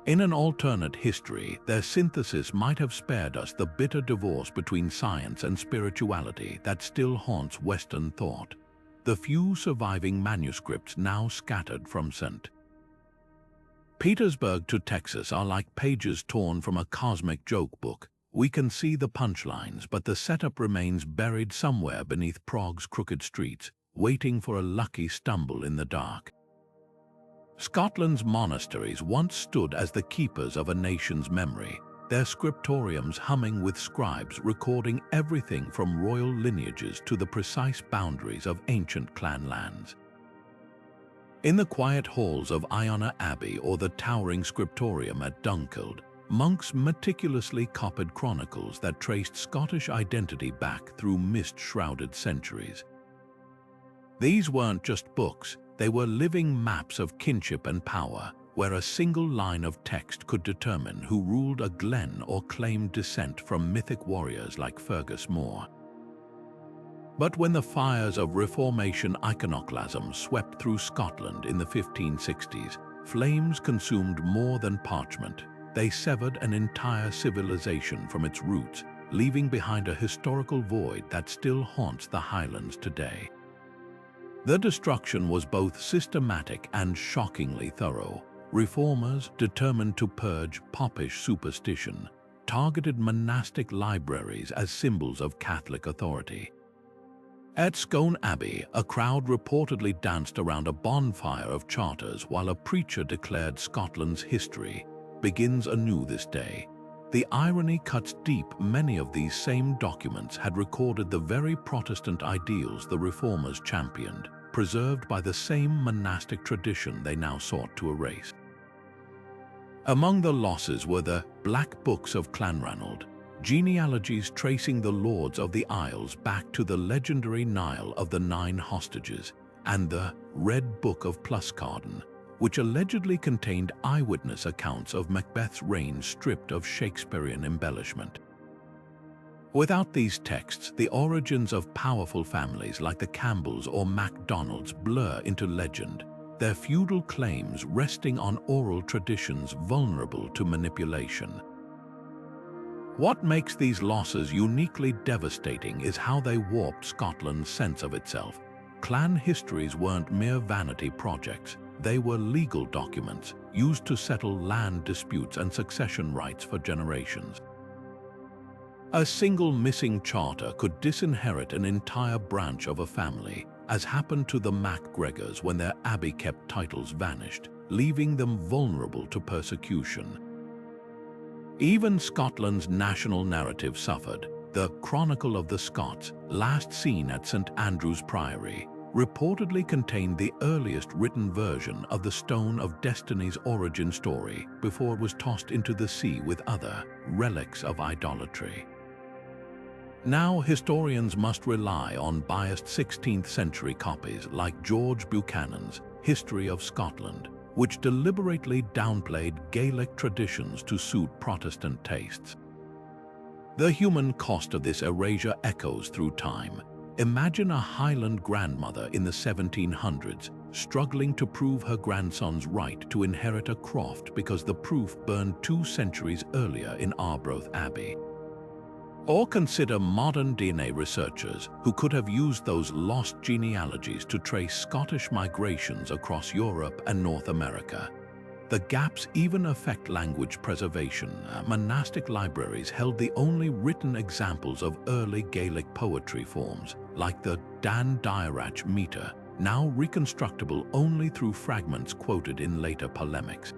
S1: In an alternate history, their synthesis might have spared us the bitter divorce between science and spirituality that still haunts Western thought. The few surviving manuscripts now scattered from St. Petersburg to Texas are like pages torn from a cosmic joke book. We can see the punchlines, but the setup remains buried somewhere beneath Prague's crooked streets, waiting for a lucky stumble in the dark. Scotland's monasteries once stood as the keepers of a nation's memory, their scriptoriums humming with scribes recording everything from royal lineages to the precise boundaries of ancient clan lands. In the quiet halls of Iona Abbey or the towering scriptorium at Dunkeld, monks meticulously copied chronicles that traced Scottish identity back through mist-shrouded centuries. These weren't just books, they were living maps of kinship and power, where a single line of text could determine who ruled a glen or claimed descent from mythic warriors like Fergus Moore. But when the fires of Reformation iconoclasm swept through Scotland in the 1560s, flames consumed more than parchment. They severed an entire civilization from its roots, leaving behind a historical void that still haunts the highlands today. The destruction was both systematic and shockingly thorough. Reformers, determined to purge popish superstition, targeted monastic libraries as symbols of Catholic authority. At Scone Abbey, a crowd reportedly danced around a bonfire of Chartres while a preacher declared Scotland's history begins anew this day. The irony cuts deep. Many of these same documents had recorded the very Protestant ideals the Reformers championed, preserved by the same monastic tradition they now sought to erase. Among the losses were the Black Books of Clanranald, genealogies tracing the lords of the Isles back to the legendary Nile of the Nine Hostages, and the Red Book of Pluscarden, which allegedly contained eyewitness accounts of Macbeth's reign stripped of Shakespearean embellishment. Without these texts, the origins of powerful families like the Campbells or MacDonalds blur into legend, their feudal claims resting on oral traditions vulnerable to manipulation. What makes these losses uniquely devastating is how they warped Scotland's sense of itself. Clan histories weren't mere vanity projects. They were legal documents used to settle land disputes and succession rights for generations. A single missing charter could disinherit an entire branch of a family, as happened to the MacGregors when their abbey-kept titles vanished, leaving them vulnerable to persecution. Even Scotland's national narrative suffered. The Chronicle of the Scots, last seen at St. Andrew's Priory, reportedly contained the earliest written version of the Stone of Destiny's origin story before it was tossed into the sea with other relics of idolatry. Now, historians must rely on biased 16th century copies like George Buchanan's History of Scotland, which deliberately downplayed Gaelic traditions to suit Protestant tastes. The human cost of this erasure echoes through time. Imagine a Highland grandmother in the 1700s struggling to prove her grandson's right to inherit a croft because the proof burned 2 centuries earlier in Arbroath Abbey. Or consider modern DNA researchers who could have used those lost genealogies to trace Scottish migrations across Europe and North America. The gaps even affect language preservation. Monastic libraries held the only written examples of early Gaelic poetry forms, like the Dan Dyrach meter, now reconstructible only through fragments quoted in later polemics.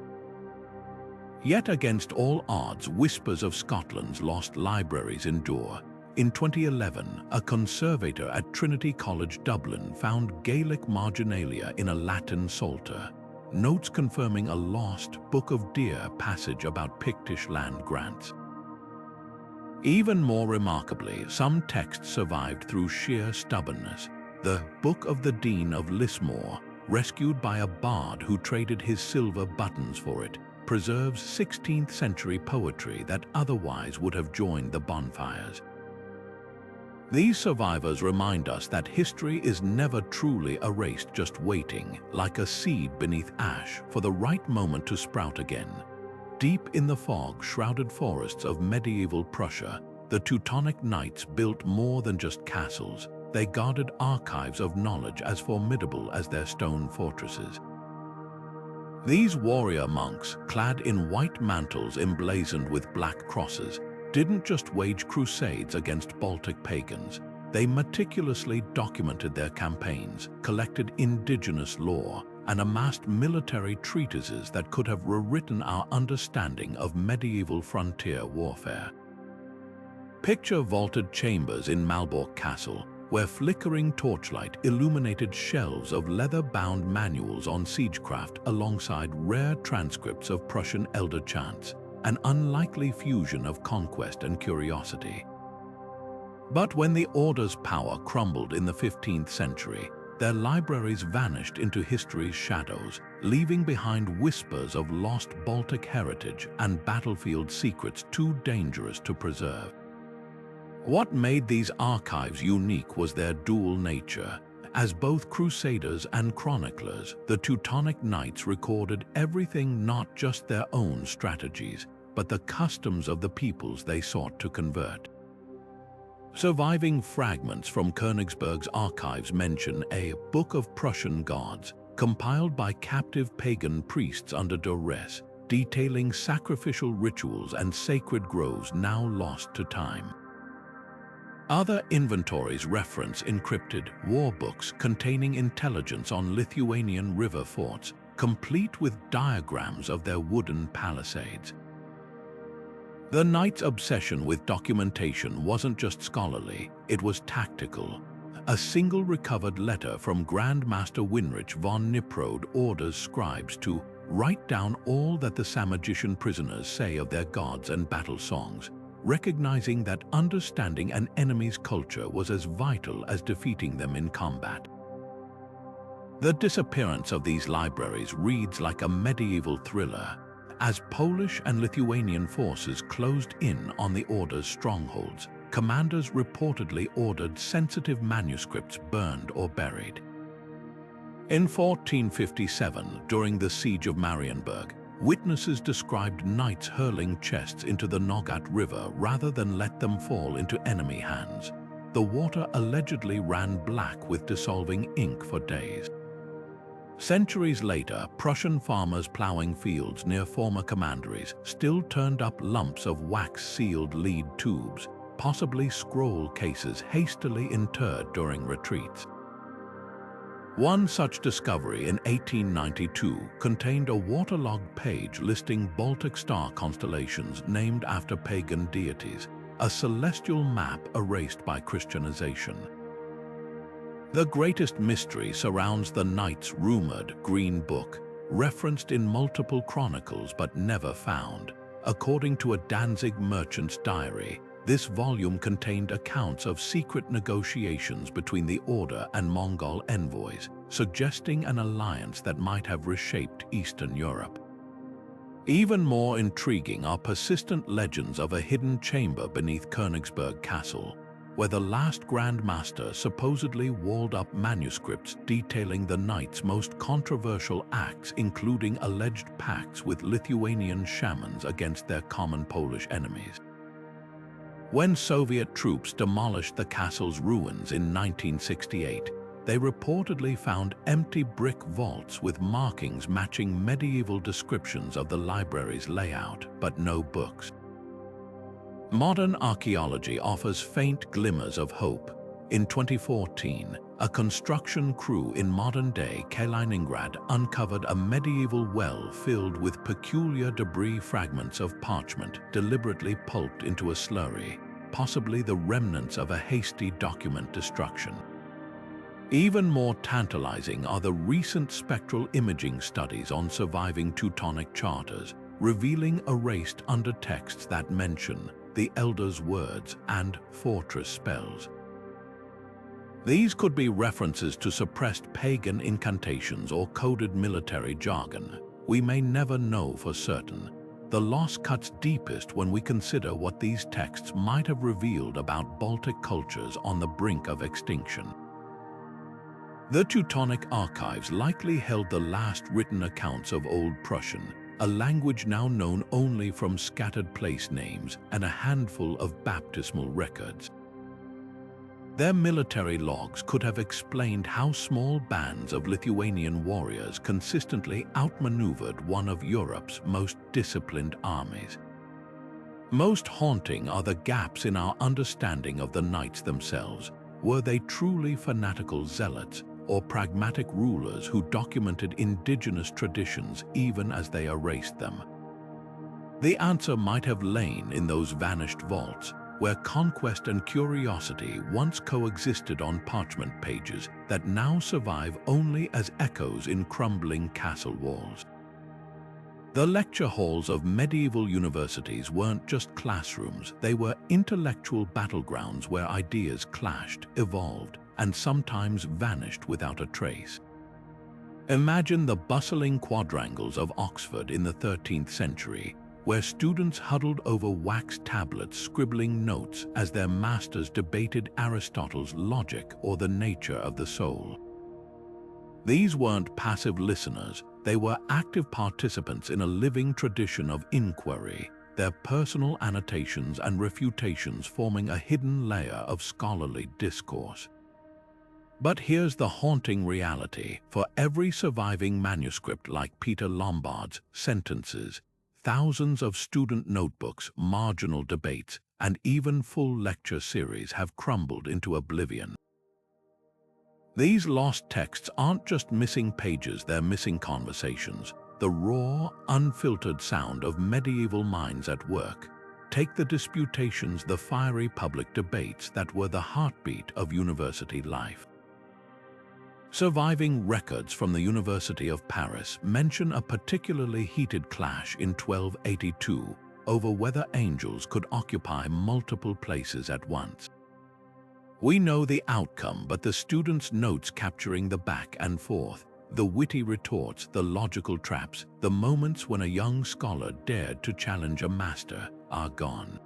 S1: Yet against all odds, whispers of Scotland's lost libraries endure. In 2011, a conservator at Trinity College Dublin found Gaelic marginalia in a Latin psalter, notes confirming a lost Book of Deer passage about Pictish land grants. Even more remarkably, some texts survived through sheer stubbornness. The Book of the Dean of Lismore, rescued by a bard who traded his silver buttons for it, preserves 16th century poetry that otherwise would have joined the bonfires. These survivors remind us that history is never truly erased, just waiting, like a seed beneath ash, for the right moment to sprout again. Deep in the fog-shrouded forests of medieval Prussia, the Teutonic knights built more than just castles. They guarded archives of knowledge as formidable as their stone fortresses. These warrior monks, clad in white mantles emblazoned with black crosses, didn't just wage crusades against Baltic pagans. They meticulously documented their campaigns, collected indigenous lore, and amassed military treatises that could have rewritten our understanding of medieval frontier warfare. Picture vaulted chambers in Malbork Castle, where flickering torchlight illuminated shelves of leather-bound manuals on siegecraft alongside rare transcripts of Prussian elder chants, an unlikely fusion of conquest and curiosity. But when the Order's power crumbled in the 15th century, their libraries vanished into history's shadows, leaving behind whispers of lost Baltic heritage and battlefield secrets too dangerous to preserve. What made these archives unique was their dual nature. As both crusaders and chroniclers, the Teutonic Knights recorded everything, not just their own strategies, but the customs of the peoples they sought to convert. Surviving fragments from Königsberg's archives mention a Book of Prussian Gods, compiled by captive pagan priests under duress, detailing sacrificial rituals and sacred groves now lost to time. Other inventories reference encrypted war books containing intelligence on Lithuanian river forts, complete with diagrams of their wooden palisades. The Knights' obsession with documentation wasn't just scholarly, it was tactical. A single recovered letter from Grand Master Winrich von Niprode orders scribes to write down all that the Samogitian prisoners say of their gods and battle songs, recognizing that understanding an enemy's culture was as vital as defeating them in combat. The disappearance of these libraries reads like a medieval thriller, as Polish and Lithuanian forces closed in on the Order's strongholds. Commanders reportedly ordered sensitive manuscripts burned or buried. In 1457, during the Siege of Marienburg, witnesses described knights hurling chests into the Nogat River rather than let them fall into enemy hands. The water allegedly ran black with dissolving ink for days. Centuries later, Prussian farmers plowing fields near former commanderies still turned up lumps of wax-sealed lead tubes, possibly scroll cases hastily interred during retreats. One such discovery in 1892 contained a waterlogged page listing Baltic star constellations named after pagan deities, a celestial map erased by Christianization. The greatest mystery surrounds the Knights' rumored Green Book, referenced in multiple chronicles but never found. According to a Danzig merchant's diary, this volume contained accounts of secret negotiations between the Order and Mongol envoys, suggesting an alliance that might have reshaped Eastern Europe. Even more intriguing are persistent legends of a hidden chamber beneath Königsberg Castle, where the last Grand Master supposedly walled up manuscripts detailing the Knights' most controversial acts, including alleged pacts with Lithuanian shamans against their common Polish enemies. When Soviet troops demolished the castle's ruins in 1968, they reportedly found empty brick vaults with markings matching medieval descriptions of the library's layout, but no books. Modern archaeology offers faint glimmers of hope. In 2014, a construction crew in modern-day Kaliningrad uncovered a medieval well filled with peculiar debris fragments of parchment deliberately pulped into a slurry, possibly the remnants of a hasty document destruction. Even more tantalizing are the recent spectral imaging studies on surviving Teutonic charters, revealing erased undertexts that mention the elders' words and fortress spells. These could be references to suppressed pagan incantations or coded military jargon. We may never know for certain. The loss cuts deepest when we consider what these texts might have revealed about Baltic cultures on the brink of extinction. The Teutonic archives likely held the last written accounts of Old Prussian, a language now known only from scattered place names and a handful of baptismal records. Their military logs could have explained how small bands of Lithuanian warriors consistently outmaneuvered one of Europe's most disciplined armies. Most haunting are the gaps in our understanding of the knights themselves. Were they truly fanatical zealots, or pragmatic rulers who documented indigenous traditions even as they erased them? The answer might have lain in those vanished vaults, where conquest and curiosity once coexisted on parchment pages that now survive only as echoes in crumbling castle walls. The lecture halls of medieval universities weren't just classrooms, they were intellectual battlegrounds where ideas clashed, evolved, and sometimes vanished without a trace. Imagine the bustling quadrangles of Oxford in the 13th century, where students huddled over wax tablets scribbling notes as their masters debated Aristotle's logic or the nature of the soul. These weren't passive listeners, they were active participants in a living tradition of inquiry. their personal annotations and refutations forming a hidden layer of scholarly discourse. But here's the haunting reality. For every surviving manuscript like Peter Lombard's Sentences, thousands of student notebooks, marginal debates, and even full lecture series have crumbled into oblivion. These lost texts aren't just missing pages, they're missing conversations, the raw, unfiltered sound of medieval minds at work. Take the disputations, the fiery public debates that were the heartbeat of university life. Surviving records from the University of Paris mention a particularly heated clash in 1282 over whether angels could occupy multiple places at once. We know the outcome, but the students' notes capturing the back and forth, the witty retorts, the logical traps, the moments when a young scholar dared to challenge a master are gone.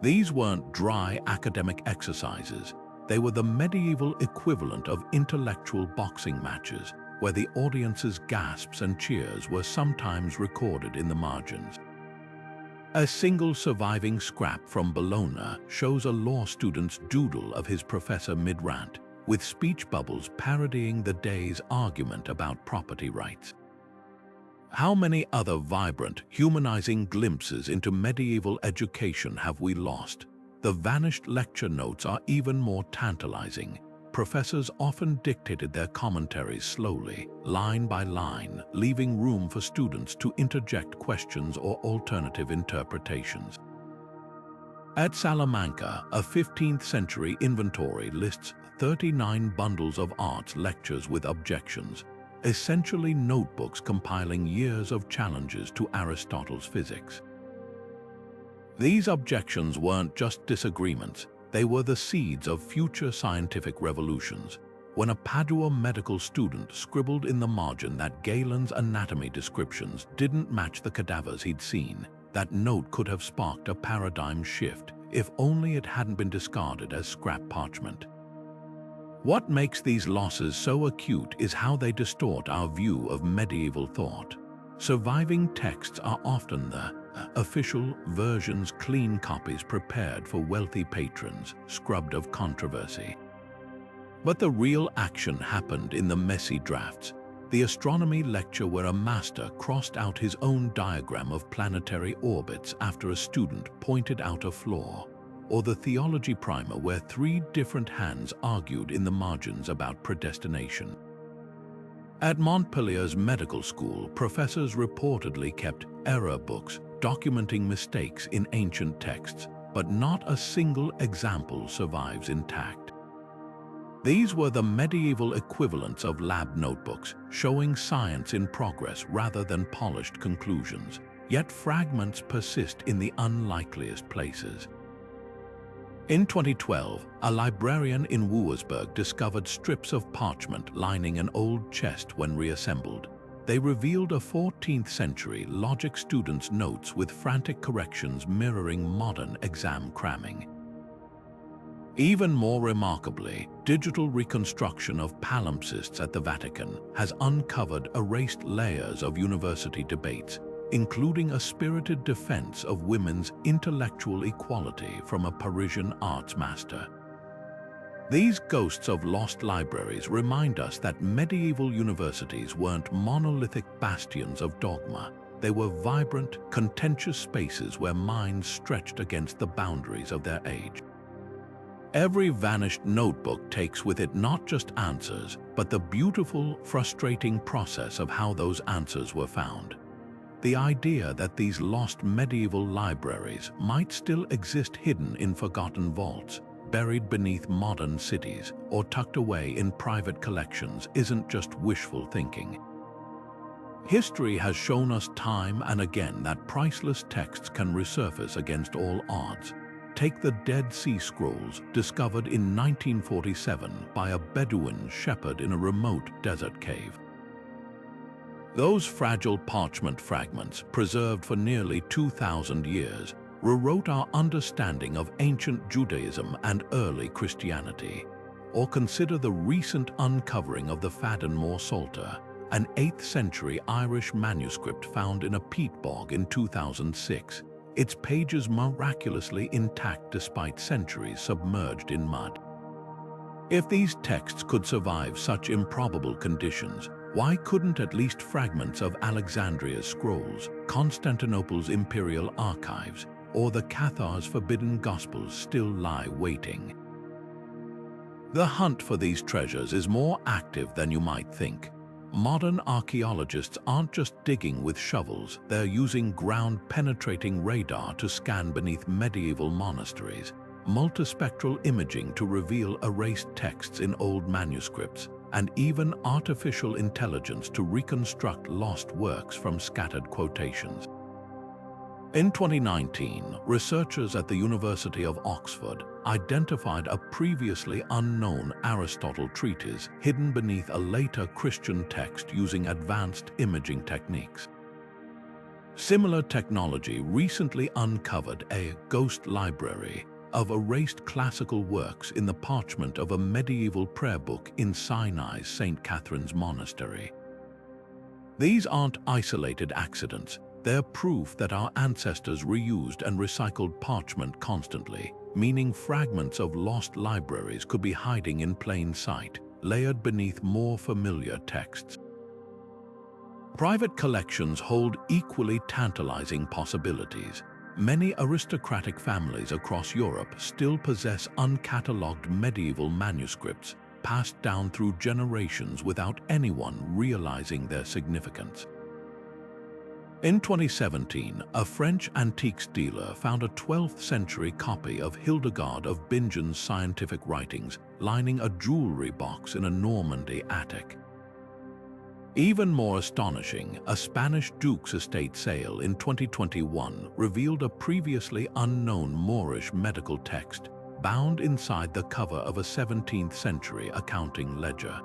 S1: These weren't dry academic exercises. They were the medieval equivalent of intellectual boxing matches, where the audience's gasps and cheers were sometimes recorded in the margins. A single surviving scrap from Bologna shows a law student's doodle of his professor mid-rant, with speech bubbles parodying the day's argument about property rights. How many other vibrant, humanizing glimpses into medieval education have we lost? The vanished lecture notes are even more tantalizing. Professors often dictated their commentaries slowly, line by line, leaving room for students to interject questions or alternative interpretations. At Salamanca, a 15th century inventory lists 39 bundles of arts lectures with objections, essentially notebooks compiling years of challenges to Aristotle's physics. These objections weren't just disagreements, they were the seeds of future scientific revolutions. When a Padua medical student scribbled in the margin that Galen's anatomy descriptions didn't match the cadavers he'd seen, that note could have sparked a paradigm shift, if only it hadn't been discarded as scrap parchment. What makes these losses so acute is how they distort our view of medieval thought. Surviving texts are often the official versions, clean copies prepared for wealthy patrons, scrubbed of controversy. But the real action happened in the messy drafts. The astronomy lecture where a master crossed out his own diagram of planetary orbits after a student pointed out a flaw, or the theology primer where 3 different hands argued in the margins about predestination. At Montpellier's medical school, professors reportedly kept error books documenting mistakes in ancient texts, but not a single example survives intact. These were the medieval equivalents of lab notebooks, showing science in progress rather than polished conclusions, yet fragments persist in the unlikeliest places. In 2012, a librarian in Wurzburg discovered strips of parchment lining an old chest when reassembled. They revealed a 14th century logic student's notes with frantic corrections mirroring modern exam cramming. Even more remarkably, digital reconstruction of palimpsests at the Vatican has uncovered erased layers of university debates, including a spirited defense of women's intellectual equality from a Parisian arts master. These ghosts of lost libraries remind us that medieval universities weren't monolithic bastions of dogma. They were vibrant, contentious spaces where minds stretched against the boundaries of their age. Every vanished notebook takes with it not just answers, but the beautiful, frustrating process of how those answers were found. The idea that these lost medieval libraries might still exist hidden in forgotten vaults, buried beneath modern cities, or tucked away in private collections isn't just wishful thinking. History has shown us time and again that priceless texts can resurface against all odds. Take the Dead Sea Scrolls, discovered in 1947 by a Bedouin shepherd in a remote desert cave. Those fragile parchment fragments, preserved for nearly 2,000 years, rewrote our understanding of ancient Judaism and early Christianity. Or consider the recent uncovering of the Fadenmoor Psalter, an 8th century Irish manuscript found in a peat bog in 2006, its pages miraculously intact despite centuries submerged in mud. If these texts could survive such improbable conditions, why couldn't at least fragments of Alexandria's scrolls, Constantinople's imperial archives, or the Cathar's forbidden gospels still lie waiting? The hunt for these treasures is more active than you might think. Modern archaeologists aren't just digging with shovels, they're using ground-penetrating radar to scan beneath medieval monasteries, multispectral imaging to reveal erased texts in old manuscripts, and even artificial intelligence to reconstruct lost works from scattered quotations. In 2019, researchers at the University of Oxford identified a previously unknown Aristotle treatise hidden beneath a later Christian text using advanced imaging techniques. Similar technology recently uncovered a ghost library of erased classical works in the parchment of a medieval prayer book in Sinai's St. Catherine's Monastery. These aren't isolated accidents. They're proof that our ancestors reused and recycled parchment constantly, meaning fragments of lost libraries could be hiding in plain sight, layered beneath more familiar texts. Private collections hold equally tantalizing possibilities. Many aristocratic families across Europe still possess uncatalogued medieval manuscripts, passed down through generations without anyone realizing their significance. In 2017, a French antiques dealer found a 12th century copy of Hildegard of Bingen's scientific writings lining a jewelry box in a Normandy attic. Even more astonishing, a Spanish duke's estate sale in 2021 revealed a previously unknown Moorish medical text bound inside the cover of a 17th century accounting ledger.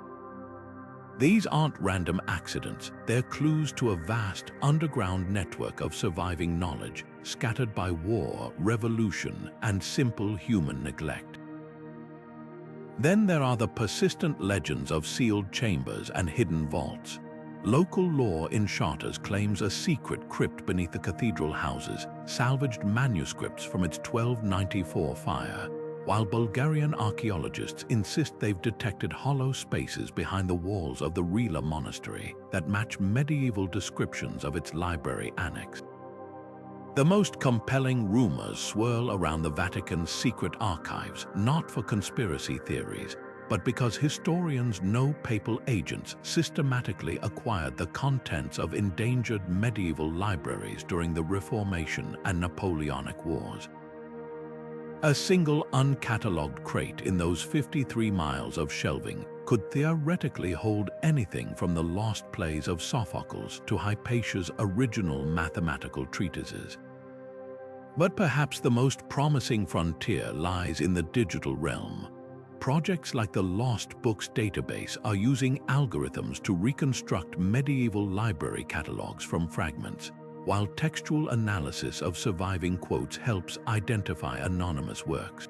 S1: These aren't random accidents, they're clues to a vast underground network of surviving knowledge scattered by war, revolution, and simple human neglect. Then there are the persistent legends of sealed chambers and hidden vaults. Local lore in Chartres claims a secret crypt beneath the cathedral houses, salvaged manuscripts from its 1294 fire, while Bulgarian archaeologists insist they've detected hollow spaces behind the walls of the Rila monastery that match medieval descriptions of its library annex. The most compelling rumors swirl around the Vatican's secret archives, not for conspiracy theories, but because historians know papal agents systematically acquired the contents of endangered medieval libraries during the Reformation and Napoleonic Wars. A single uncatalogued crate in those 53 miles of shelving could theoretically hold anything from the lost plays of Sophocles to Hypatia's original mathematical treatises. But perhaps the most promising frontier lies in the digital realm. Projects like the Lost Books database are using algorithms to reconstruct medieval library catalogs from fragments, while textual analysis of surviving quotes helps identify anonymous works.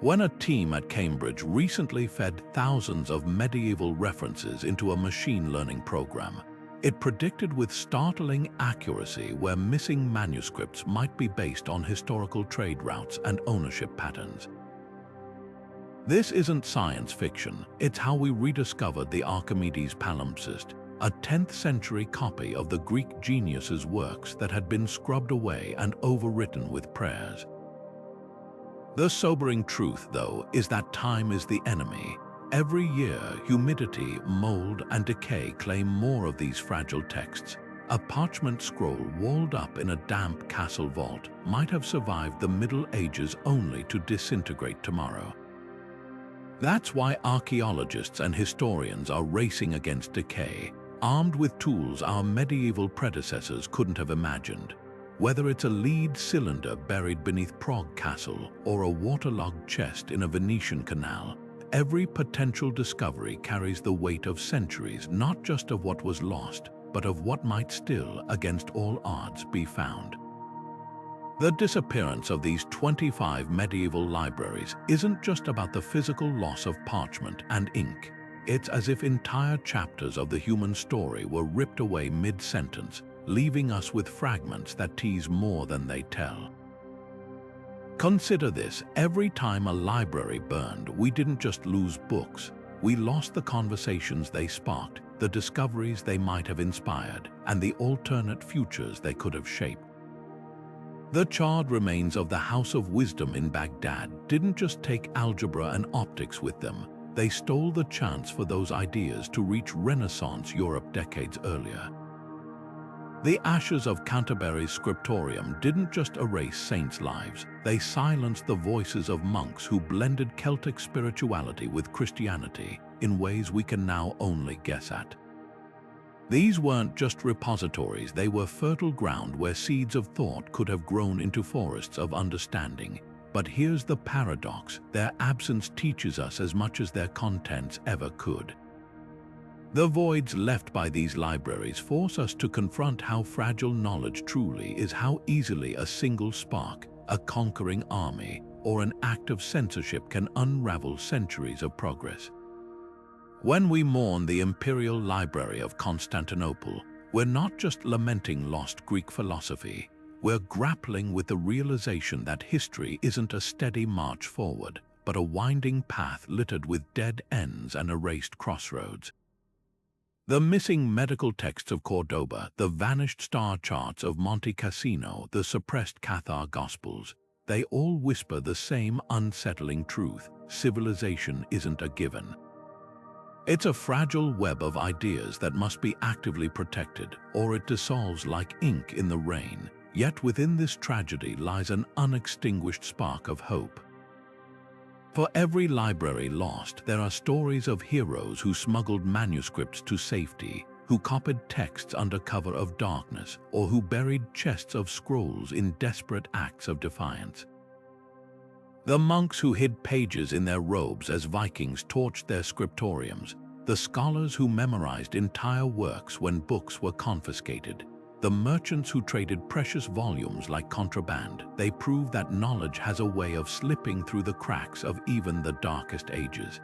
S1: When a team at Cambridge recently fed thousands of medieval references into a machine learning program, it predicted with startling accuracy where missing manuscripts might be based on historical trade routes and ownership patterns. This isn't science fiction, it's how we rediscovered the Archimedes palimpsest, a 10th century copy of the Greek genius's works that had been scrubbed away and overwritten with prayers. The sobering truth, though, is that time is the enemy. Every year, humidity, mold, and decay claim more of these fragile texts. A parchment scroll walled up in a damp castle vault might have survived the Middle Ages only to disintegrate tomorrow. That's why archaeologists and historians are racing against decay, armed with tools our medieval predecessors couldn't have imagined. Whether it's a lead cylinder buried beneath Prague Castle or a waterlogged chest in a Venetian canal, every potential discovery carries the weight of centuries, not just of what was lost, but of what might still, against all odds, be found. The disappearance of these 25 medieval libraries isn't just about the physical loss of parchment and ink. It's as if entire chapters of the human story were ripped away mid-sentence, leaving us with fragments that tease more than they tell. Consider this: every time a library burned, we didn't just lose books, we lost the conversations they sparked, the discoveries they might have inspired, and the alternate futures they could have shaped. The charred remains of the House of Wisdom in Baghdad didn't just take algebra and optics with them, they stole the chance for those ideas to reach Renaissance Europe decades earlier. The ashes of Canterbury's scriptorium didn't just erase saints' lives, they silenced the voices of monks who blended Celtic spirituality with Christianity in ways we can now only guess at. These weren't just repositories, they were fertile ground where seeds of thought could have grown into forests of understanding. But here's the paradox: their absence teaches us as much as their contents ever could. The voids left by these libraries force us to confront how fragile knowledge truly is, how easily a single spark, a conquering army, or an act of censorship can unravel centuries of progress. When we mourn the Imperial Library of Constantinople, we're not just lamenting lost Greek philosophy, we're grappling with the realization that history isn't a steady march forward, but a winding path littered with dead ends and erased crossroads. The missing medical texts of Cordoba, the vanished star charts of Monte Cassino, the suppressed Cathar Gospels, they all whisper the same unsettling truth: civilization isn't a given. It's a fragile web of ideas that must be actively protected, or it dissolves like ink in the rain. Yet within this tragedy lies an unextinguished spark of hope. For every library lost, there are stories of heroes who smuggled manuscripts to safety, who copied texts under cover of darkness, or who buried chests of scrolls in desperate acts of defiance. The monks who hid pages in their robes as Vikings torched their scriptoriums, the scholars who memorized entire works when books were confiscated, the merchants who traded precious volumes like contraband, they prove that knowledge has a way of slipping through the cracks of even the darkest ages.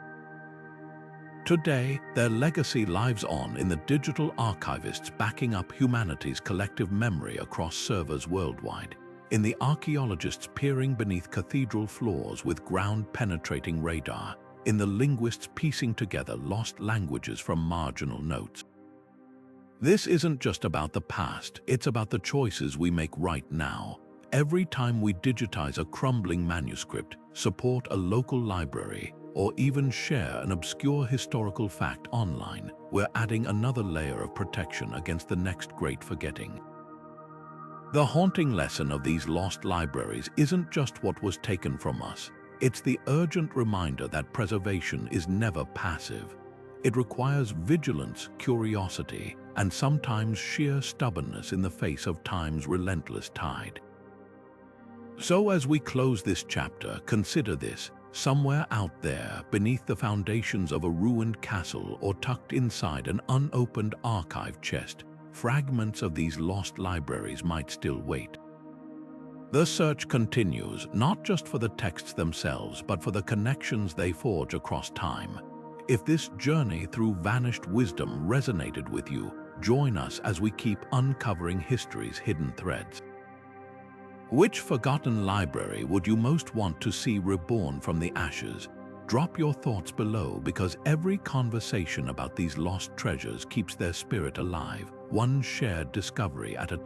S1: Today, their legacy lives on in the digital archivists backing up humanity's collective memory across servers worldwide, in the archaeologists peering beneath cathedral floors with ground-penetrating radar, in the linguists piecing together lost languages from marginal notes. This isn't just about the past, it's about the choices we make right now. Every time we digitize a crumbling manuscript, support a local library, or even share an obscure historical fact online, we're adding another layer of protection against the next great forgetting. The haunting lesson of these lost libraries isn't just what was taken from us, it's the urgent reminder that preservation is never passive. It requires vigilance, curiosity, and sometimes sheer stubbornness in the face of time's relentless tide. So as we close this chapter, consider this: somewhere out there, beneath the foundations of a ruined castle or tucked inside an unopened archive chest, fragments of these lost libraries might still wait. The search continues, not just for the texts themselves, but for the connections they forge across time. If this journey through vanished wisdom resonated with you, join us as we keep uncovering history's hidden threads. Which forgotten library would you most want to see reborn from the ashes? Drop your thoughts below, because every conversation about these lost treasures keeps their spirit alive, one shared discovery at a time.